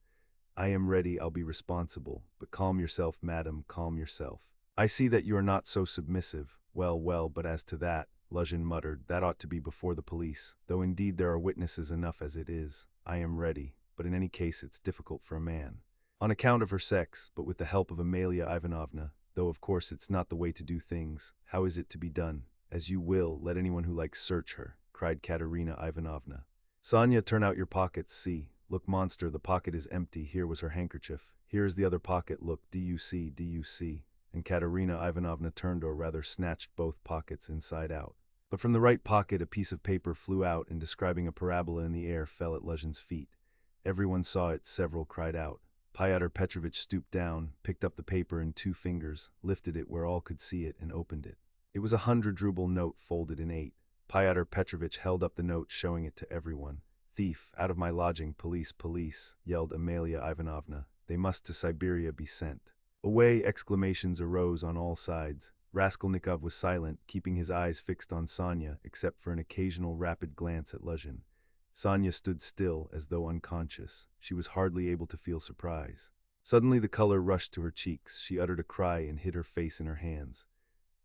I am ready, I'll be responsible, but calm yourself, madam, calm yourself. I see that you are not so submissive. Well, but as to that, Luzhin muttered. That ought to be before the police, though indeed there are witnesses enough as it is. I am ready, but in any case it's difficult for a man. On account of her sex, but with the help of Amalia Ivanovna, though of course it's not the way to do things. How is it to be done? As you will, let anyone who likes search her, cried Katerina Ivanovna. Sonya, turn out your pockets, see. Look, monster, the pocket is empty. Here was her handkerchief. Here is the other pocket, look, do you see, do you see? And Katerina Ivanovna turned, or rather snatched both pockets inside out. But from the right pocket a piece of paper flew out and, describing a parabola in the air, fell at Luzhin's feet. Everyone saw it, several cried out. Pyotr Petrovitch stooped down, picked up the paper in 2 fingers, lifted it where all could see it, and opened it. It was a 100-ruble note folded in 8. Pyotr Petrovitch held up the note, showing it to everyone. Thief, out of my lodging, police, police, yelled Amalia Ivanovna. They must to Siberia be sent. Away! Exclamations arose on all sides. Raskolnikov was silent, keeping his eyes fixed on Sonya, except for an occasional rapid glance at Luzhin. Sonya stood still, as though unconscious. She was hardly able to feel surprise. Suddenly the color rushed to her cheeks. She uttered a cry and hid her face in her hands.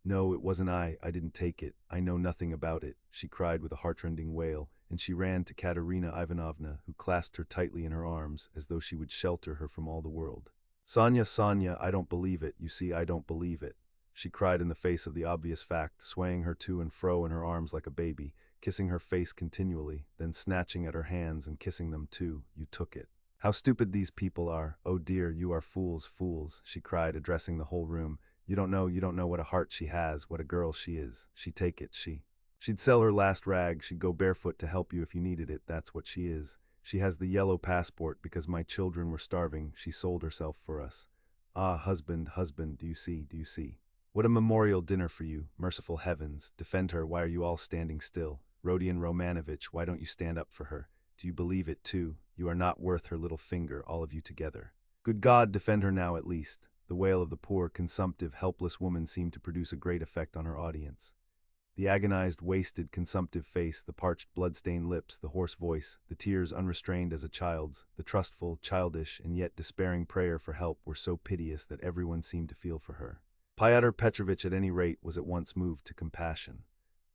No, it wasn't I didn't take it. I know nothing about it, she cried with a heartrending wail, and she ran to Katerina Ivanovna, who clasped her tightly in her arms, as though she would shelter her from all the world. Sonya, Sonya, I don't believe it, you see, I don't believe it, she cried in the face of the obvious fact, swaying her to and fro in her arms like a baby, kissing her face continually, then snatching at her hands and kissing them too. You took it. How stupid these people are. Oh dear, you are fools, fools, she cried, addressing the whole room. You don't know what a heart she has, what a girl she is. She'd take it, she'd sell her last rag, she'd go barefoot to help you if you needed it, that's what she is. She has the yellow passport because my children were starving, she sold herself for us. Ah, husband, husband, do you see, do you see? What a memorial dinner for you, merciful heavens, defend her, why are you all standing still? Rodion Romanovich, why don't you stand up for her? Do you believe it too? You are not worth her little finger, all of you together. Good God, defend her now at least. The wail of the poor, consumptive, helpless woman seemed to produce a great effect on her audience. The agonized, wasted, consumptive face, the parched, blood-stained lips, the hoarse voice, the tears unrestrained as a child's, the trustful, childish, and yet despairing prayer for help were so piteous that everyone seemed to feel for her. Pyotr Petrovitch, at any rate, was at once moved to compassion.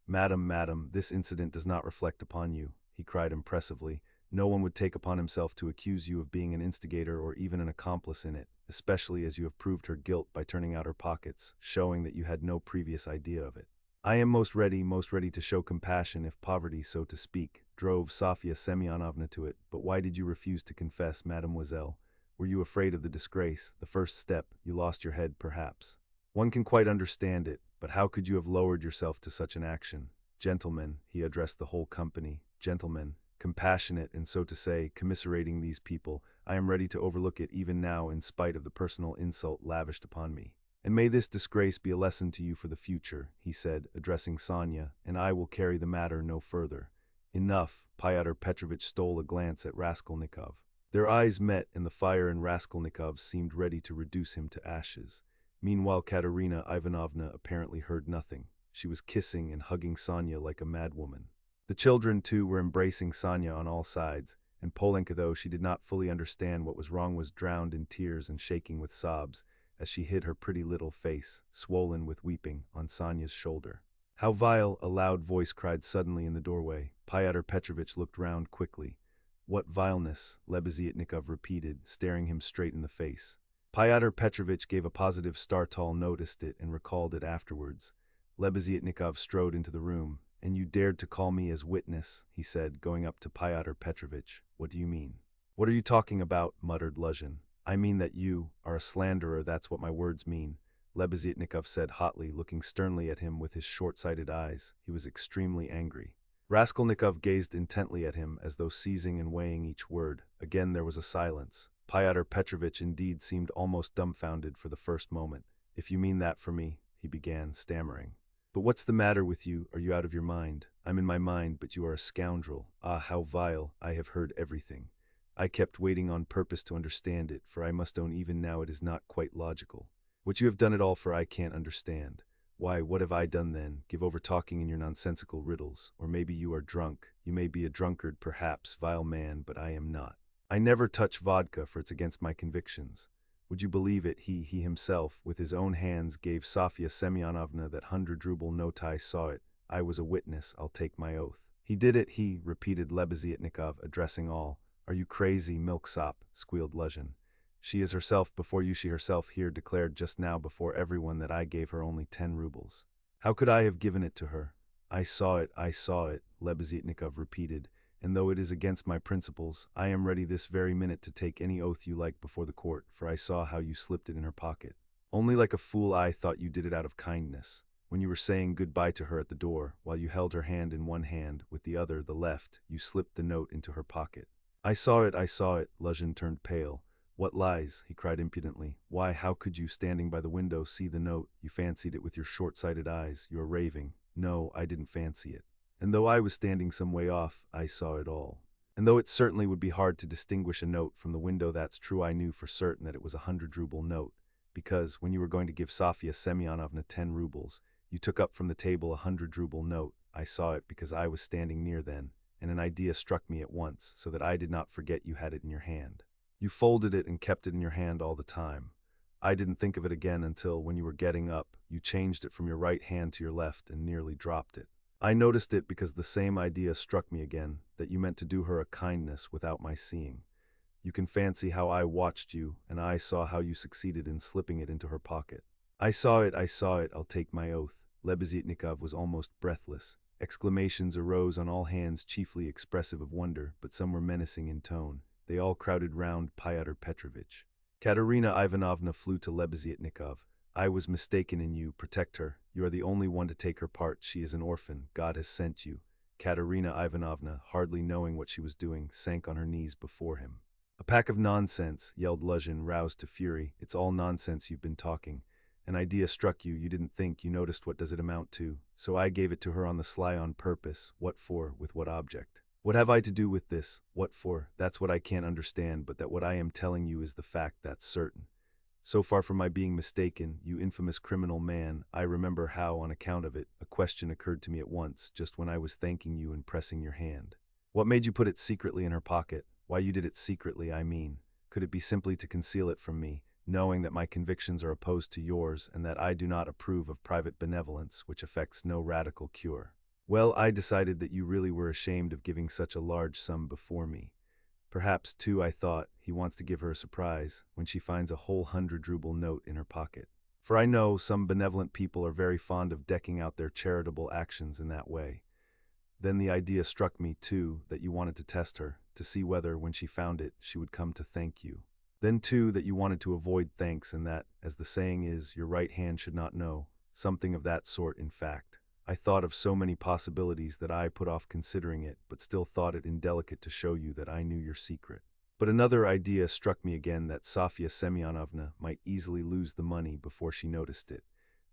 Madam, madam, this incident does not reflect upon you, he cried impressively. No one would take upon himself to accuse you of being an instigator or even an accomplice in it, especially as you have proved her guilt by turning out her pockets, showing that you had no previous idea of it. I am most ready to show compassion if poverty, so to speak, drove Sofya Semyonovna to it, but why did you refuse to confess, mademoiselle? Were you afraid of the disgrace, the first step, you lost your head perhaps? One can quite understand it, but how could you have lowered yourself to such an action? Gentlemen, he addressed the whole company, gentlemen, compassionate and, so to say, commiserating these people, I am ready to overlook it even now in spite of the personal insult lavished upon me. And may this disgrace be a lesson to you for the future, he said, addressing Sonya, and I will carry the matter no further. Enough, Pyotr Petrovitch stole a glance at Raskolnikov. Their eyes met, and the fire in Raskolnikov's seemed ready to reduce him to ashes. Meanwhile, Katerina Ivanovna apparently heard nothing. She was kissing and hugging Sonya like a madwoman. The children, too, were embracing Sonya on all sides, and Polenka, though she did not fully understand what was wrong, was drowned in tears and shaking with sobs, as she hid her pretty little face, swollen with weeping, on Sonya's shoulder. How vile, a loud voice cried suddenly in the doorway. Pyotr Petrovitch looked round quickly. What vileness, Lebeziatnikov repeated, staring him straight in the face. Pyotr Petrovitch gave a positive start. All noticed it and recalled it afterwards. Lebeziatnikov strode into the room. And you dared to call me as witness, he said, going up to Pyotr Petrovitch. What do you mean? What are you talking about? Muttered Luzhin. I mean that you are a slanderer, that's what my words mean, Lebeziatnikov said hotly, looking sternly at him with his short-sighted eyes. He was extremely angry. Raskolnikov gazed intently at him, as though seizing and weighing each word. Again there was a silence. Pyotr Petrovitch indeed seemed almost dumbfounded for the first moment. If you mean that for me, he began, stammering. But what's the matter with you? Are you out of your mind? I'm in my mind, but you are a scoundrel. Ah, how vile! I have heard everything. I kept waiting on purpose to understand it, for I must own even now it is not quite logical. What you have done it all for I can't understand. Why, what have I done then? Give over talking in your nonsensical riddles. Or maybe you are drunk. You may be a drunkard, perhaps, vile man, but I am not. I never touch vodka, for it's against my convictions. Would you believe it, he himself, with his own hands, gave Sofya Semyonovna that 100-ruble note. I saw it. I was a witness, I'll take my oath. He did it, he, repeated Lebeziatnikov, addressing all. Are you crazy, milksop? Squealed Luzhin. She is herself before you, she herself here declared just now before everyone that I gave her only 10 rubles. How could I have given it to her? I saw it, Lebeziatnikov repeated, and though it is against my principles, I am ready this very minute to take any oath you like before the court, for I saw how you slipped it in her pocket. Only like a fool I thought you did it out of kindness. When you were saying goodbye to her at the door, while you held her hand in one hand, with the other, the left, you slipped the note into her pocket. I saw it, Luzhin turned pale. What lies? He cried impudently. Why, how could you, standing by the window, see the note? You fancied it with your short-sighted eyes. You are raving. No, I didn't fancy it. And though I was standing some way off, I saw it all. And though it certainly would be hard to distinguish a note from the window, that's true, I knew for certain that it was a 100-ruble note, because when you were going to give Sofya Semyonovna 10 rubles, you took up from the table a 100-ruble note. I saw it because I was standing near then, and an idea struck me at once, so that I did not forget you had it in your hand. You folded it and kept it in your hand all the time. I didn't think of it again until, when you were getting up, you changed it from your right hand to your left and nearly dropped it. I noticed it because the same idea struck me again, that you meant to do her a kindness without my seeing. You can fancy how I watched you, and I saw how you succeeded in slipping it into her pocket. I saw it, I'll take my oath. Lebeziatnikov was almost breathless. Exclamations arose on all hands, chiefly expressive of wonder, but some were menacing in tone. They all crowded round Pyotr Petrovitch. Katerina Ivanovna flew to Lebeziatnikov. I was mistaken in you. Protect her. You are the only one to take her part. She is an orphan. God has sent you. Katerina Ivanovna, hardly knowing what she was doing, sank on her knees before him. A pack of nonsense, yelled Luzhin, roused to fury. It's all nonsense you've been talking. An idea struck you, you didn't think, you noticed what does it amount to. So I gave it to her on the sly on purpose. What for? With what object? What have I to do with this? What for? That's what I can't understand, but that what I am telling you is the fact, that's certain. So far from my being mistaken, you infamous criminal man, I remember how, on account of it, a question occurred to me at once, just when I was thanking you and pressing your hand. What made you put it secretly in her pocket? Why you did it secretly, I mean. Could it be simply to conceal it from me, knowing that my convictions are opposed to yours and that I do not approve of private benevolence, which affects no radical cure? Well, I decided that you really were ashamed of giving such a large sum before me. Perhaps, too, I thought, he wants to give her a surprise when she finds a whole 100-ruble note in her pocket. For I know some benevolent people are very fond of decking out their charitable actions in that way. Then the idea struck me, too, that you wanted to test her, to see whether, when she found it, she would come to thank you. Then, too, that you wanted to avoid thanks and that, as the saying is, your right hand should not know. Something of that sort, in fact. I thought of so many possibilities that I put off considering it, but still thought it indelicate to show you that I knew your secret. But another idea struck me again, that Sofya Semyonovna might easily lose the money before she noticed it.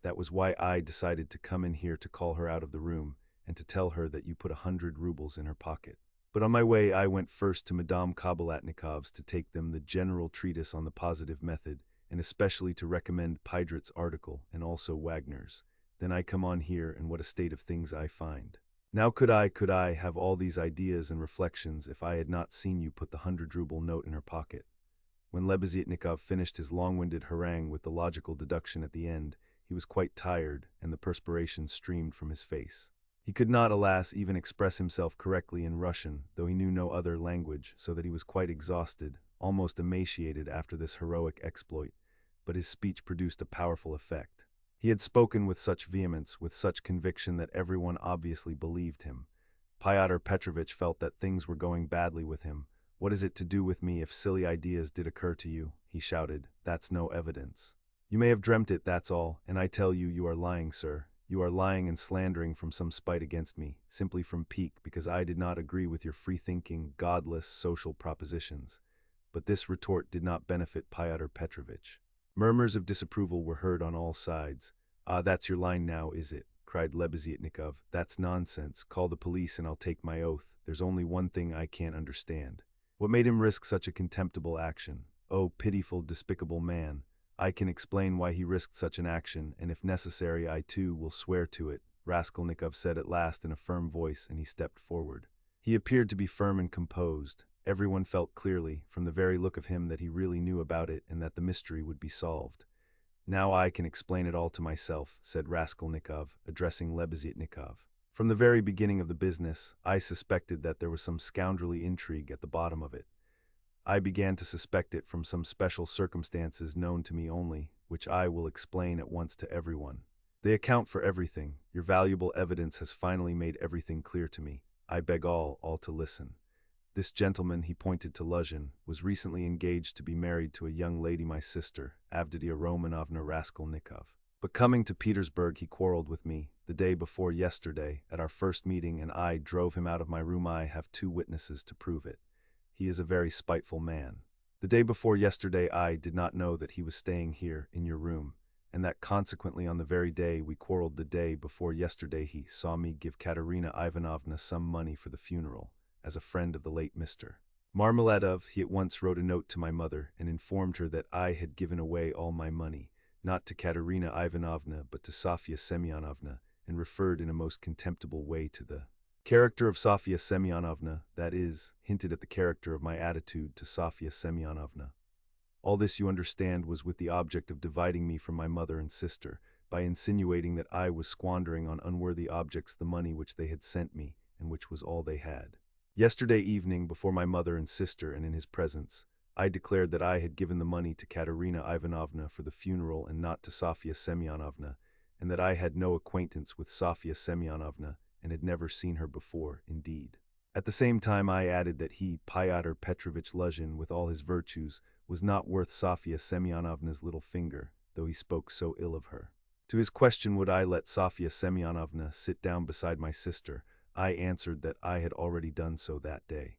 That was why I decided to come in here to call her out of the room and to tell her that you put 100 rubles in her pocket. But on my way I went first to Madame Kobylatnikov's to take them the general treatise on the positive method, and especially to recommend Pydrat's article and also Wagner's. Then I come on here, and what a state of things I find. Now could I have all these ideas and reflections if I had not seen you put the 100-ruble note in her pocket? When Lebeziatnikov finished his long-winded harangue with the logical deduction at the end, he was quite tired, and the perspiration streamed from his face. He could not, alas, even express himself correctly in Russian, though he knew no other language, so that he was quite exhausted, almost emaciated after this heroic exploit, but his speech produced a powerful effect. He had spoken with such vehemence, with such conviction that everyone obviously believed him. Pyotr Petrovitch felt that things were going badly with him. What is it to do with me if silly ideas did occur to you? He shouted. That's no evidence. You may have dreamt it, that's all, and I tell you, you are lying, sir. You are lying and slandering from some spite against me, simply from pique, because I did not agree with your free-thinking, godless, social propositions. But this retort did not benefit Pyotr Petrovitch. Murmurs of disapproval were heard on all sides. Ah, that's your line now, is it? Cried Lebeziatnikov. That's nonsense. Call the police and I'll take my oath. There's only one thing I can't understand. What made him risk such a contemptible action? Oh, pitiful, despicable man. I can explain why he risked such an action, and if necessary I too will swear to it, Raskolnikov said at last in a firm voice, and he stepped forward. He appeared to be firm and composed. Everyone felt clearly, from the very look of him, that he really knew about it and that the mystery would be solved. Now I can explain it all to myself, said Raskolnikov, addressing Lebeziatnikov. From the very beginning of the business, I suspected that there was some scoundrelly intrigue at the bottom of it. I began to suspect it from some special circumstances known to me only, which I will explain at once to everyone. They account for everything. Your valuable evidence has finally made everything clear to me. I beg all to listen. This gentleman," he pointed to Luzhin, "was recently engaged to be married to a young lady, my sister, Avditia Romanovna Raskolnikov. But coming to Petersburg, he quarreled with me the day before yesterday at our first meeting, and I drove him out of my room. I have 2 witnesses to prove it. He is a very spiteful man. The day before yesterday I did not know that he was staying here in your room, and that consequently on the very day we quarreled, the day before yesterday, he saw me give Katerina Ivanovna some money for the funeral, as a friend of the late Mr. Marmeladov. He at once wrote a note to my mother and informed her that I had given away all my money, not to Katerina Ivanovna but to Sofya Semyonovna, and referred in a most contemptible way to the character of Sofya Semyonovna, that is, hinted at the character of my attitude to Sofya Semyonovna. All this, you understand, was with the object of dividing me from my mother and sister, by insinuating that I was squandering on unworthy objects the money which they had sent me, and which was all they had. Yesterday evening, before my mother and sister and in his presence, I declared that I had given the money to Katerina Ivanovna for the funeral and not to Sofya Semyonovna, and that I had no acquaintance with Sofya Semyonovna, and had never seen her before, indeed. At the same time I added that he, Pyotr Petrovitch Luzhin, with all his virtues, was not worth Sofya Semyonovna's little finger, though he spoke so ill of her. To his question, would I let Sofya Semyonovna sit down beside my sister, I answered that I had already done so that day.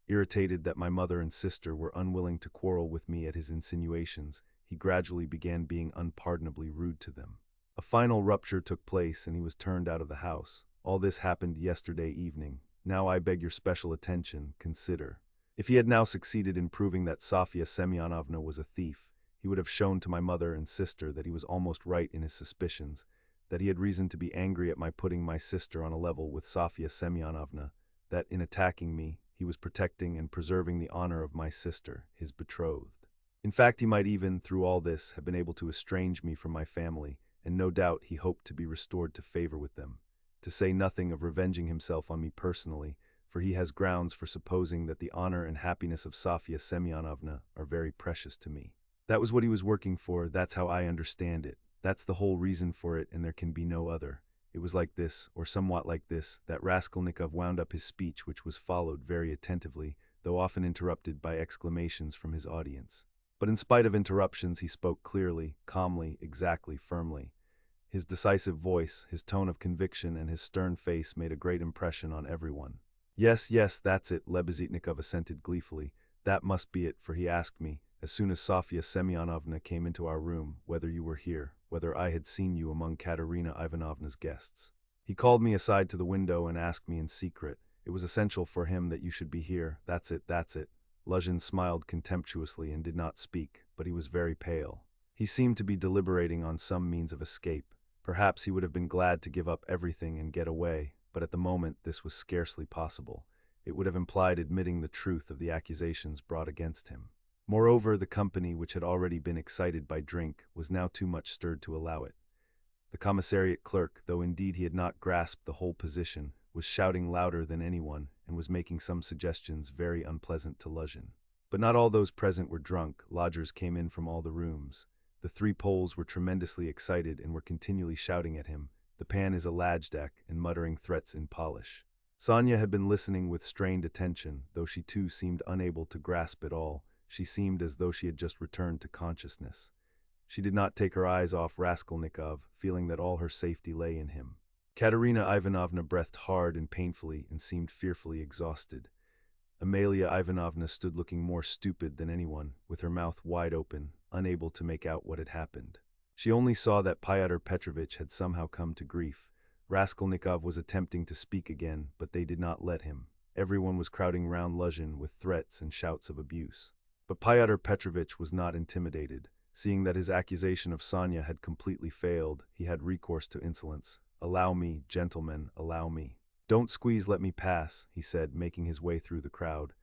Irritated that my mother and sister were unwilling to quarrel with me at his insinuations, he gradually began being unpardonably rude to them. A final rupture took place and he was turned out of the house. All this happened yesterday evening. Now I beg your special attention. Consider. If he had now succeeded in proving that Sofya Semyonovna was a thief, he would have shown to my mother and sister that he was almost right in his suspicions, that he had reason to be angry at my putting my sister on a level with Sofya Semyonovna, that in attacking me, he was protecting and preserving the honor of my sister, his betrothed. In fact, he might even, through all this, have been able to estrange me from my family, and no doubt he hoped to be restored to favor with them, to say nothing of revenging himself on me personally, for he has grounds for supposing that the honor and happiness of Sofya Semyonovna are very precious to me. That was what he was working for, that's how I understand it. That's the whole reason for it, and there can be no other. It was like this, or somewhat like this, that Raskolnikov wound up his speech, which was followed very attentively, though often interrupted by exclamations from his audience. But in spite of interruptions, he spoke clearly, calmly, exactly, firmly. His decisive voice, his tone of conviction, and his stern face made a great impression on everyone. Yes, that's it," Lebeziatnikov assented gleefully. "That must be it, for he asked me, as soon as Sofya Semyonovna came into our room, whether you were here, whether I had seen you among Katerina Ivanovna's guests. He called me aside to the window and asked me in secret. It was essential for him that you should be here. That's it. Luzhin smiled contemptuously and did not speak, but he was very pale. He seemed to be deliberating on some means of escape. Perhaps he would have been glad to give up everything and get away, but at the moment this was scarcely possible. It would have implied admitting the truth of the accusations brought against him. Moreover, the company, which had already been excited by drink, was now too much stirred to allow it. The commissariat clerk, though indeed he had not grasped the whole position, was shouting louder than anyone and was making some suggestions very unpleasant to Luzhin. But not all those present were drunk. Lodgers came in from all the rooms. The 3 Poles were tremendously excited and were continually shouting at him, "The pan is a lajdak," and muttering threats in Polish. Sonia had been listening with strained attention, though she too seemed unable to grasp it all. She seemed as though she had just returned to consciousness. She did not take her eyes off Raskolnikov, feeling that all her safety lay in him. Katerina Ivanovna breathed hard and painfully and seemed fearfully exhausted. Amalia Ivanovna stood looking more stupid than anyone, with her mouth wide open, unable to make out what had happened. She only saw that Pyotr Petrovitch had somehow come to grief. Raskolnikov was attempting to speak again, but they did not let him. Everyone was crowding round Luzhin with threats and shouts of abuse. But Pyotr Petrovitch was not intimidated. Seeing that his accusation of Sonia had completely failed, he had recourse to insolence. "Allow me, gentlemen, allow me. Don't squeeze, let me pass," he said, making his way through the crowd.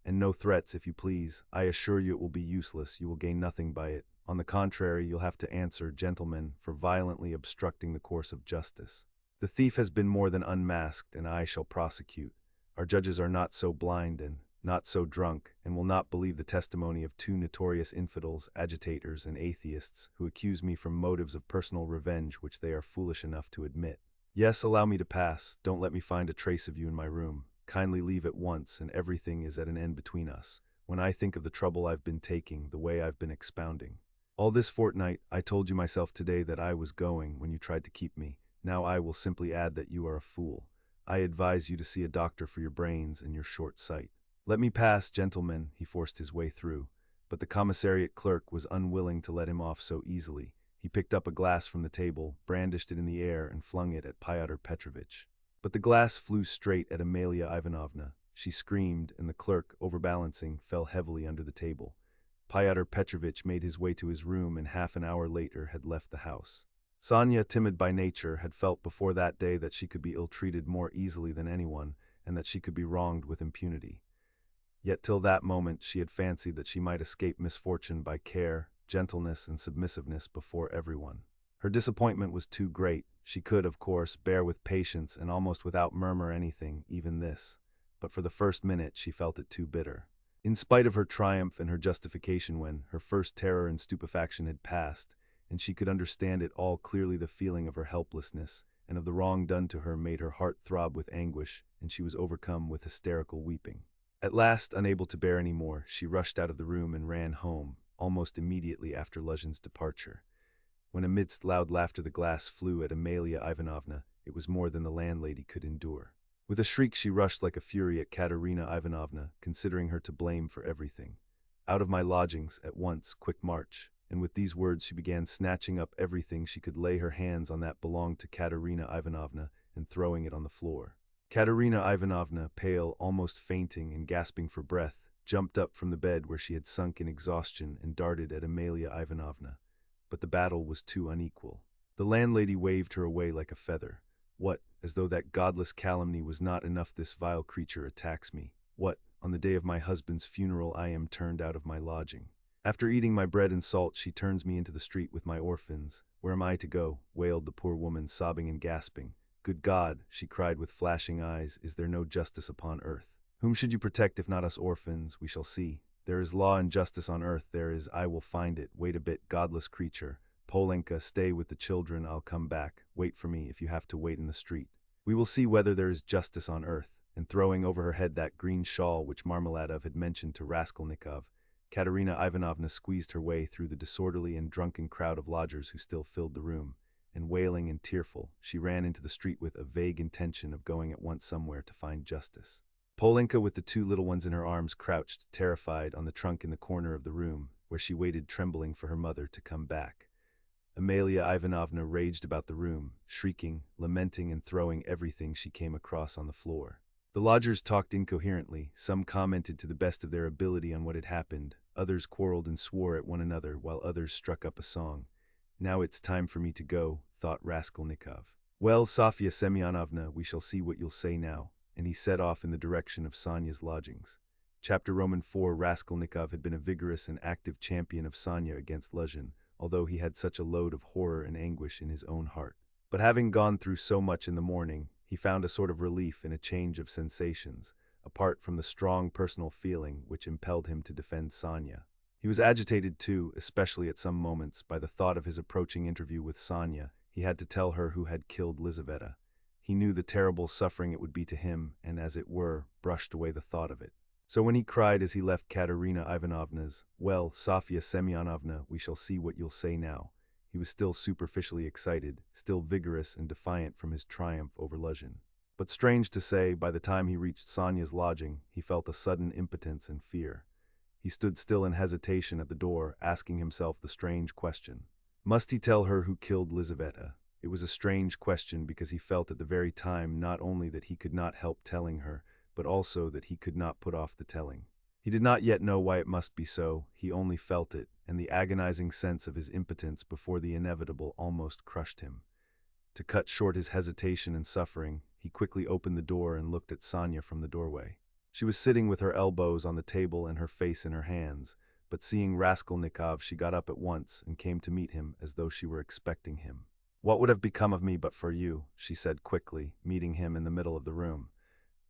"And no threats, if you please. I assure you it will be useless, you will gain nothing by it. On the contrary, you'll have to answer, gentlemen, for violently obstructing the course of justice." The thief has been more than unmasked, and I shall prosecute. Our judges are not so blind and not so drunk, and will not believe the testimony of two notorious infidels, agitators, and atheists, who accuse me from motives of personal revenge which they are foolish enough to admit. Yes, allow me to pass. Don't let me find a trace of you in my room. Kindly leave at once, and everything is at an end between us. When I think of the trouble I've been taking, the way I've been expounding. All this fortnight, I told you myself today that I was going when you tried to keep me. Now I will simply add that you are a fool. I advise you to see a doctor for your brains and your short sight. Let me pass, gentlemen. He forced his way through, but the commissariat clerk was unwilling to let him off so easily. He picked up a glass from the table, brandished it in the air, and flung it at Pyotr Petrovitch. But the glass flew straight at Amalia Ivanovna. She screamed, and the clerk, overbalancing, fell heavily under the table. Pyotr Petrovitch made his way to his room and half an hour later had left the house. Sonia, timid by nature, had felt before that day that she could be ill-treated more easily than anyone, and that she could be wronged with impunity. Yet till that moment she had fancied that she might escape misfortune by care, gentleness, and submissiveness before everyone. Her disappointment was too great. She could, of course, bear with patience and almost without murmur anything, even this. But for the first minute she felt it too bitter. In spite of her triumph and her justification when her first terror and stupefaction had passed, and she could understand it all clearly, the feeling of her helplessness and of the wrong done to her made her heart throb with anguish, and she was overcome with hysterical weeping. At last, unable to bear any more, she rushed out of the room and ran home, almost immediately after Luzhin's departure. When amidst loud laughter the glass flew at Amalia Ivanovna, it was more than the landlady could endure. With a shriek she rushed like a fury at Katerina Ivanovna, considering her to blame for everything. "Out of my lodgings, at once, quick march." And with these words she began snatching up everything she could lay her hands on that belonged to Katerina Ivanovna and throwing it on the floor. Katerina Ivanovna, pale, almost fainting and gasping for breath, jumped up from the bed where she had sunk in exhaustion and darted at Amalia Ivanovna. But the battle was too unequal. The landlady waved her away like a feather. "What, as though that godless calumny was not enough, this vile creature attacks me? What, on the day of my husband's funeral I am turned out of my lodging? After eating my bread and salt she turns me into the street with my orphans. Where am I to go?" wailed the poor woman, sobbing and gasping. "Good God," she cried with flashing eyes, "is there no justice upon earth? Whom should you protect if not us orphans? We shall see. There is law and justice on earth, there is. I will find it. Wait a bit, godless creature. Polenka, stay with the children, I'll come back. Wait for me if you have to wait in the street. We will see whether there is justice on earth." And throwing over her head that green shawl which Marmeladov had mentioned to Raskolnikov, Katerina Ivanovna squeezed her way through the disorderly and drunken crowd of lodgers who still filled the room, and wailing and tearful, she ran into the street with a vague intention of going at once somewhere to find justice. Polenka, with the two little ones in her arms, crouched, terrified, on the trunk in the corner of the room, where she waited trembling for her mother to come back. Amalia Ivanovna raged about the room, shrieking, lamenting, and throwing everything she came across on the floor. The lodgers talked incoherently. Some commented to the best of their ability on what had happened, others quarreled and swore at one another, while others struck up a song. "Now it's time for me to go," thought Raskolnikov. "Well, Sofya Semyonovna, we shall see what you'll say now," and he set off in the direction of Sonia's lodgings. Chapter IV. Raskolnikov had been a vigorous and active champion of Sonia against Luzhin, although he had such a load of horror and anguish in his own heart. But having gone through so much in the morning, he found a sort of relief in a change of sensations, apart from the strong personal feeling which impelled him to defend Sonia. He was agitated too, especially at some moments, by the thought of his approaching interview with Sonia. He had to tell her who had killed Lizaveta. He knew the terrible suffering it would be to him, and as it were, brushed away the thought of it. So when he cried as he left Katerina Ivanovna's, "Well, Sofya Semyonovna, we shall see what you'll say now," he was still superficially excited, still vigorous and defiant from his triumph over Luzhin. But strange to say, by the time he reached Sonia's lodging, he felt a sudden impotence and fear. He stood still in hesitation at the door, asking himself the strange question. Must he tell her who killed Lizaveta? It was a strange question because he felt at the very time not only that he could not help telling her, but also that he could not put off the telling. He did not yet know why it must be so, he only felt it, and the agonizing sense of his impotence before the inevitable almost crushed him. To cut short his hesitation and suffering, he quickly opened the door and looked at Sonia from the doorway. She was sitting with her elbows on the table and her face in her hands, but seeing Raskolnikov she got up at once and came to meet him as though she were expecting him. What would have become of me but for you? She said quickly, meeting him in the middle of the room.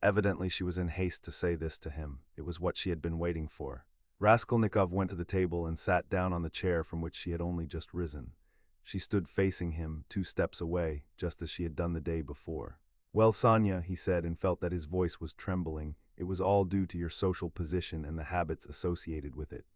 Evidently she was in haste to say this to him. It was what she had been waiting for. Raskolnikov went to the table and sat down on the chair from which she had only just risen. She stood facing him, 2 steps away, just as she had done the day before. "Well, Sonia," he said, and felt that his voice was trembling, "it was all due to your social position and the habits associated with it.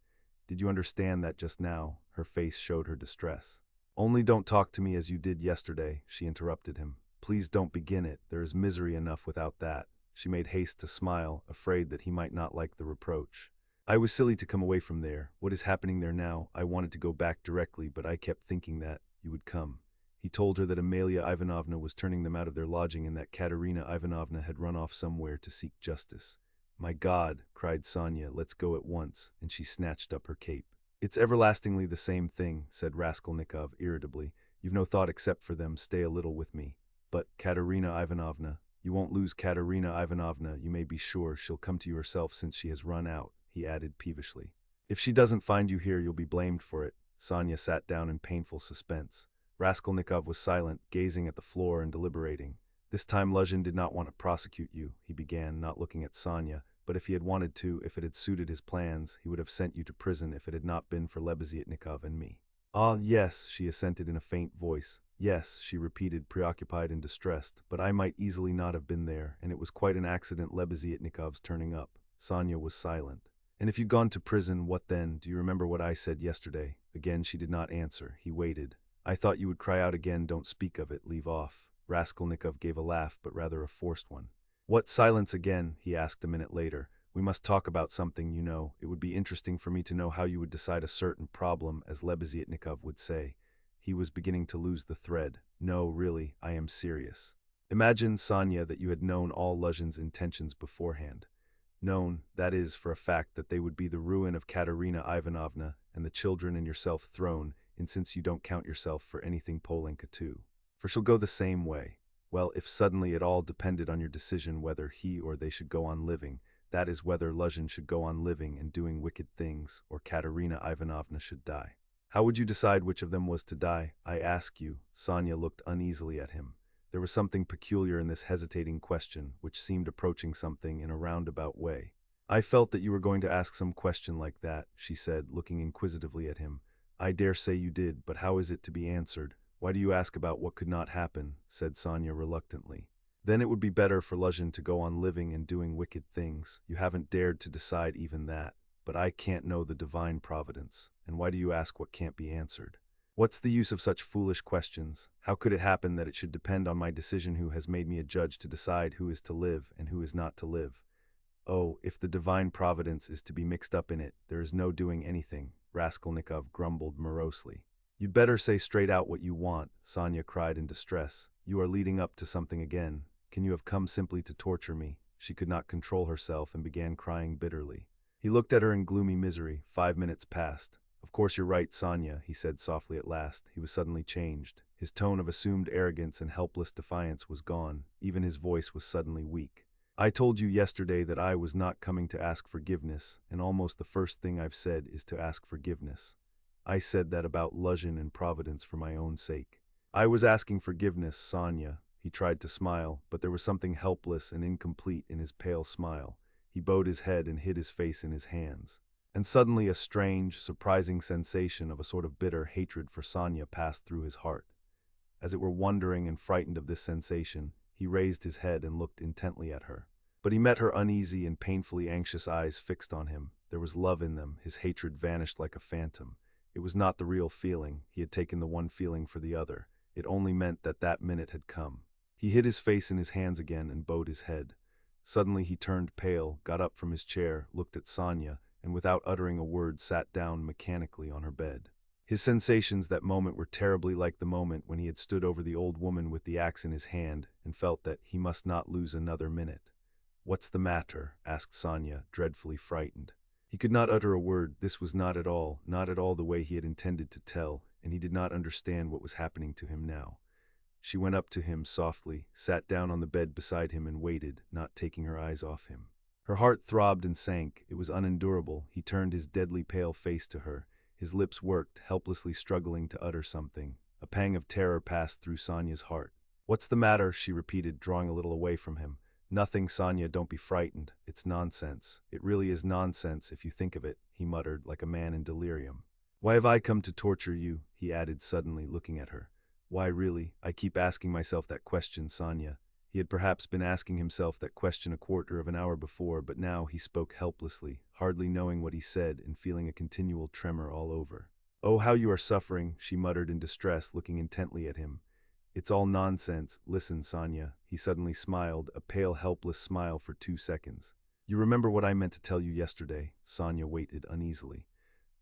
Did you understand that just now?" Her face showed her distress. "Only don't talk to me as you did yesterday," she interrupted him. "Please don't begin it. There is misery enough without that." She made haste to smile, afraid that he might not like the reproach. "I was silly to come away from there. What is happening there now? I wanted to go back directly, but I kept thinking that you would come." He told her that Amalia Ivanovna was turning them out of their lodging and that Katerina Ivanovna had run off somewhere to seek justice. "My God," cried Sonia, "let's go at once," and she snatched up her cape. "It's everlastingly the same thing," said Raskolnikov irritably. "You've no thought except for them. Stay a little with me." "But Katerina Ivanovna—" "You won't lose Katerina Ivanovna, you may be sure. She'll come to you herself since she has run out," he added peevishly. "If she doesn't find you here, you'll be blamed for it." Sonia sat down in painful suspense. Raskolnikov was silent, gazing at the floor and deliberating. "This time Luzhin did not want to prosecute you," he began, not looking at Sonia, "but if he had wanted to, if it had suited his plans, he would have sent you to prison if it had not been for Lebeziatnikov and me." "Ah, yes," she assented in a faint voice. "Yes," she repeated, preoccupied and distressed, "but I might easily not have been there, and it was quite an accident Lebeziatnikov's turning up." Sonia was silent. "And if you'd gone to prison, what then? Do you remember what I said yesterday?" Again she did not answer. He waited. "I thought you would cry out again, 'Don't speak of it, leave off.'" Raskolnikov gave a laugh, but rather a forced one. "What silence again?" he asked a minute later. "We must talk about something, you know. It would be interesting for me to know how you would decide a certain problem, as Lebeziatnikov would say." He was beginning to lose the thread. "No, really, I am serious. Imagine, Sonia, that you had known all Luzhin's intentions beforehand. Known, that is, for a fact, that they would be the ruin of Katerina Ivanovna and the children and yourself thrown, and since you don't count yourself for anything, Polenka too. For she'll go the same way. Well, if suddenly it all depended on your decision whether he or they should go on living, that is, whether Luzhin should go on living and doing wicked things, or Katerina Ivanovna should die. How would you decide which of them was to die, I ask you?" Sonia looked uneasily at him. There was something peculiar in this hesitating question, which seemed approaching something in a roundabout way. "I felt that you were going to ask some question like that," she said, looking inquisitively at him. "I dare say you did, but how is it to be answered? Why do you ask about what could not happen?" said Sonia reluctantly. "Then it would be better for Luzhin to go on living and doing wicked things. You haven't dared to decide even that. But I can't know the divine providence. And why do you ask what can't be answered? What's the use of such foolish questions? How could it happen that it should depend on my decision who has made me a judge to decide who is to live and who is not to live? Oh, if the divine providence is to be mixed up in it, there is no doing anything," Raskolnikov grumbled morosely. "You'd better say straight out what you want," Sonia cried in distress. "You are leading up to something again. Can you have come simply to torture me?" She could not control herself and began crying bitterly. He looked at her in gloomy misery. 5 minutes passed. "Of course you're right, Sonia," he said softly at last. He was suddenly changed. His tone of assumed arrogance and helpless defiance was gone. Even his voice was suddenly weak. "I told you yesterday that I was not coming to ask forgiveness, and almost the first thing I've said is to ask forgiveness. I said that about Luzhin and Providence for my own sake. I was asking forgiveness, Sonia." He tried to smile, but there was something helpless and incomplete in his pale smile. He bowed his head and hid his face in his hands. And suddenly a strange, surprising sensation of a sort of bitter hatred for Sonia passed through his heart. As it were wondering and frightened of this sensation, he raised his head and looked intently at her. But he met her uneasy and painfully anxious eyes fixed on him. There was love in them. His hatred vanished like a phantom. It was not the real feeling. He had taken the one feeling for the other. It only meant that that minute had come. He hid his face in his hands again and bowed his head. Suddenly he turned pale, got up from his chair, looked at Sonia, and without uttering a word sat down mechanically on her bed. His sensations that moment were terribly like the moment when he had stood over the old woman with the axe in his hand and felt that he must not lose another minute. "What's the matter?" asked Sonia, dreadfully frightened. He could not utter a word. This was not at all the way he had intended to tell, and he did not understand what was happening to him now. She went up to him softly, sat down on the bed beside him and waited, not taking her eyes off him. Her heart throbbed and sank. It was unendurable. He turned his deadly pale face to her. His lips worked, helplessly struggling to utter something. A pang of terror passed through Sonia's heart. "What's the matter?" she repeated, drawing a little away from him. "Nothing, Sonia, don't be frightened. It's nonsense. It really is nonsense if you think of it," he muttered, like a man in delirium. "Why have I come to torture you?" he added suddenly, looking at her. "Why really? I keep asking myself that question, Sonia." He had perhaps been asking himself that question a quarter of an hour before, but now he spoke helplessly, hardly knowing what he said and feeling a continual tremor all over. "Oh, how you are suffering," she muttered in distress, looking intently at him. "It's all nonsense. Listen, Sonia." He suddenly smiled, a pale, helpless smile for 2 seconds. "You remember what I meant to tell you yesterday?" Sonia waited uneasily.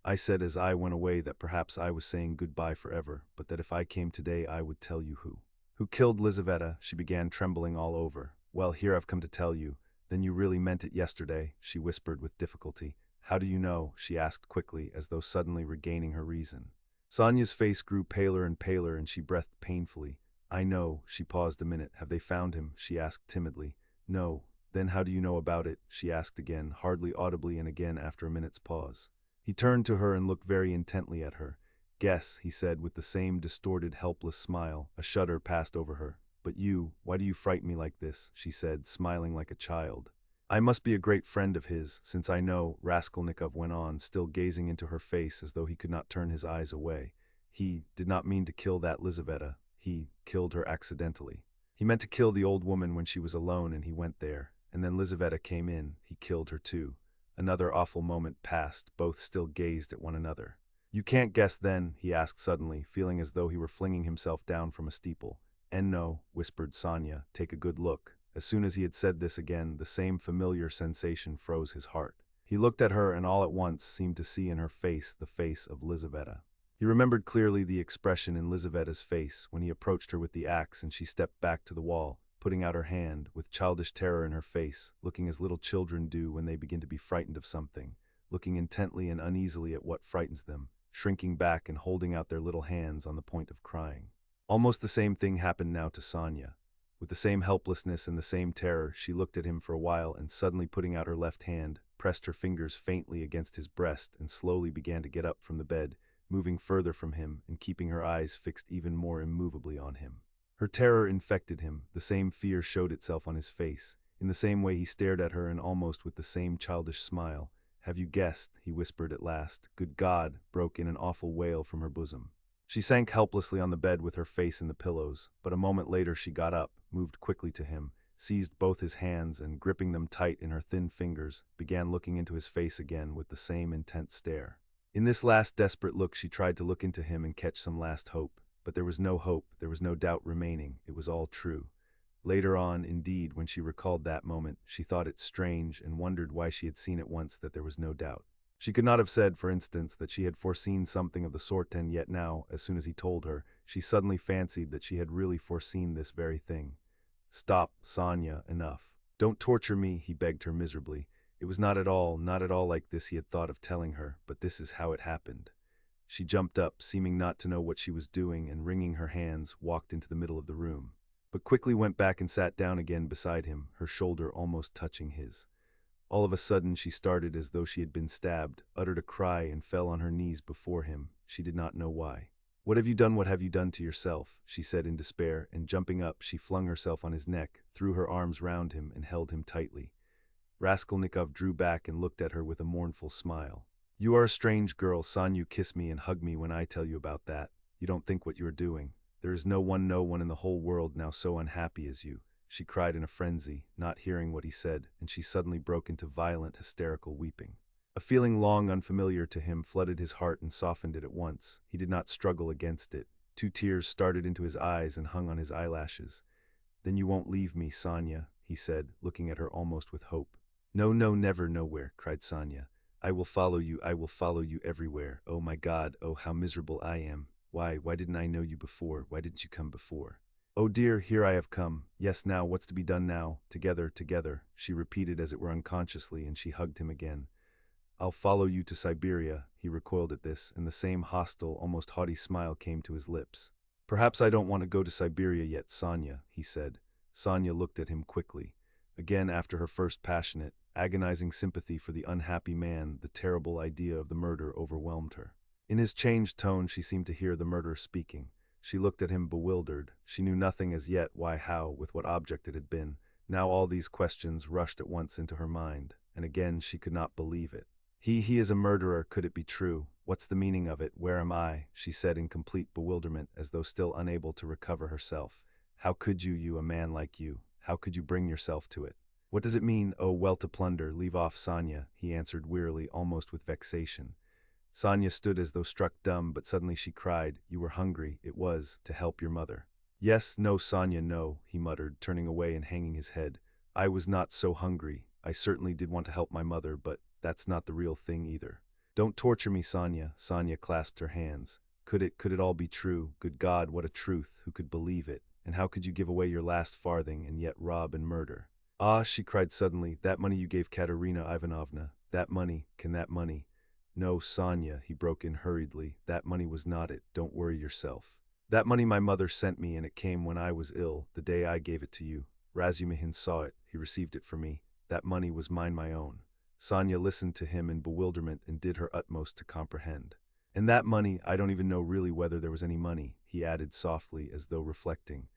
"I said as I went away that perhaps I was saying goodbye forever, but that if I came today I would tell you who. Who killed Lizaveta?" She began, trembling all over. "Well, here I've come to tell you." "Then you really meant it yesterday?" she whispered with difficulty. "How do you know?" she asked quickly, as though suddenly regaining her reason. Sonia's face grew paler and paler, and she breathed painfully. "I know." She paused a minute. "Have they found him?" she asked timidly. "No." "Then how do you know about it?" she asked again, hardly audibly, and again after a minute's pause. He turned to her and looked very intently at her. "Guess," he said with the same distorted, helpless smile. A shudder passed over her. "But you, why do you frighten me like this?" she said, smiling like a child. "I must be a great friend of his, since I know," Raskolnikov went on, still gazing into her face as though he could not turn his eyes away. "He did not mean to kill that Lizaveta. He killed her accidentally. He meant to kill the old woman when she was alone, and he went there. And then Lizaveta came in. He killed her too." Another awful moment passed, both still gazed at one another. "You can't guess then?" he asked suddenly, feeling as though he were flinging himself down from a steeple. "And no," whispered Sonia. "Take a good look." As soon as he had said this again, the same familiar sensation froze his heart. He looked at her and all at once seemed to see in her face the face of Lizaveta. He remembered clearly the expression in Lizaveta's face when he approached her with the axe and she stepped back to the wall, putting out her hand, with childish terror in her face, looking as little children do when they begin to be frightened of something, looking intently and uneasily at what frightens them, shrinking back and holding out their little hands on the point of crying. Almost the same thing happened now to Sonia. With the same helplessness and the same terror, she looked at him for a while and suddenly putting out her left hand, pressed her fingers faintly against his breast and slowly began to get up from the bed, moving further from him and keeping her eyes fixed even more immovably on him. Her terror infected him, the same fear showed itself on his face. In the same way he stared at her and almost with the same childish smile. "Have you guessed?" he whispered at last. "Good God!" broke in an awful wail from her bosom. She sank helplessly on the bed with her face in the pillows, but a moment later she got up, moved quickly to him, seized both his hands and, gripping them tight in her thin fingers, began looking into his face again with the same intense stare. In this last desperate look she tried to look into him and catch some last hope, but there was no hope, there was no doubt remaining, it was all true. Later on, indeed, when she recalled that moment, she thought it strange and wondered why she had seen at once that there was no doubt. She could not have said, for instance, that she had foreseen something of the sort, and yet now, as soon as he told her, she suddenly fancied that she had really foreseen this very thing. "Stop, Sonia, enough. Don't torture me," he begged her miserably. It was not at all like this he had thought of telling her, but this is how it happened. She jumped up, seeming not to know what she was doing, and wringing her hands, walked into the middle of the room, but quickly went back and sat down again beside him, her shoulder almost touching his. All of a sudden she started as though she had been stabbed, uttered a cry, and fell on her knees before him. She did not know why. "What have you done? What have you done to yourself?" she said in despair, and jumping up, she flung herself on his neck, threw her arms round him, and held him tightly. Raskolnikov drew back and looked at her with a mournful smile. "You are a strange girl, Son. You kiss me and hug me when I tell you about that. You don't think what you are doing. There is no one in the whole world now so unhappy as you," she cried in a frenzy, not hearing what he said, and she suddenly broke into violent, hysterical weeping. A feeling long unfamiliar to him flooded his heart and softened it at once. He did not struggle against it. 2 tears started into his eyes and hung on his eyelashes. "Then you won't leave me, Sonia," he said, looking at her almost with hope. "No, no, never, nowhere," cried Sonia. I will follow you everywhere. Oh my God, oh how miserable I am. Why didn't I know you before? Why didn't you come before? Oh dear, here I have come. Yes, now, what's to be done now? Together, she repeated as it were unconsciously, and she hugged him again. I'll follow you to Siberia. He recoiled at this, and the same hostile, almost haughty smile came to his lips. Perhaps I don't want to go to Siberia yet, Sonia, he said. Sonia looked at him quickly. Again, after her first passionate, agonizing sympathy for the unhappy man, the terrible idea of the murder overwhelmed her. In his changed tone she seemed to hear the murderer speaking. She looked at him bewildered. She knew nothing as yet, why, how, with what object it had been. Now all these questions rushed at once into her mind, and again she could not believe it. He is a murderer, could it be true? What's the meaning of it? Where am I? She said in complete bewilderment, as though still unable to recover herself. How could you, a man like you? How could you bring yourself to it? What does it mean? Oh, well, to plunder, leave off, Sonia, he answered wearily, almost with vexation. Sonia stood as though struck dumb, but suddenly she cried, You were hungry, it was, to help your mother. Yes, no, Sonia, no, he muttered, turning away and hanging his head. I was not so hungry. I certainly did want to help my mother, but that's not the real thing either. Don't torture me, Sonia. Sonia clasped her hands. Could it all be true? Good God, what a truth! Who could believe it? And how could you give away your last farthing and yet rob and murder? Ah, she cried suddenly, that money you gave Katerina Ivanovna, that money, can that money? No, Sonia, he broke in hurriedly, that money was not it, don't worry yourself. That money my mother sent me, and it came when I was ill, the day I gave it to you. Razumihin saw it, he received it for me. That money was mine, my own. Sonia listened to him in bewilderment and did her utmost to comprehend. And that money, I don't even know really whether there was any money, he added softly, as though reflecting.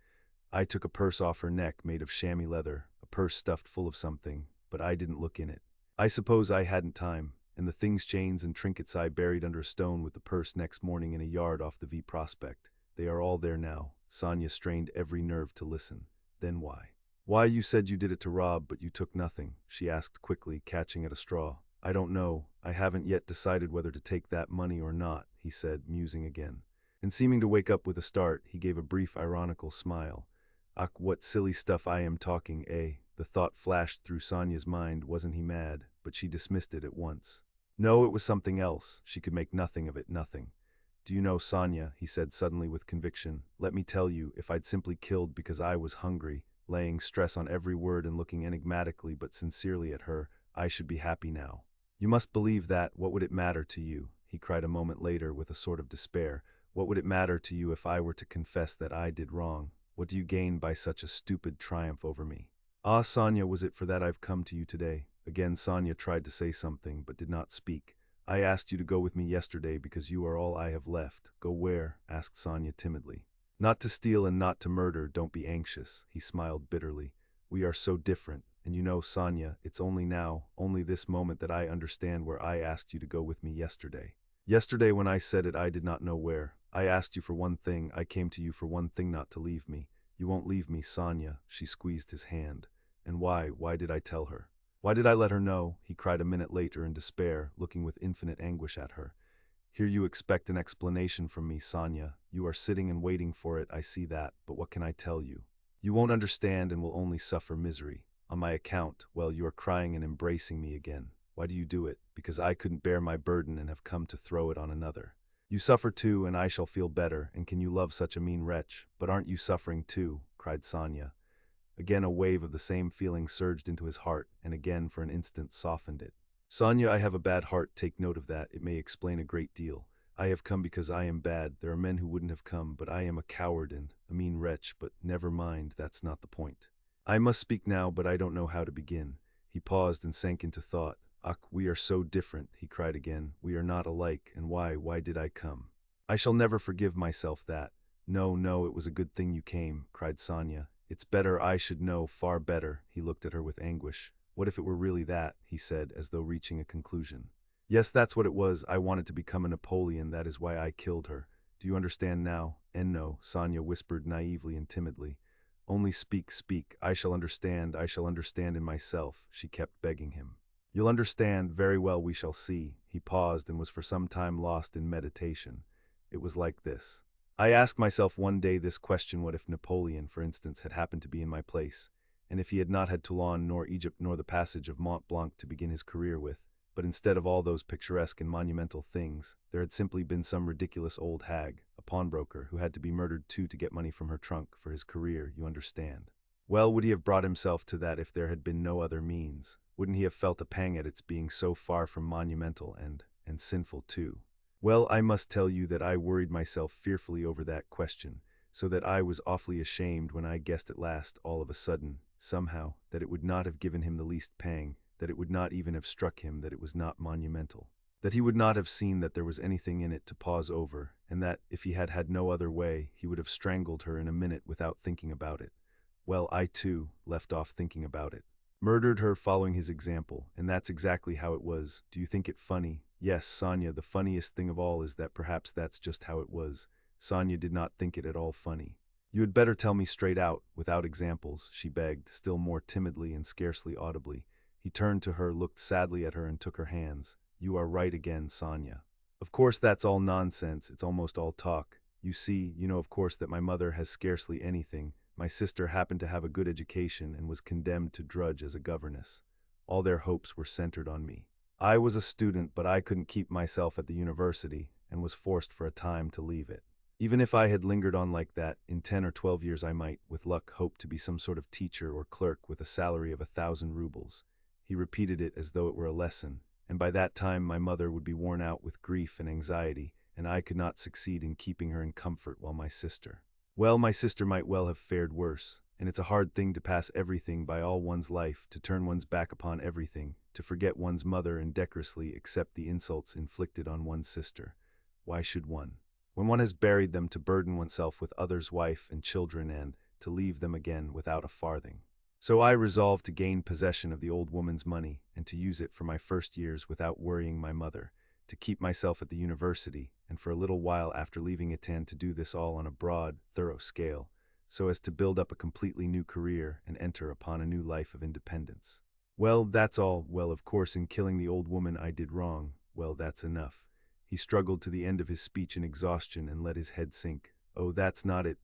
I took a purse off her neck made of chamois leather, a purse stuffed full of something, but I didn't look in it. I suppose I hadn't time, and the things, chains and trinkets, I buried under a stone with the purse next morning in a yard off the V Prospect. They are all there now. Sonia strained every nerve to listen. Then why? Why, you said you did it to rob, but you took nothing, she asked quickly, catching at a straw. I don't know. I haven't yet decided whether to take that money or not, he said, musing again. And seeming to wake up with a start, he gave a brief ironical smile. Ach, what silly stuff I am talking, eh? The thought flashed through Sonia's mind, wasn't he mad? But she dismissed it at once. No, it was something else. She could make nothing of it, nothing. Do you know, Sonia, he said suddenly with conviction, let me tell you, if I'd simply killed because I was hungry, laying stress on every word and looking enigmatically but sincerely at her, I should be happy now. You must believe that. What would it matter to you? He cried a moment later with a sort of despair. What would it matter to you if I were to confess that I did wrong? What do you gain by such a stupid triumph over me? Ah, Sonia, was it for that I've come to you today? Again Sonia tried to say something, but did not speak. I asked you to go with me yesterday because you are all I have left. Go where? Asked Sonia timidly. Not to steal and not to murder, don't be anxious, he smiled bitterly. We are so different, and you know, Sonia, it's only now, only this moment that I understand where I asked you to go with me yesterday. Yesterday when I said it, I did not know where. I asked you for one thing, I came to you for one thing, not to leave me. You won't leave me, Sonia, she squeezed his hand. And why did I tell her? Why did I let her know? He cried a minute later in despair, looking with infinite anguish at her. Here you expect an explanation from me, Sonia. You are sitting and waiting for it, I see that, but what can I tell you? You won't understand and will only suffer misery. On my account, well, you are crying and embracing me again. Why do you do it? Because I couldn't bear my burden and have come to throw it on another. You suffer too, and I shall feel better, and can you love such a mean wretch? But aren't you suffering too? Cried Sonia. Again a wave of the same feeling surged into his heart, and again for an instant softened it. Sonia, I have a bad heart, take note of that, it may explain a great deal. I have come because I am bad, there are men who wouldn't have come, but I am a coward and a mean wretch, but never mind, that's not the point. I must speak now, but I don't know how to begin. He paused and sank into thought. Ach, we are so different, he cried again. We are not alike, and why did I come? I shall never forgive myself that. No, it was a good thing you came, cried Sonia. It's better I should know, far better. He looked at her with anguish. What if it were really that, he said, as though reaching a conclusion. Yes, that's what it was. I wanted to become a Napoleon, that is why I killed her. Do you understand now? And no, Sonia whispered naively and timidly. Only speak, I shall understand in myself, she kept begging him. You'll understand, very well, we shall see. He paused and was for some time lost in meditation. It was like this. I asked myself one day this question: what if Napoleon, for instance, had happened to be in my place, and if he had not had Toulon nor Egypt nor the passage of Mont Blanc to begin his career with, but instead of all those picturesque and monumental things, there had simply been some ridiculous old hag, a pawnbroker, who had to be murdered too to get money from her trunk for his career, you understand. Well, would he have brought himself to that if there had been no other means? Wouldn't he have felt a pang at its being so far from monumental and sinful too? Well, I must tell you that I worried myself fearfully over that question, so that I was awfully ashamed when I guessed at last, all of a sudden, somehow, that it would not have given him the least pang, that it would not even have struck him that it was not monumental. That he would not have seen that there was anything in it to pause over, and that, if he had had no other way, he would have strangled her in a minute without thinking about it. Well, I too left off thinking about it. Murdered her following his example, and that's exactly how it was. Do you think it funny? Yes, Sonia, the funniest thing of all is that perhaps that's just how it was. Sonia did not think it at all funny. You had better tell me straight out, without examples, she begged, still more timidly and scarcely audibly. He turned to her, looked sadly at her, and took her hands. You are right again, Sonia. Of course that's all nonsense, it's almost all talk. You see, you know of course that my mother has scarcely anything. My sister happened to have a good education and was condemned to drudge as a governess. All their hopes were centered on me. I was a student, but I couldn't keep myself at the university, and was forced for a time to leave it. Even if I had lingered on like that, in 10 or 12 years I might, with luck, hope to be some sort of teacher or clerk with a salary of 1,000 rubles. He repeated it as though it were a lesson, and by that time my mother would be worn out with grief and anxiety, and I could not succeed in keeping her in comfort, while my sister... Well, my sister might well have fared worse, and it's a hard thing to pass everything by all one's life, to turn one's back upon everything, to forget one's mother and decorously accept the insults inflicted on one's sister. Why should one? When one has buried them, to burden oneself with others' wife and children, and to leave them again without a farthing. So I resolved to gain possession of the old woman's money, and to use it for my first years without worrying my mother, to keep myself at the university, and for a little while after leaving Atan to do this all on a broad, thorough scale, so as to build up a completely new career and enter upon a new life of independence. Well, that's all. Well, of course, in killing the old woman I did wrong. Well, that's enough. He struggled to the end of his speech in exhaustion and let his head sink. Oh, that's not it,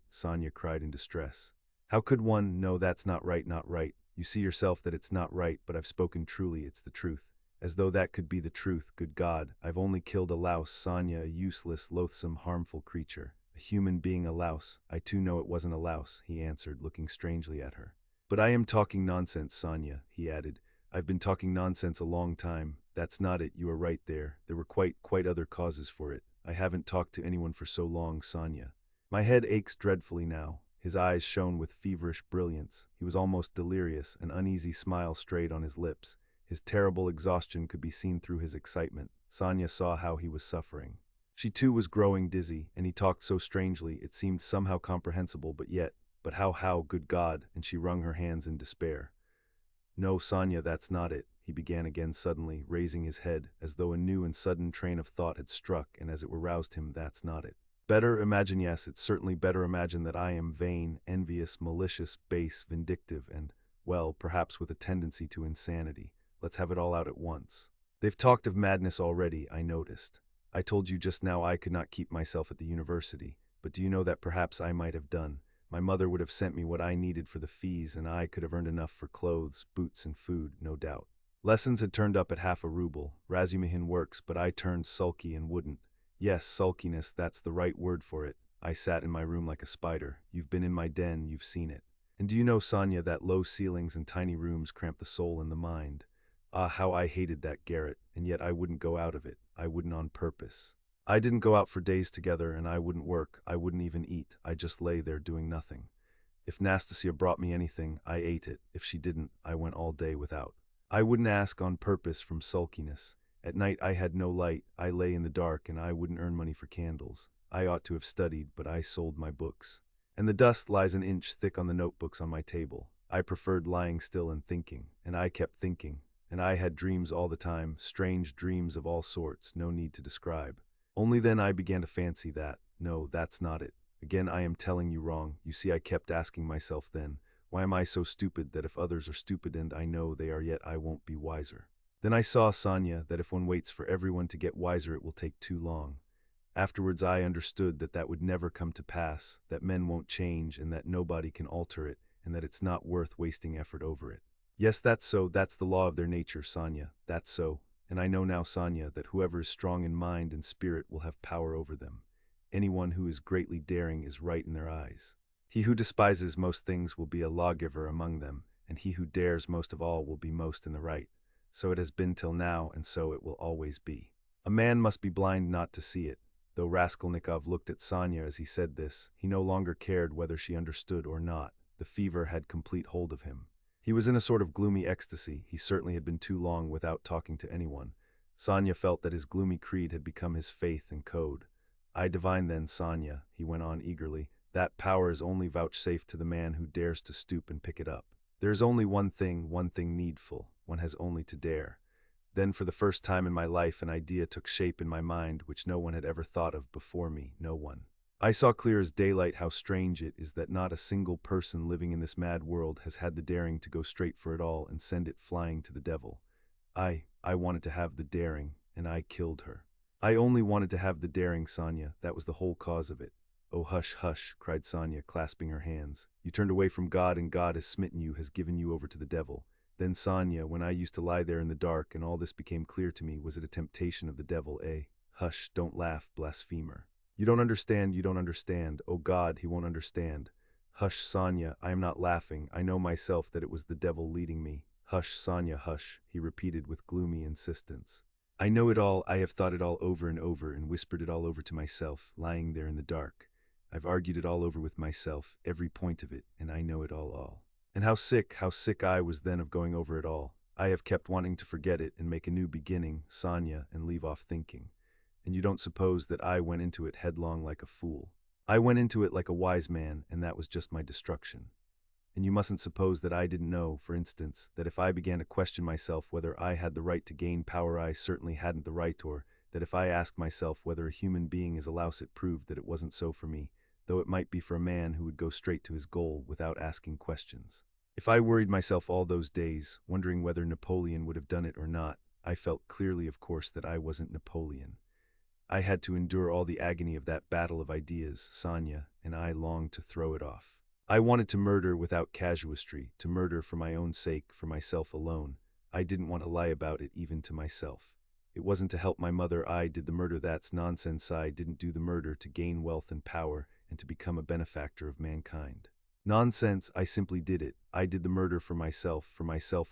Sonia cried in distress. How could one? No, that's not right, not right. You see yourself that it's not right, but I've spoken truly, it's the truth. As though that could be the truth, good God, I've only killed a louse, Sonia, a useless, loathsome, harmful creature. A human being, a louse. I too know it wasn't a louse, he answered, looking strangely at her. But I am talking nonsense, Sonia, he added. I've been talking nonsense a long time. That's not it, you are right there. There were quite other causes for it. I haven't talked to anyone for so long, Sonia. My head aches dreadfully now. His eyes shone with feverish brilliance. He was almost delirious, an uneasy smile strayed on his lips. His terrible exhaustion could be seen through his excitement. Sonia saw how he was suffering. She too was growing dizzy, and he talked so strangely, it seemed somehow comprehensible, but how, good God, and she wrung her hands in despair. No, Sonia, that's not it, he began again suddenly, raising his head, as though a new and sudden train of thought had struck, and as it were roused him. That's not it. Better imagine, yes, it's certainly better imagine that I am vain, envious, malicious, base, vindictive, and, well, perhaps with a tendency to insanity. Let's have it all out at once. They've talked of madness already, I noticed. I told you just now I could not keep myself at the university, but do you know that perhaps I might have done? My mother would have sent me what I needed for the fees, and I could have earned enough for clothes, boots, and food, no doubt. Lessons had turned up at half a ruble. Razumihin works, but I turned sulky and wouldn't. Yes, sulkiness, that's the right word for it. I sat in my room like a spider. You've been in my den, you've seen it. And do you know, Sonia, that low ceilings and tiny rooms cramp the soul and the mind? Ah, how I hated that garret, and yet I wouldn't go out of it. I wouldn't on purpose. I didn't go out for days together, and I wouldn't work. I wouldn't even eat. I just lay there doing nothing. If Nastasia brought me anything, I ate it. If she didn't, I went all day without. I wouldn't ask on purpose from sulkiness. At night I had no light. I lay in the dark, and I wouldn't earn money for candles. I ought to have studied, but I sold my books. And the dust lies an inch thick on the notebooks on my table. I preferred lying still and thinking, and I kept thinking. And I had dreams all the time, strange dreams of all sorts, no need to describe. Only then I began to fancy that. No, that's not it. Again, I am telling you wrong. You see, I kept asking myself then, why am I so stupid that if others are stupid and I know they are, yet I won't be wiser? Then I saw, Sonia, that if one waits for everyone to get wiser it will take too long. Afterwards I understood that that would never come to pass, that men won't change and that nobody can alter it, and that it's not worth wasting effort over it. Yes, that's so, that's the law of their nature, Sonia, that's so, and I know now, Sonia, that whoever is strong in mind and spirit will have power over them. Anyone who is greatly daring is right in their eyes. He who despises most things will be a lawgiver among them, and he who dares most of all will be most in the right. So it has been till now, and so it will always be. A man must be blind not to see it. Though Raskolnikov looked at Sonia as he said this, he no longer cared whether she understood or not. The fever had complete hold of him. He was in a sort of gloomy ecstasy. He certainly had been too long without talking to anyone. Sonya felt that his gloomy creed had become his faith and code. I divine then, Sonya, he went on eagerly, that power is only vouchsafed to the man who dares to stoop and pick it up. There is only one thing needful, one has only to dare. Then for the first time in my life an idea took shape in my mind which no one had ever thought of before me, no one. I saw clear as daylight how strange it is that not a single person living in this mad world has had the daring to go straight for it all and send it flying to the devil. I wanted to have the daring, and I killed her. I only wanted to have the daring, Sonya, that was the whole cause of it. Oh, hush, hush, cried Sonya, clasping her hands. You turned away from God, and God has smitten you, has given you over to the devil. Then, Sonya, when I used to lie there in the dark and all this became clear to me, was it a temptation of the devil, eh? Hush, don't laugh, blasphemer. You don't understand, you don't understand. Oh God, he won't understand. Hush, Sonya, I am not laughing. I know myself that it was the devil leading me. Hush, Sonya, hush, he repeated with gloomy insistence. I know it all, I have thought it all over and whispered it all over to myself, lying there in the dark. I've argued it all over with myself, every point of it, and I know it all. And how sick I was then of going over it all. I have kept wanting to forget it and make a new beginning, Sonya, and leave off thinking. And you don't suppose that I went into it headlong like a fool. I went into it like a wise man, and that was just my destruction. And you mustn't suppose that I didn't know, for instance, that if I began to question myself whether I had the right to gain power, I certainly hadn't the right, or that if I asked myself whether a human being is a louse, it proved that it wasn't so for me, though it might be for a man who would go straight to his goal without asking questions. If I worried myself all those days, wondering whether Napoleon would have done it or not, I felt clearly, of course, that I wasn't Napoleon. I had to endure all the agony of that battle of ideas, Sonya, and I longed to throw it off. I wanted to murder without casuistry, to murder for my own sake, for myself alone. I didn't want to lie about it even to myself. It wasn't to help my mother I did the murder, that's nonsense. I didn't do the murder to gain wealth and power and to become a benefactor of mankind. Nonsense, I simply did it. I did the murder for myself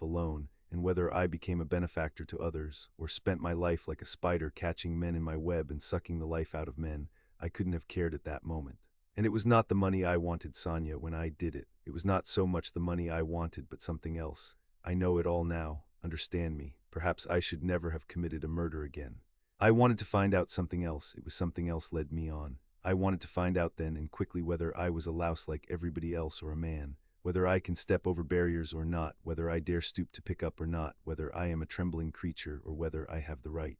alone, and whether I became a benefactor to others, or spent my life like a spider catching men in my web and sucking the life out of men, I couldn't have cared at that moment. And it was not the money I wanted, Sonya, when I did it. It was not so much the money I wanted, but something else. I know it all now. Understand me. Perhaps I should never have committed a murder again. I wanted to find out something else. It was something else led me on. I wanted to find out then and quickly whether I was a louse like everybody else or a man, whether I can step over barriers or not, whether I dare stoop to pick up or not, whether I am a trembling creature or whether I have the right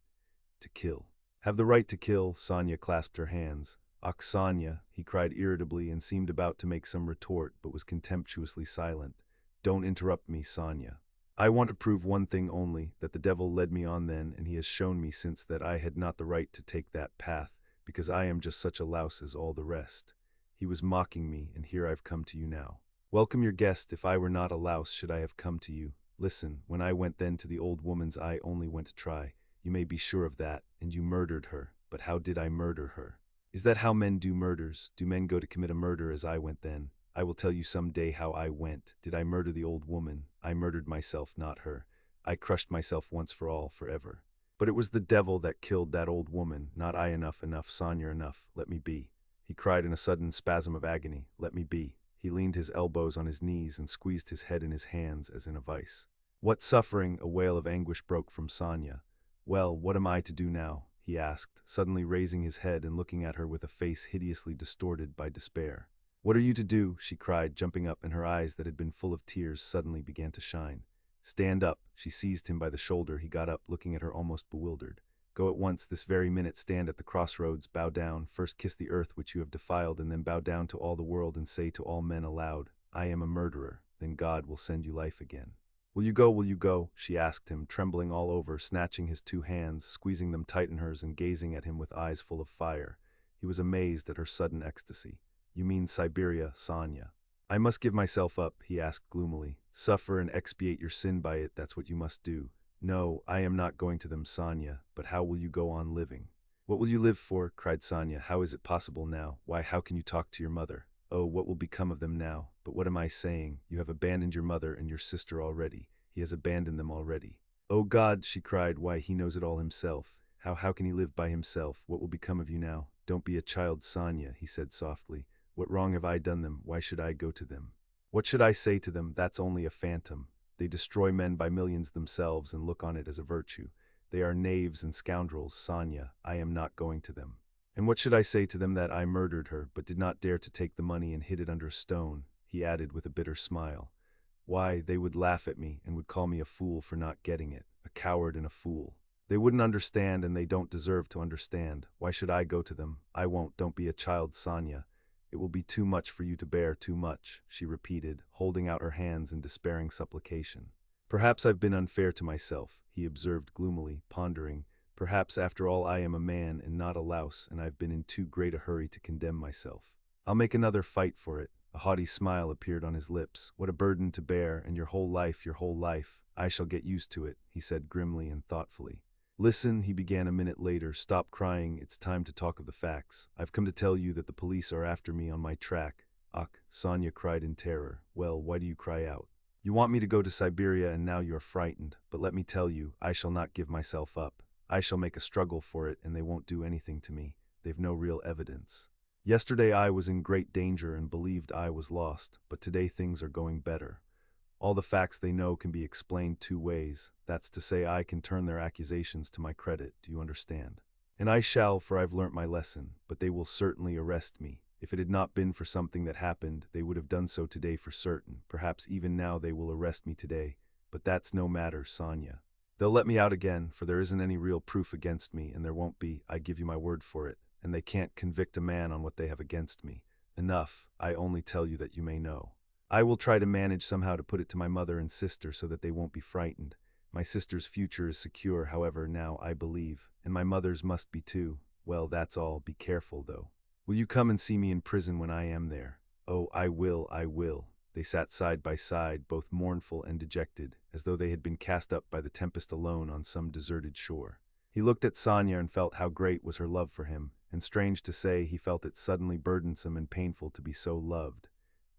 to kill. Have the right to kill, Sonya clasped her hands. Ach, Sonya, he cried irritably and seemed about to make some retort but was contemptuously silent. Don't interrupt me, Sonya. I want to prove one thing only, that the devil led me on then, and he has shown me since that I had not the right to take that path, because I am just such a louse as all the rest. He was mocking me, and here I've come to you now. Welcome your guest. If I were not a louse, should I have come to you? Listen, when I went then to the old woman's, I only went to try. You may be sure of that, and you murdered her. But how did I murder her? Is that how men do murders? Do men go to commit a murder as I went then? I will tell you some day how I went. Did I murder the old woman? I murdered myself, not her. I crushed myself once for all, forever. But it was the devil that killed that old woman, not I. Enough, Sonya, enough. Let me be. He cried in a sudden spasm of agony. Let me be. He leaned his elbows on his knees and squeezed his head in his hands as in a vice. What suffering! A wail of anguish broke from Sonya. Well, what am I to do now? He asked, suddenly raising his head and looking at her with a face hideously distorted by despair. What are you to do? She cried, jumping up, and her eyes that had been full of tears suddenly began to shine. Stand up. She seized him by the shoulder. He got up, looking at her almost bewildered. Go at once, this very minute. Stand at the crossroads, bow down, first kiss the earth which you have defiled, and then bow down to all the world and say to all men aloud, I am a murderer. Then God will send you life again. Will you go, will you go? She asked him, trembling all over, snatching his two hands, squeezing them tight in hers and gazing at him with eyes full of fire. He was amazed at her sudden ecstasy. You mean Siberia, Sonya? I must give myself up, he asked gloomily. Suffer and expiate your sin by it, that's what you must do. No, I am not going to them, Sonya, but how will you go on living? What will you live for? Cried Sonya. How is it possible now? Why, how can you talk to your mother? Oh, what will become of them now? But what am I saying? You have abandoned your mother and your sister already. He has abandoned them already. Oh God, she cried, why, he knows it all himself. How can he live by himself? What will become of you now? Don't be a child, Sonya, he said softly. What wrong have I done them? Why should I go to them? What should I say to them? That's only a phantom. They destroy men by millions themselves and look on it as a virtue. They are knaves and scoundrels, Sonia. I am not going to them. And what should I say to them? That I murdered her, but did not dare to take the money and hid it under a stone, he added with a bitter smile. Why, they would laugh at me and would call me a fool for not getting it, a coward and a fool. They wouldn't understand, and they don't deserve to understand. Why should I go to them? I won't. Don't be a child, Sonia. It will be too much for you to bear, too much, she repeated, holding out her hands in despairing supplication. Perhaps I've been unfair to myself, he observed gloomily, pondering. Perhaps after all I am a man and not a louse, and I've been in too great a hurry to condemn myself. I'll make another fight for it. A haughty smile appeared on his lips. What a burden to bear, and your whole life. I shall get used to it, he said grimly and thoughtfully. Listen, he began a minute later, stop crying, it's time to talk of the facts. I've come to tell you that the police are after me on my track. Ach, Sonia cried in terror. Well, why do you cry out? You want me to go to Siberia and now you're frightened, but let me tell you, I shall not give myself up. I shall make a struggle for it and they won't do anything to me. They've no real evidence. Yesterday I was in great danger and believed I was lost, but today things are going better. All the facts they know can be explained two ways. That's to say, I can turn their accusations to my credit, do you understand? And I shall, for I've learnt my lesson, but they will certainly arrest me. If it had not been for something that happened, they would have done so today for certain. Perhaps even now they will arrest me today, but that's no matter, Sonia. They'll let me out again, for there isn't any real proof against me, and there won't be, I give you my word for it, and they can't convict a man on what they have against me. Enough, I only tell you that you may know. I will try to manage somehow to put it to my mother and sister so that they won't be frightened. My sister's future is secure, however, now, I believe, and my mother's must be too. Well, that's all. Be careful, though. Will you come and see me in prison when I am there? Oh, I will. They sat side by side, both mournful and dejected, as though they had been cast up by the tempest alone on some deserted shore. He looked at Sonia and felt how great was her love for him, and strange to say, he felt it suddenly burdensome and painful to be so loved.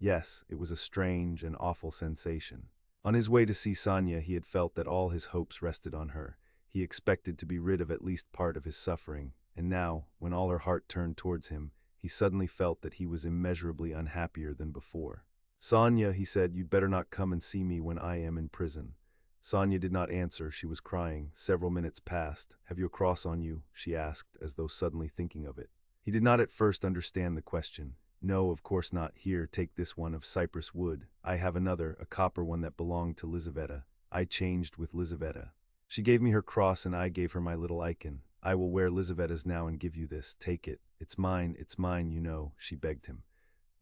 Yes, it was a strange and awful sensation. On his way to see Sonia, he had felt that all his hopes rested on her. He expected to be rid of at least part of his suffering, and now, when all her heart turned towards him, he suddenly felt that he was immeasurably unhappier than before. Sonia, he said, you'd better not come and see me when I am in prison. Sonia did not answer. She was crying. Several minutes passed. Have you a cross on you? She asked, as though suddenly thinking of it. He did not at first understand the question. No, of course not. Here, take this one of cypress wood. I have another, a copper one that belonged to Lizaveta. I changed with Lizaveta. She gave me her cross and I gave her my little icon. I will wear Lizaveta's now and give you this. Take it. It's mine, you know, she begged him.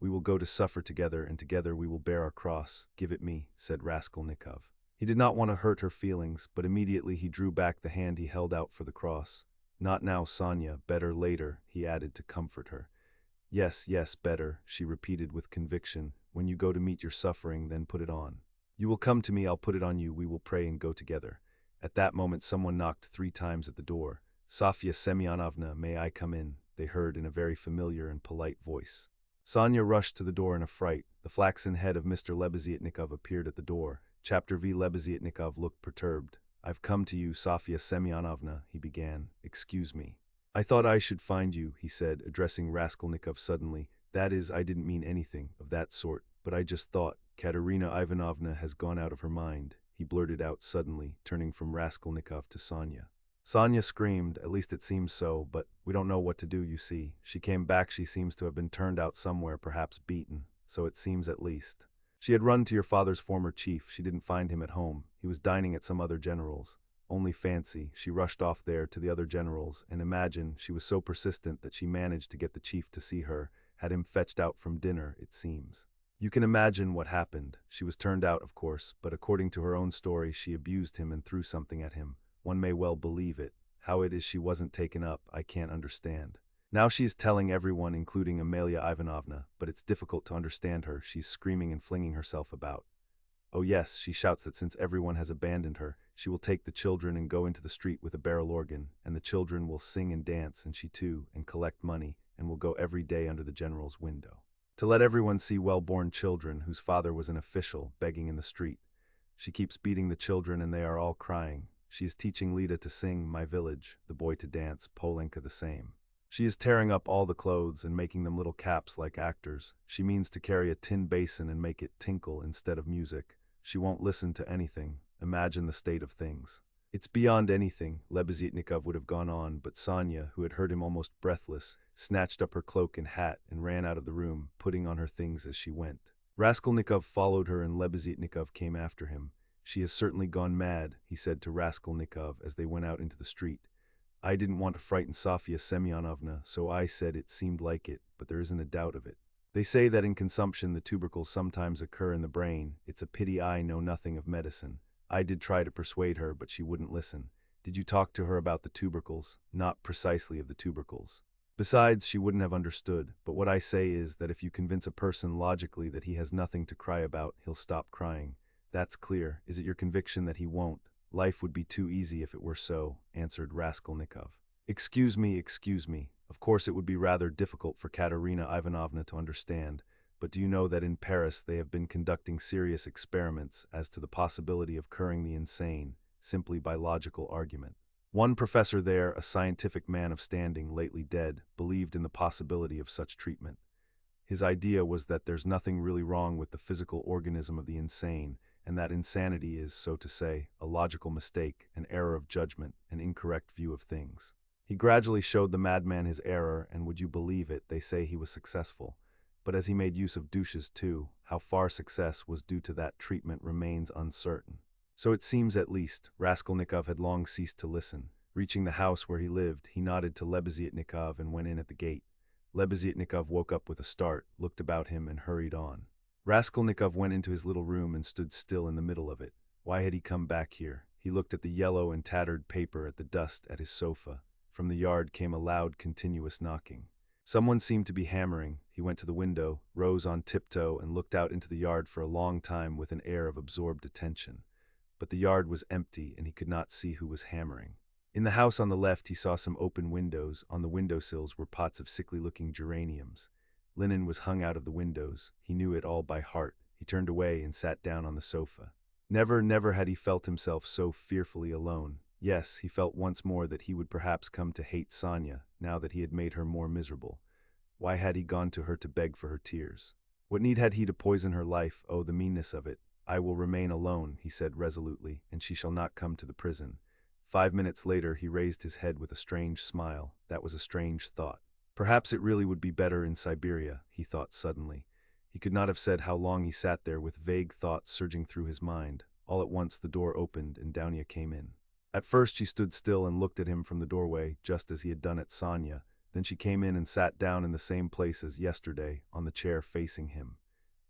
We will go to suffer together, and together we will bear our cross. Give it me, said Raskolnikov. He did not want to hurt her feelings, but immediately he drew back the hand he held out for the cross. Not now, Sonia, better later, he added to comfort her. Yes, better, she repeated with conviction. When you go to meet your suffering, then put it on. You will come to me, I'll put it on you, we will pray and go together. At that moment someone knocked 3 times at the door. Sofya Semyonovna, may I come in? They heard in a very familiar and polite voice. Sonia rushed to the door in a fright. The flaxen head of Mr. Lebeziatnikov appeared at the door. Chapter V. Lebeziatnikov looked perturbed. I've come to you, Sofya Semyonovna, he began. Excuse me. I thought I should find you, he said, addressing Raskolnikov suddenly. That is, I didn't mean anything of that sort, but I just thought, Katerina Ivanovna has gone out of her mind, he blurted out suddenly, turning from Raskolnikov to Sonia. Sonia screamed, at least it seems so, but we don't know what to do, you see. She came back, she seems to have been turned out somewhere, perhaps beaten, so it seems at least. She had run to your father's former chief, she didn't find him at home, he was dining at some other general's. Only fancy, she rushed off there to the other generals, and imagine, she was so persistent that she managed to get the chief to see her, had him fetched out from dinner, it seems. You can imagine what happened. She was turned out, of course, but according to her own story, she abused him and threw something at him. One may well believe it. How it is she wasn't taken up, I can't understand. Now she's telling everyone, including Amelia Ivanovna, but it's difficult to understand her. She's screaming and flinging herself about. Oh yes, she shouts that since everyone has abandoned her, she will take the children and go into the street with a barrel organ, and the children will sing and dance, and she too, and collect money, and will go every day under the general's window. To let everyone see well-born children whose father was an official, begging in the street. She keeps beating the children and they are all crying. She is teaching Lida to sing My Village, the boy to dance, Polenka the same. She is tearing up all the clothes and making them little caps like actors. She means to carry a tin basin and make it tinkle instead of music. She won't listen to anything. Imagine the state of things. It's beyond anything, Lebeziatnikov would have gone on, but Sonya, who had heard him almost breathless, snatched up her cloak and hat and ran out of the room, putting on her things as she went. Raskolnikov followed her and Lebeziatnikov came after him. "She has certainly gone mad," he said to Raskolnikov as they went out into the street. "I didn't want to frighten Sofya Semyonovna, so I said it seemed like it, but there isn't a doubt of it. They say that in consumption the tubercles sometimes occur in the brain. It's a pity I know nothing of medicine. I did try to persuade her, but she wouldn't listen. Did you talk to her about the tubercles? Not precisely of the tubercles. Besides, she wouldn't have understood, but what I say is that if you convince a person logically that he has nothing to cry about, he'll stop crying. That's clear. Is it your conviction that he won't? Life would be too easy if it were so," answered Raskolnikov. Excuse me. Of course it would be rather difficult for Katerina Ivanovna to understand, but do you know that in Paris they have been conducting serious experiments as to the possibility of curing the insane, simply by logical argument? One professor there, a scientific man of standing, lately dead, believed in the possibility of such treatment. His idea was that there's nothing really wrong with the physical organism of the insane, and that insanity is, so to say, a logical mistake, an error of judgment, an incorrect view of things. He gradually showed the madman his error, and would you believe it, they say he was successful. But as he made use of douches too, how far success was due to that treatment remains uncertain. So it seems, at least. Raskolnikov had long ceased to listen. Reaching the house where he lived, he nodded to Lebeziatnikov and went in at the gate. Lebeziatnikov woke up with a start, looked about him, and hurried on. Raskolnikov went into his little room and stood still in the middle of it. Why had he come back here? He looked at the yellow and tattered paper, at the dust at his sofa. From the yard came a loud, continuous knocking. Someone seemed to be hammering. He went to the window, rose on tiptoe, and looked out into the yard for a long time with an air of absorbed attention. But the yard was empty, and he could not see who was hammering. In the house on the left he saw some open windows. On the windowsills were pots of sickly-looking geraniums. Linen was hung out of the windows. He knew it all by heart. He turned away and sat down on the sofa. Never had he felt himself so fearfully alone. Yes, he felt once more that he would perhaps come to hate Sonya, now that he had made her more miserable. Why had he gone to her to beg for her tears? What need had he to poison her life? Oh, the meanness of it. "I will remain alone," he said resolutely, "and she shall not come to the prison." 5 minutes later he raised his head with a strange smile. That was a strange thought. Perhaps it really would be better in Siberia, he thought suddenly. He could not have said how long he sat there with vague thoughts surging through his mind. All at once the door opened and Dounia came in. At first she stood still and looked at him from the doorway, just as he had done at Sonya. Then she came in and sat down in the same place as yesterday, on the chair facing him.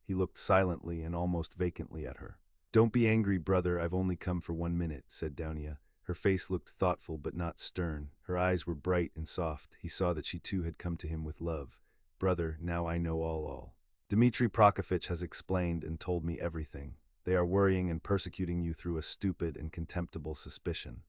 He looked silently and almost vacantly at her. "Don't be angry, brother, I've only come for 1 minute," said Dounia. Her face looked thoughtful but not stern. Her eyes were bright and soft. He saw that she too had come to him with love. "Brother, now I know all. Dmitri Prokofitch has explained and told me everything. They are worrying and persecuting you through a stupid and contemptible suspicion.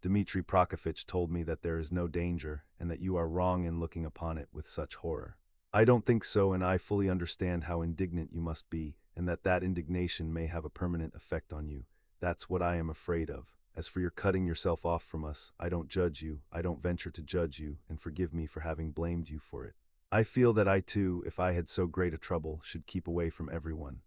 Dmitri Prokofitch told me that there is no danger, and that you are wrong in looking upon it with such horror. I don't think so, and I fully understand how indignant you must be, and that indignation may have a permanent effect on you. That's what I am afraid of. As for your cutting yourself off from us, I don't judge you, I don't venture to judge you, and forgive me for having blamed you for it. I feel that I too, if I had so great a trouble, should keep away from everyone.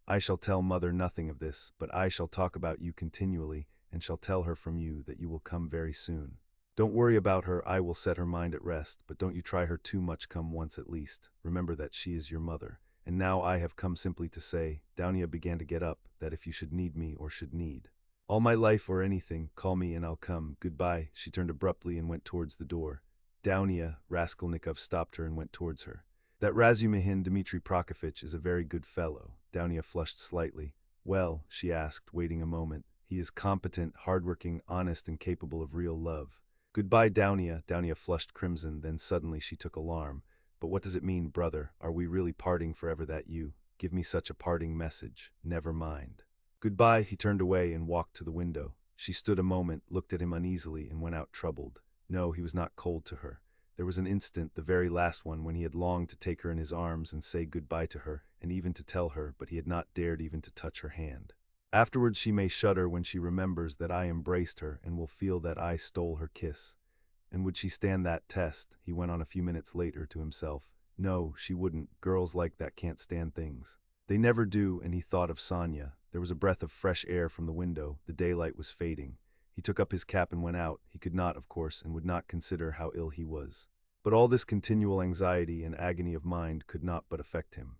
I shall tell mother nothing of this, but I shall talk about you continually, and shall tell her from you that you will come very soon. Don't worry about her, I will set her mind at rest, but don't you try her too much, come once at least. Remember that she is your mother. And now I have come simply to say," Dounia began to get up, "that if you should need me or should need all my life or anything, call me and I'll come. Goodbye." She turned abruptly and went towards the door. "Dounia," Raskolnikov stopped her and went towards her. "That Razumihin Dmitri Prokofitch is a very good fellow." Dounia flushed slightly. "Well," she asked, waiting a moment, "he is competent, hardworking, honest, and capable of real love." "Goodbye, Dounia." Dounia flushed crimson, then suddenly she took alarm. "But what does it mean, brother? Are we really parting forever, that you give me such a parting message? Never mind." "Goodbye." He turned away and walked to the window. She stood a moment, looked at him uneasily, and went out troubled. No, he was not cold to her. There was an instant, the very last one, when he had longed to take her in his arms and say goodbye to her, and even to tell her, but he had not dared even to touch her hand. Afterwards she may shudder when she remembers that I embraced her, and will feel that I stole her kiss. And would she stand that test? He went on a few minutes later to himself. No, she wouldn't. Girls like that can't stand things. They never do, and he thought of Sonya. There was a breath of fresh air from the window. The daylight was fading. He He took up his cap and went out. He could not, of course, and would not consider how ill he was. But all this continual anxiety and agony of mind could not but affect him.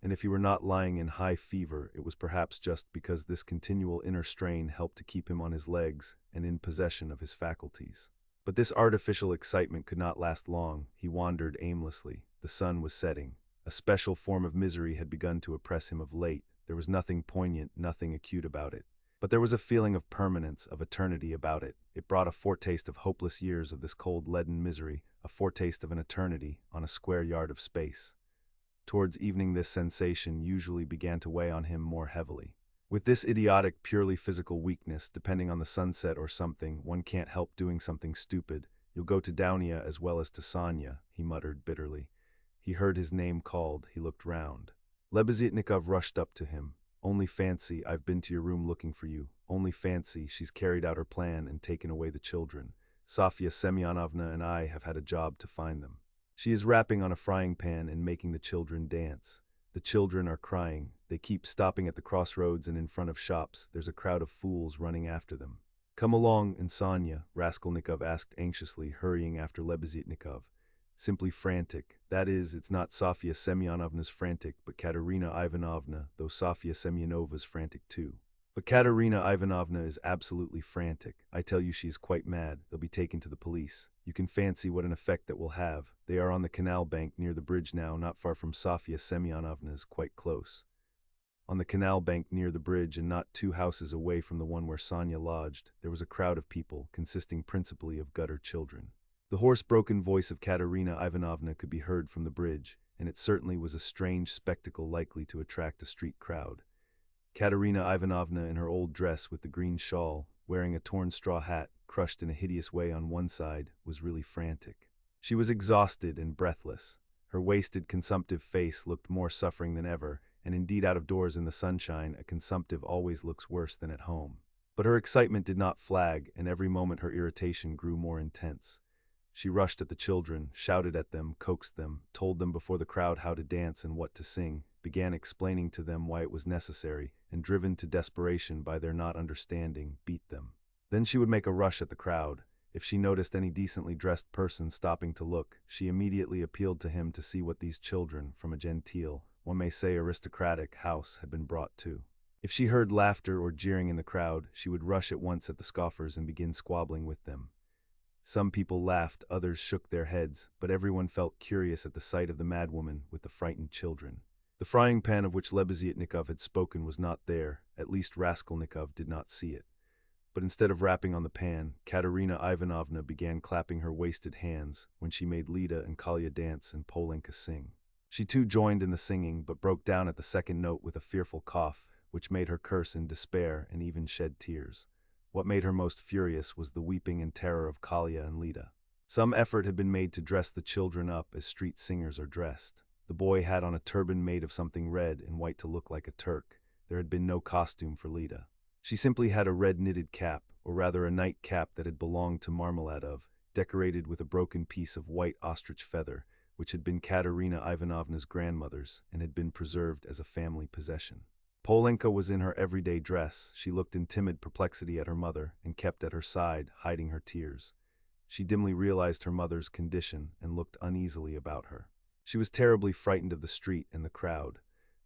And if he were not lying in high fever, it was perhaps just because this continual inner strain helped to keep him on his legs and in possession of his faculties. But this artificial excitement could not last long. He wandered aimlessly. The sun was setting. A special form of misery had begun to oppress him of late. There was nothing poignant, nothing acute about it. But there was a feeling of permanence, of eternity about it. It brought a foretaste of hopeless years of this cold, leaden misery, a foretaste of an eternity on a square yard of space. Towards evening this sensation usually began to weigh on him more heavily. With this idiotic, purely physical weakness, depending on the sunset or something, one can't help doing something stupid. You'll go to Downia as well as to Sonia, he muttered bitterly. He heard his name called. He looked round. Lebeziatnikov rushed up to him. Only fancy, I've been to your room looking for you. Only fancy, she's carried out her plan and taken away the children. Sofya Semyonovna and I have had a job to find them. She is rapping on a frying pan and making the children dance. The children are crying. They keep stopping at the crossroads and in front of shops. There's a crowd of fools running after them. Come along, and Sonia, Raskolnikov asked anxiously, hurrying after Lebeziatnikov. Simply frantic. That is, it's not Sofya Semyonovna's frantic, but Katerina Ivanovna, though Sofya Semyonova's frantic too. But Katerina Ivanovna is absolutely frantic. I tell you she is quite mad. They'll be taken to the police. You can fancy what an effect that will have. They are on the canal bank near the bridge now, not far from Sofya Semyonovna's, quite close. On the canal bank near the bridge and not 2 houses away from the one where Sonia lodged, there was a crowd of people, consisting principally of gutter children. The hoarse, broken voice of Katerina Ivanovna could be heard from the bridge, and it certainly was a strange spectacle likely to attract a street crowd. Katerina Ivanovna, in her old dress with the green shawl, wearing a torn straw hat, crushed in a hideous way on one side, was really frantic. She was exhausted and breathless. Her wasted, consumptive face looked more suffering than ever, and indeed out of doors in the sunshine, a consumptive always looks worse than at home. But her excitement did not flag, and every moment her irritation grew more intense. She rushed at the children, shouted at them, coaxed them, told them before the crowd how to dance and what to sing, began explaining to them why it was necessary, and driven to desperation by their not understanding, beat them. Then she would make a rush at the crowd. If she noticed any decently dressed person stopping to look, she immediately appealed to him to see what these children, from a genteel, one may say aristocratic, house had been brought to. If she heard laughter or jeering in the crowd, she would rush at once at the scoffers and begin squabbling with them. Some people laughed, others shook their heads, but everyone felt curious at the sight of the madwoman with the frightened children. The frying pan of which Lebeziatnikov had spoken was not there, at least Raskolnikov did not see it. But instead of rapping on the pan, Katerina Ivanovna began clapping her wasted hands when she made Lida and Kolya dance and Polenka sing. She too joined in the singing, but broke down at the second note with a fearful cough, which made her curse in despair and even shed tears. What made her most furious was the weeping and terror of Kolya and Lida. Some effort had been made to dress the children up as street singers are dressed. The boy had on a turban made of something red and white to look like a Turk. There had been no costume for Lida. She simply had a red knitted cap, or rather a night cap that had belonged to Marmeladov, decorated with a broken piece of white ostrich feather, which had been Katerina Ivanovna's grandmother's and had been preserved as a family possession. Polenka was in her everyday dress. She looked in timid perplexity at her mother and kept at her side, hiding her tears. She dimly realized her mother's condition and looked uneasily about her. She was terribly frightened of the street and the crowd.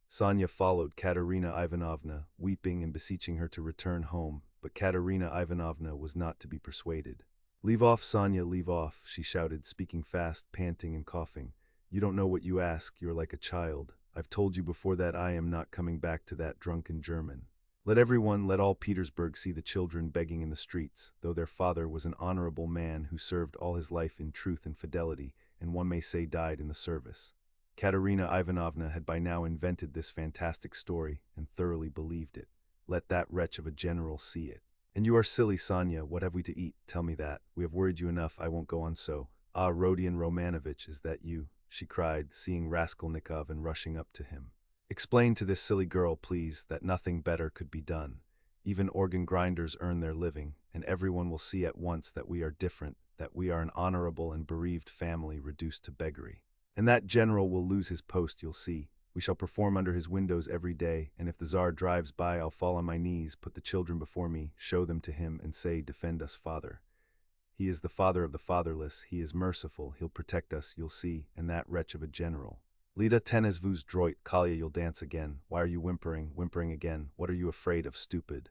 Sonia followed Katerina Ivanovna, weeping and beseeching her to return home, but Katerina Ivanovna was not to be persuaded. "Leave off, Sonia, leave off," she shouted, speaking fast, panting and coughing. "You don't know what you ask, you're like a child. I've told you before that I am not coming back to that drunken German. Let all Petersburg see the children begging in the streets, though their father was an honorable man who served all his life in truth and fidelity, and one may say died in the service." Katerina Ivanovna had by now invented this fantastic story and thoroughly believed it. Let that wretch of a general see it. "And you are silly, Sonia. What have we to eat? Tell me that. We have worried you enough. I won't go on so. Ah, Rodion Romanovitch, is that you?" she cried, seeing Raskolnikov and rushing up to him. "Explain to this silly girl, please, that nothing better could be done. Even organ grinders earn their living, and everyone will see at once that we are different, that we are an honorable and bereaved family reduced to beggary. And that general will lose his post, you'll see. We shall perform under his windows every day, and if the Tsar drives by, I'll fall on my knees, put the children before me, show them to him, and say, 'Defend us, Father.' He is the father of the fatherless, he is merciful, he'll protect us, you'll see, and that wretch of a general. Lida tenes vus droit, Kalia, you'll dance again. Why are you whimpering again? What are you afraid of, stupid?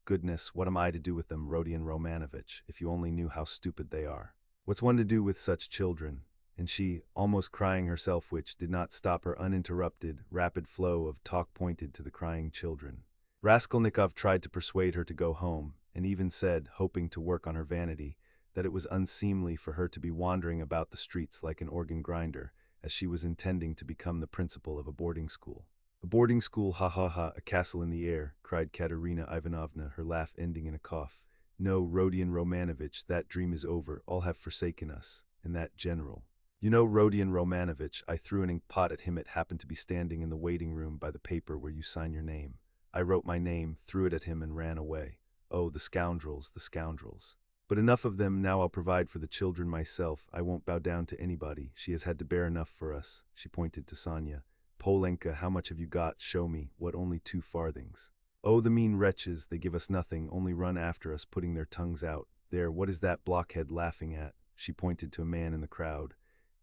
Goodness, what am I to do with them, Rodion Romanovich, if you only knew how stupid they are? What's one to do with such children?" And she, almost crying herself, which did not stop her uninterrupted, rapid flow of talk, pointed to the crying children. Raskolnikov tried to persuade her to go home, and even said, hoping to work on her vanity, that it was unseemly for her to be wandering about the streets like an organ grinder, as she was intending to become the principal of a boarding school. "A boarding school, ha ha ha, a castle in the air," cried Katerina Ivanovna, her laugh ending in a cough. "No, Rodion Romanovich, that dream is over, all have forsaken us, and that general. You know Rodion Romanovich, I threw an ink pot at him, it happened to be standing in the waiting room by the paper where you sign your name. I wrote my name, threw it at him, and ran away. Oh, the scoundrels, the scoundrels. But enough of them, now I'll provide for the children myself. I won't bow down to anybody. She has had to bear enough for us." She pointed to Sonia. "Polenka, how much have you got? Show me. What, only 2 farthings? Oh, the mean wretches, they give us nothing, only run after us, putting their tongues out. There, what is that blockhead laughing at?" She pointed to a man in the crowd.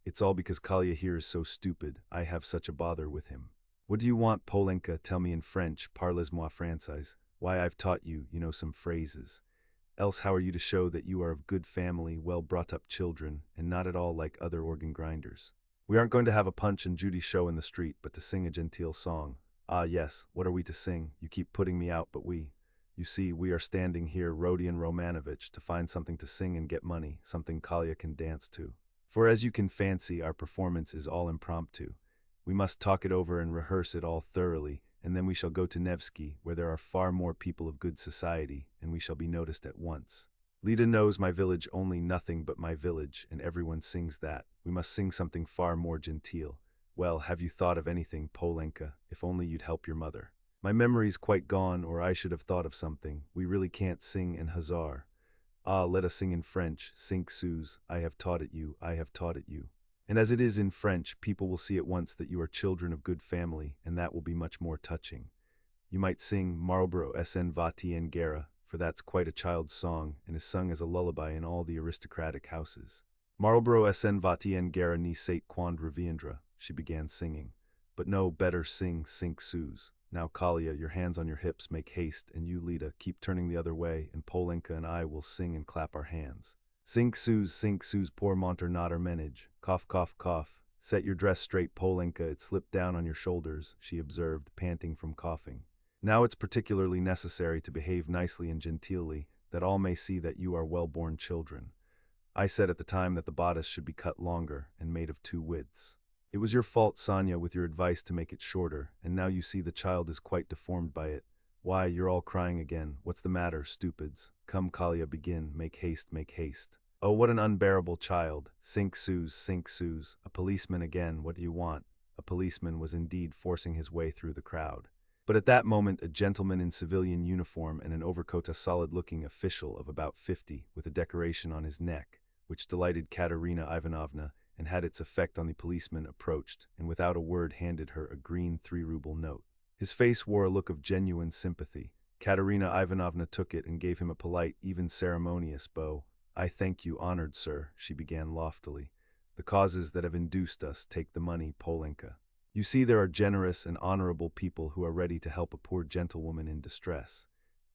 "It's all because Kalia here is so stupid. I have such a bother with him." "What do you want, Polenka? Tell me in French, parlez-moi français. Why, I've taught you, you know, some phrases. Else how are you to show that you are of good family, well-brought-up children, and not at all like other organ grinders? We aren't going to have a Punch and Judy show in the street, but to sing a genteel song. Ah yes, what are we to sing? You keep putting me out, but you see, we are standing here, Rodion Romanovich, to find something to sing and get money, something Kalia can dance to. For as you can fancy, our performance is all impromptu. We must talk it over and rehearse it all thoroughly, and then we shall go to Nevsky, where there are far more people of good society, and we shall be noticed at once. Lida knows my village only, nothing but my village, and everyone sings that. We must sing something far more genteel. Well, have you thought of anything, Polenka? If only you'd help your mother." "My memory's quite gone, or I should have thought of something. We really can't sing in Hussar." "Ah, let us sing in French, 5 sous, I have taught it you, I have taught it you. And as it is in French, people will see at once that you are children of good family, and that will be much more touching. You might sing Marlborough SN Vati en Guerre, for that's quite a child's song, and is sung as a lullaby in all the aristocratic houses. Marlborough SN Vati en Guerre ni sait quand reviendra," she began singing. "But no, better sing 5 sous. Now, Kalia, your hands on your hips, make haste, and you, Lida, keep turning the other way, and Polenka and I will sing and clap our hands. 5 sous, pour monter natter menage. Cough, cough, cough. Set your dress straight, Polenka, it slipped down on your shoulders," she observed, panting from coughing. "Now it's particularly necessary to behave nicely and genteelly, that all may see that you are well-born children. I said at the time that the bodice should be cut longer, and made of 2 widths. It was your fault, Sonia, with your advice to make it shorter, and now you see the child is quite deformed by it. Why, you're all crying again. What's the matter, stupids? Come, Kalia, begin. Make haste, make haste. Oh, what an unbearable child. 5 sous, 5 sous. A policeman again, what do you want?" A policeman was indeed forcing his way through the crowd. But at that moment a gentleman in civilian uniform and an overcoat, a solid-looking official of about 50, with a decoration on his neck, which delighted Katerina Ivanovna, and had its effect on the policeman, approached, and without a word handed her a green 3-ruble note. His face wore a look of genuine sympathy. Katerina Ivanovna took it and gave him a polite, even ceremonious bow. "I thank you, honored sir," she began loftily. "The causes that have induced us take the money, Polenka. You see, there are generous and honorable people who are ready to help a poor gentlewoman in distress.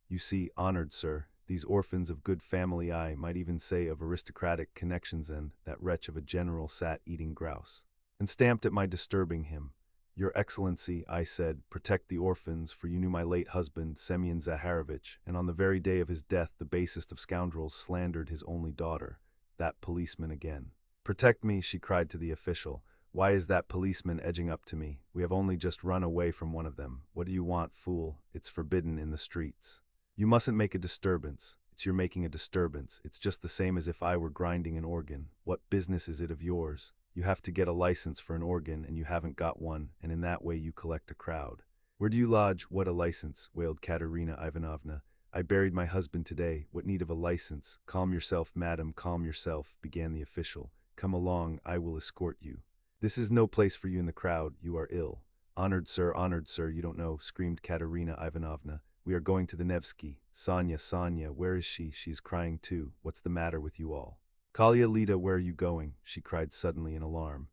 You see, honored sir, these orphans of good family, I might even say of aristocratic connections, and that wretch of a general sat eating grouse, and stamped at my disturbing him. 'Your Excellency,' I said, 'protect the orphans, for you knew my late husband, Semyon Zaharovich, and on the very day of his death the basest of scoundrels slandered his only daughter.'" That policeman again. "Protect me," she cried to the official. "Why is that policeman edging up to me? We have only just run away from one of them. What do you want, fool? It's forbidden in the streets. You mustn't make a disturbance. It's you're making a disturbance. It's just the same as if I were grinding an organ. What business is it of yours? You have to get a license for an organ, and you haven't got one, and in that way you collect a crowd." "Where do you lodge? What a license?" wailed Katerina Ivanovna. "I buried my husband today. What need of a license?" "Calm yourself, madam, calm yourself," began the official. "Come along, I will escort you. This is no place for you in the crowd. You are ill. Honored sir, you don't know, screamed Katerina Ivanovna. We are going to the Nevsky. Sonya, where is she? She's crying too. What's the matter with you all? Kalia Lida, where are you going? She cried suddenly in alarm.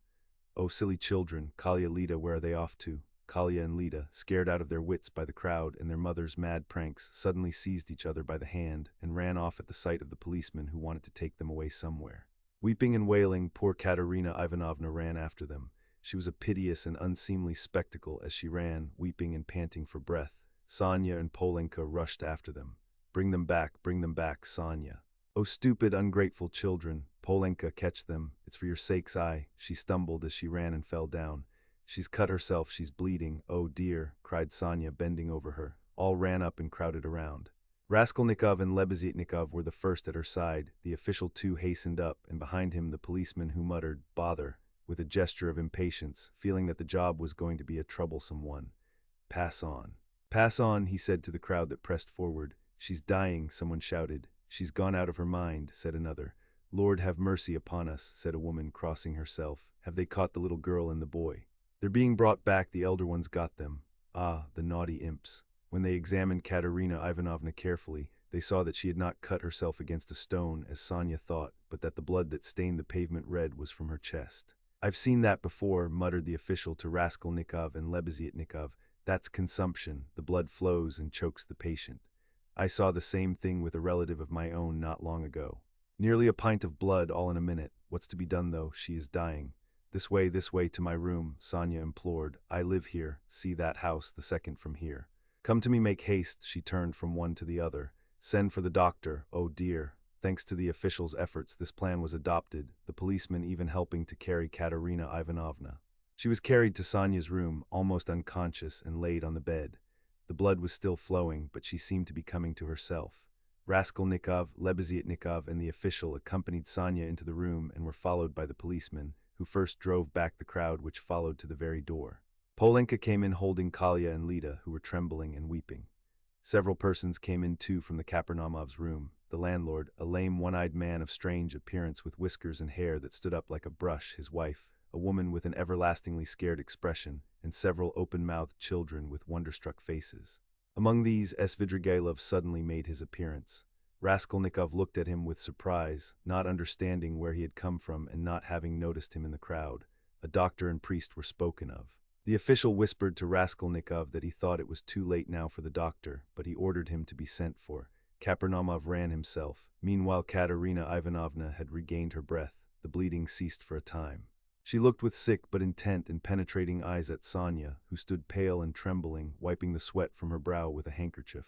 Oh, silly children, Kalia Lida, where are they off to? Kalia and Lida, scared out of their wits by the crowd and their mother's mad pranks, suddenly seized each other by the hand and ran off at the sight of the policeman who wanted to take them away somewhere. Weeping and wailing, poor Katerina Ivanovna ran after them. She was a piteous and unseemly spectacle as she ran, weeping and panting for breath. Sonya and Polenka rushed after them. Bring them back, Sonya. Oh, stupid, ungrateful children. Polenka, catch them. It's for your sakes, She stumbled as she ran and fell down. She's cut herself, she's bleeding. Oh dear, cried Sonya, bending over her. All ran up and crowded around. Raskolnikov and Lebeziatnikov were the first at her side. The official too hastened up, and behind him the policeman who muttered, "Bother," with a gesture of impatience, feeling that the job was going to be a troublesome one. Pass on. Pass on, he said to the crowd that pressed forward. She's dying, someone shouted. She's gone out of her mind, said another. Lord have mercy upon us, said a woman, crossing herself. Have they caught the little girl and the boy? They're being brought back, the elder ones got them. Ah, the naughty imps. When they examined Katerina Ivanovna carefully, they saw that she had not cut herself against a stone, as Sonya thought, but that the blood that stained the pavement red was from her chest. I've seen that before, muttered the official to Raskolnikov and Lebeziatnikov. That's consumption. The blood flows and chokes the patient. I saw the same thing with a relative of my own not long ago. Nearly a pint of blood all in a minute. What's to be done though? She is dying. This way to my room, Sonya implored. I live here. See that house, the second from here. Come to me, make haste. She turned from one to the other. Send for the doctor. Oh dear. Thanks to the officials' efforts, this plan was adopted, the policeman even helping to carry Katerina Ivanovna. She was carried to Sonya's room, almost unconscious, and laid on the bed. The blood was still flowing, but she seemed to be coming to herself. Raskolnikov, Lebeziatnikov, and the official accompanied Sonya into the room and were followed by the policeman, who first drove back the crowd which followed to the very door. Polenka came in holding Kalia and Lida, who were trembling and weeping. Several persons came in too from the Kapernamov's room. The landlord, a lame, one-eyed man of strange appearance with whiskers and hair that stood up like a brush, his wife, a woman with an everlastingly scared expression, and several open-mouthed children with wonderstruck faces. Among these, Svidrigailov suddenly made his appearance. Raskolnikov looked at him with surprise, not understanding where he had come from and not having noticed him in the crowd. A doctor and priest were spoken of. The official whispered to Raskolnikov that he thought it was too late now for the doctor, but he ordered him to be sent for. Kapernaumov ran himself. Meanwhile, Katerina Ivanovna had regained her breath. The bleeding ceased for a time. She looked with sick but intent and penetrating eyes at Sonya, who stood pale and trembling, wiping the sweat from her brow with a handkerchief.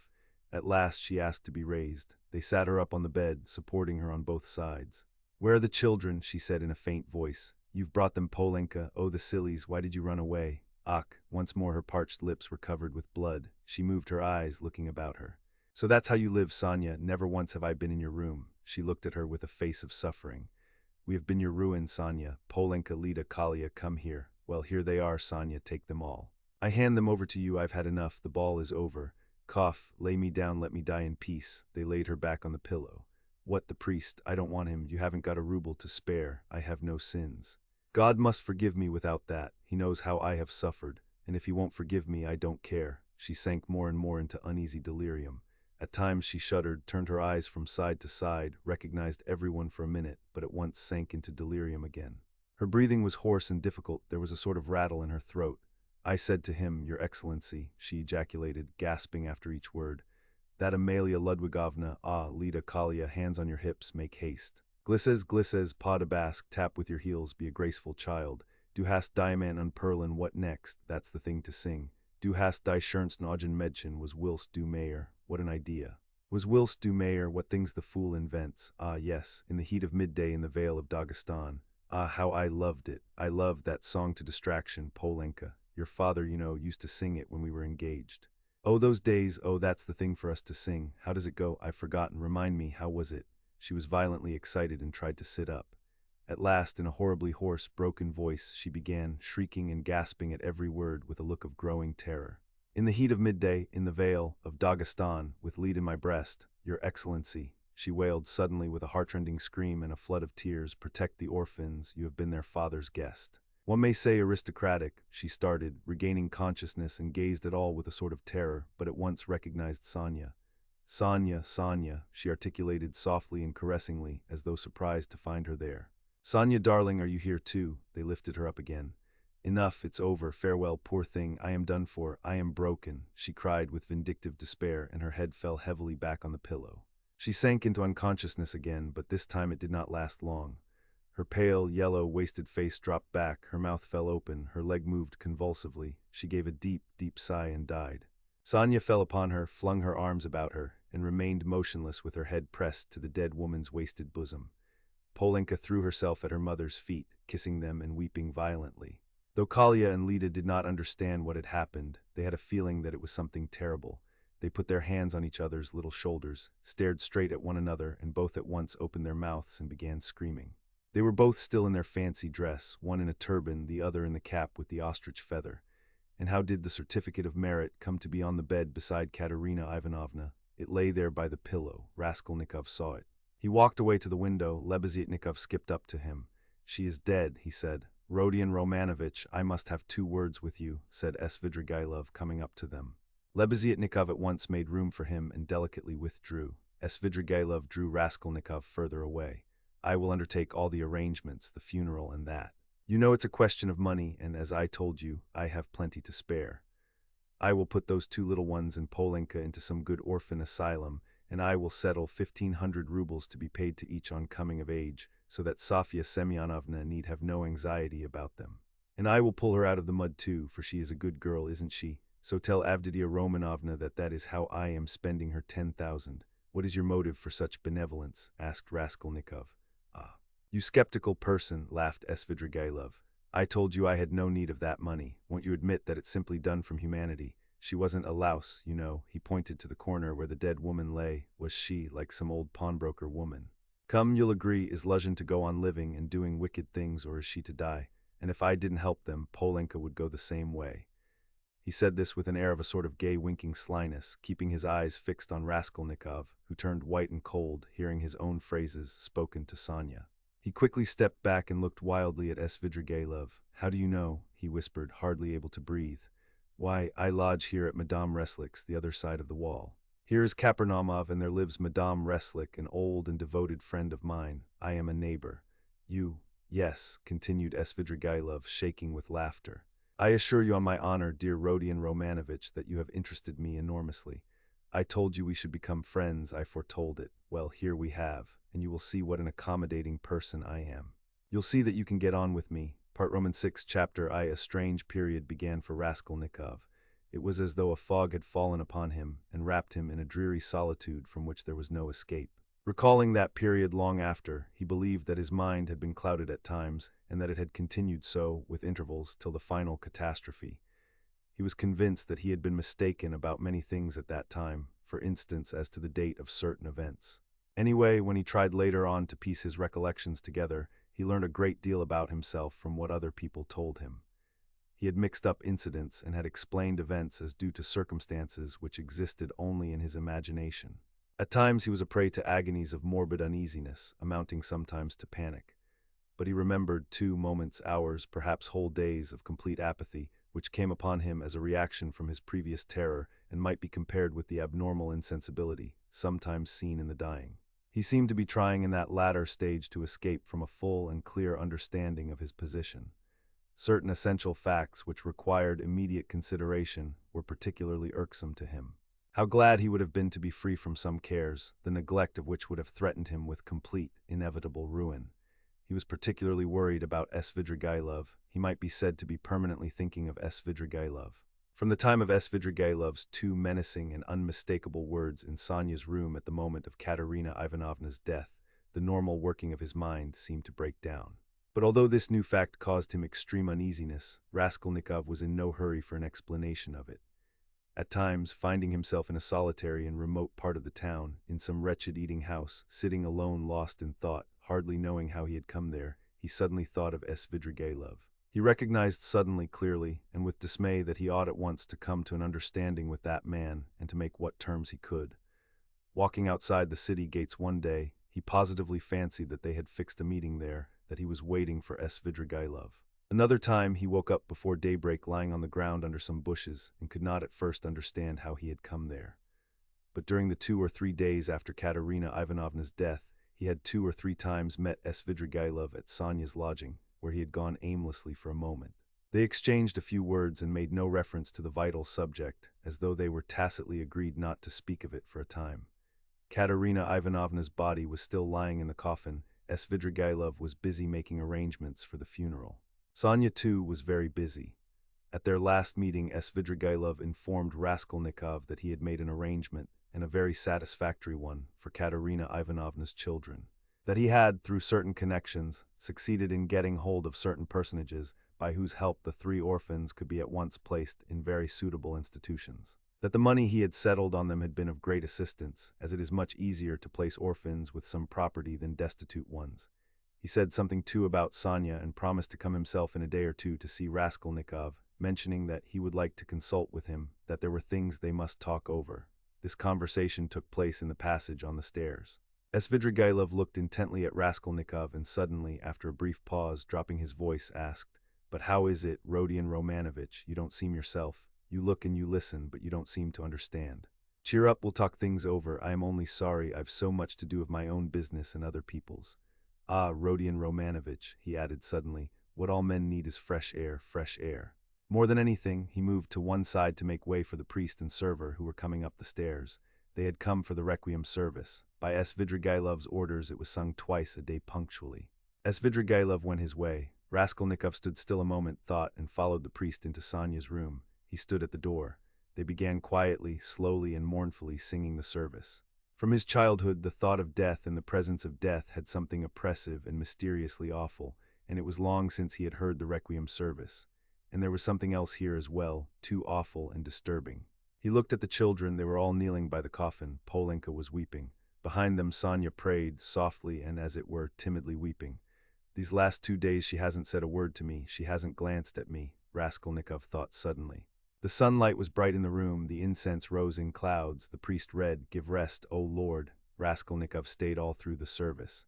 At last she asked to be raised. They sat her up on the bed, supporting her on both sides. "Where are the children?" she said in a faint voice. "You've brought them, Polenka. Oh, the sillies, why did you run away?" Ach! Once more her parched lips were covered with blood. She moved her eyes, looking about her. "So that's how you live, Sonya. Never once have I been in your room." She looked at her with a face of suffering. "We have been your ruin, Sonya. Polenka, Lida, Kalia, come here." "Well, here they are, Sonya. Take them all." "I hand them over to you. I've had enough. The ball is over. Cough, lay me down, let me die in peace." They laid her back on the pillow. "What, the priest? I don't want him. You haven't got a ruble to spare. I have no sins. God must forgive me without that. He knows how I have suffered, and if he won't forgive me, I don't care." She sank more and more into uneasy delirium. At times she shuddered, turned her eyes from side to side, recognized everyone for a minute, but at once sank into delirium again. Her breathing was hoarse and difficult. There was a sort of rattle in her throat. "I said to him, Your Excellency," she ejaculated, gasping after each word. "That Amalia Ludwigovna, Lida, Kalia, hands on your hips, make haste. Glisses, pas de basque, tap with your heels, be a graceful child. Du hast diamant unperlen, what next? That's the thing to sing. Du hast die schönsten Augen Mädchen, was willst du mehr?" What an idea. Was willst du mehr, what things the fool invents. Ah yes, in the heat of midday in the Vale of Dagestan. Ah, how I loved it. I loved that song to distraction, Polenka. Your father, you know, used to sing it when we were engaged. Oh, those days, oh, that's the thing for us to sing. How does it go? I've forgotten. Remind me, how was it? She was violently excited and tried to sit up. At last, in a horribly hoarse, broken voice, she began, shrieking and gasping at every word with a look of growing terror. "In the heat of midday, in the Vale of Dagestan, with lead in my breast, Your Excellency," she wailed suddenly with a heartrending scream and a flood of tears, "protect the orphans, you have been their father's guest." One may say aristocratic, she started, regaining consciousness and gazed at all with a sort of terror, but at once recognized Sonia. Sonia, Sonia, she articulated softly and caressingly, as though surprised to find her there. Sonia, darling, are you here too? They lifted her up again. Enough, it's over, farewell, poor thing, I am done for, I am broken, she cried with vindictive despair, and her head fell heavily back on the pillow. She sank into unconsciousness again, but this time it did not last long. Her pale, yellow, wasted face dropped back, her mouth fell open, her leg moved convulsively, she gave a deep, deep sigh and died. Sonia fell upon her, flung her arms about her, and remained motionless with her head pressed to the dead woman's wasted bosom. Polenka threw herself at her mother's feet, kissing them and weeping violently. Though Kalia and Lida did not understand what had happened, they had a feeling that it was something terrible. They put their hands on each other's little shoulders, stared straight at one another, and both at once opened their mouths and began screaming. They were both still in their fancy dress, one in a turban, the other in the cap with the ostrich feather. And how did the certificate of merit come to be on the bed beside Katerina Ivanovna? It lay there by the pillow. Raskolnikov saw it. He walked away to the window. Lebeziatnikov skipped up to him. "She is dead," he said. "Rodion Romanovitch, I must have 2 words with you," said Svidrigailov, coming up to them. Lebeziatnikov at once made room for him and delicately withdrew. Svidrigailov drew Raskolnikov further away. "I will undertake all the arrangements, the funeral and that. You know it's a question of money, and as I told you, I have plenty to spare. I will put those 2 little ones and Polenka into some good orphan asylum, and I will settle 1,500 rubles to be paid to each on coming of age, so that Sofya Semyonovna need have no anxiety about them. And I will pull her out of the mud too, for she is a good girl, isn't she? So tell Avditia Romanovna that that is how I am spending her 10,000. What is your motive for such benevolence?" asked Raskolnikov. "Ah, you skeptical person," laughed Svidrigailov. "I told you I had no need of that money. Won't you admit that it's simply done from humanity? She wasn't a louse, you know." He pointed to the corner where the dead woman lay. Was she, like some old pawnbroker woman? "Come, you'll agree, is Luzhin to go on living and doing wicked things, or is she to die? And if I didn't help them, Polenka would go the same way." He said this with an air of a sort of gay winking slyness, keeping his eyes fixed on Raskolnikov, who turned white and cold, hearing his own phrases spoken to Sonia. He quickly stepped back and looked wildly at Svidrigailov. "How do you know?" he whispered, hardly able to breathe. "Why, I lodge here at Madame Reslik's, the other side of the wall. Here is Kapernaumov, and there lives Madame Reslik, an old and devoted friend of mine. I am a neighbor. You—" "Yes," continued Svidrigailov, shaking with laughter. "I assure you on my honor, dear Rodion Romanovitch, that you have interested me enormously. I told you we should become friends, I foretold it. Well, here we have, and you will see what an accommodating person I am. You'll see that you can get on with me." Part Roman 6, Chapter I. A strange period began for Raskolnikov. It was as though a fog had fallen upon him and wrapped him in a dreary solitude from which there was no escape. Recalling that period long after, he believed that his mind had been clouded at times, and that it had continued so, with intervals, till the final catastrophe. He was convinced that he had been mistaken about many things at that time, for instance as to the date of certain events. Anyway, when he tried later on to piece his recollections together, he learned a great deal about himself from what other people told him. He had mixed up incidents and had explained events as due to circumstances which existed only in his imagination. At times he was a prey to agonies of morbid uneasiness, amounting sometimes to panic. But he remembered too moments, hours, perhaps whole days of complete apathy, which came upon him as a reaction from his previous terror and might be compared with the abnormal insensibility, sometimes seen in the dying. He seemed to be trying in that latter stage to escape from a full and clear understanding of his position. Certain essential facts which required immediate consideration were particularly irksome to him. How glad he would have been to be free from some cares, the neglect of which would have threatened him with complete, inevitable ruin. He was particularly worried about Svidrigailov. He might be said to be permanently thinking of Svidrigailov. From the time of Svidrigailov's 2 menacing and unmistakable words in Sonia's room at the moment of Katerina Ivanovna's death, the normal working of his mind seemed to break down. But although this new fact caused him extreme uneasiness, Raskolnikov was in no hurry for an explanation of it. At times, finding himself in a solitary and remote part of the town, in some wretched eating house, sitting alone lost in thought, hardly knowing how he had come there, he suddenly thought of Svidrigailov. He recognized suddenly, clearly, and with dismay that he ought at once to come to an understanding with that man and to make what terms he could. Walking outside the city gates one day, he positively fancied that they had fixed a meeting there, that he was waiting for Svidrigailov. Another time he woke up before daybreak lying on the ground under some bushes and could not at first understand how he had come there. But during the 2 or 3 days after Katerina Ivanovna's death, he had 2 or 3 times met Svidrigailov at Sonia's lodging, where he had gone aimlessly for a moment. They exchanged a few words and made no reference to the vital subject, as though they were tacitly agreed not to speak of it for a time. Katerina Ivanovna's body was still lying in the coffin. Svidrigailov was busy making arrangements for the funeral. Sonia, too, was very busy. At their last meeting, Svidrigailov informed Raskolnikov that he had made an arrangement, and a very satisfactory one, for Katerina Ivanovna's children. That he had, through certain connections, succeeded in getting hold of certain personages, by whose help the 3 orphans could be at once placed in very suitable institutions. That the money he had settled on them had been of great assistance, as it is much easier to place orphans with some property than destitute ones. He said something too about Sonia and promised to come himself in a day or two to see Raskolnikov, mentioning that he would like to consult with him, that there were things they must talk over. This conversation took place in the passage on the stairs. Svidrigailov looked intently at Raskolnikov and suddenly, after a brief pause, dropping his voice, asked, "But how is it, Rodion Romanovich, you don't seem yourself? You look and you listen, but you don't seem to understand." "Cheer up, we'll talk things over. I am only sorry I've so much to do with my own business and other people's. Ah, Rodion Romanovich," he added suddenly, "what all men need is fresh air, fresh air." More than anything, he moved to one side to make way for the priest and server who were coming up the stairs. They had come for the requiem service. By Svidrigailov's orders, it was sung twice a day punctually. Svidrigailov went his way. Raskolnikov stood still a moment, thought, and followed the priest into Sonia's room. He stood at the door. They began quietly, slowly, and mournfully singing the service. From his childhood, the thought of death and the presence of death had something oppressive and mysteriously awful, and it was long since he had heard the requiem service. And there was something else here as well, too awful and disturbing. He looked at the children. They were all kneeling by the coffin. Polenka was weeping. Behind them, Sonia prayed, softly and, as it were, timidly weeping. "These last 2 days she hasn't said a word to me, she hasn't glanced at me," Raskolnikov thought suddenly. The sunlight was bright in the room, the incense rose in clouds, the priest read, "Give rest, O Lord." Raskolnikov stayed all through the service.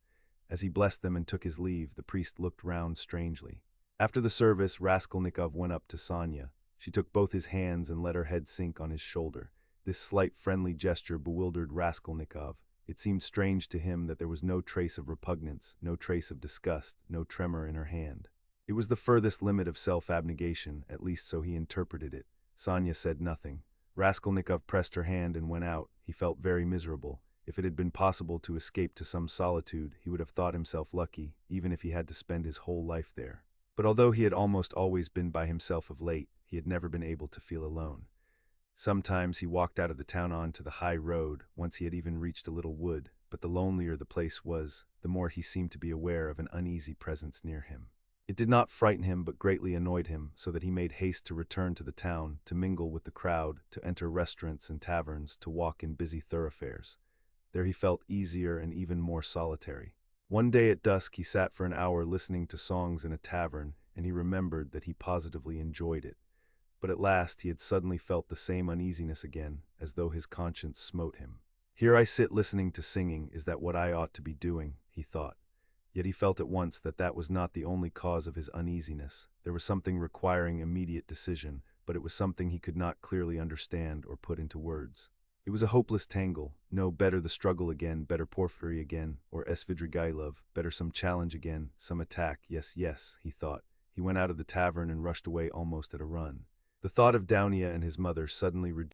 As he blessed them and took his leave, the priest looked round strangely. After the service, Raskolnikov went up to Sonia. She took both his hands and let her head sink on his shoulder. This slight friendly gesture bewildered Raskolnikov. It seemed strange to him that there was no trace of repugnance, no trace of disgust, no tremor in her hand. It was the furthest limit of self-abnegation, at least so he interpreted it. Sonia said nothing. Raskolnikov pressed her hand and went out. He felt very miserable. If it had been possible to escape to some solitude, he would have thought himself lucky, even if he had to spend his whole life there. But although he had almost always been by himself of late, he had never been able to feel alone. Sometimes he walked out of the town on to the high road, once he had even reached a little wood, but the lonelier the place was, the more he seemed to be aware of an uneasy presence near him. It did not frighten him but greatly annoyed him, so that he made haste to return to the town, to mingle with the crowd, to enter restaurants and taverns, to walk in busy thoroughfares. There he felt easier and even more solitary. One day at dusk he sat for an hour listening to songs in a tavern, and he remembered that he positively enjoyed it. But at last he had suddenly felt the same uneasiness again, as though his conscience smote him. "Here I sit listening to singing, is that what I ought to be doing?" he thought. Yet he felt at once that that was not the only cause of his uneasiness. There was something requiring immediate decision, but it was something he could not clearly understand or put into words. It was a hopeless tangle. No, better the struggle again, better Porfiry again, or Svidrigailov, better some challenge again, some attack. Yes, yes, he thought. He went out of the tavern and rushed away almost at a run. The thought of Dounia and his mother suddenly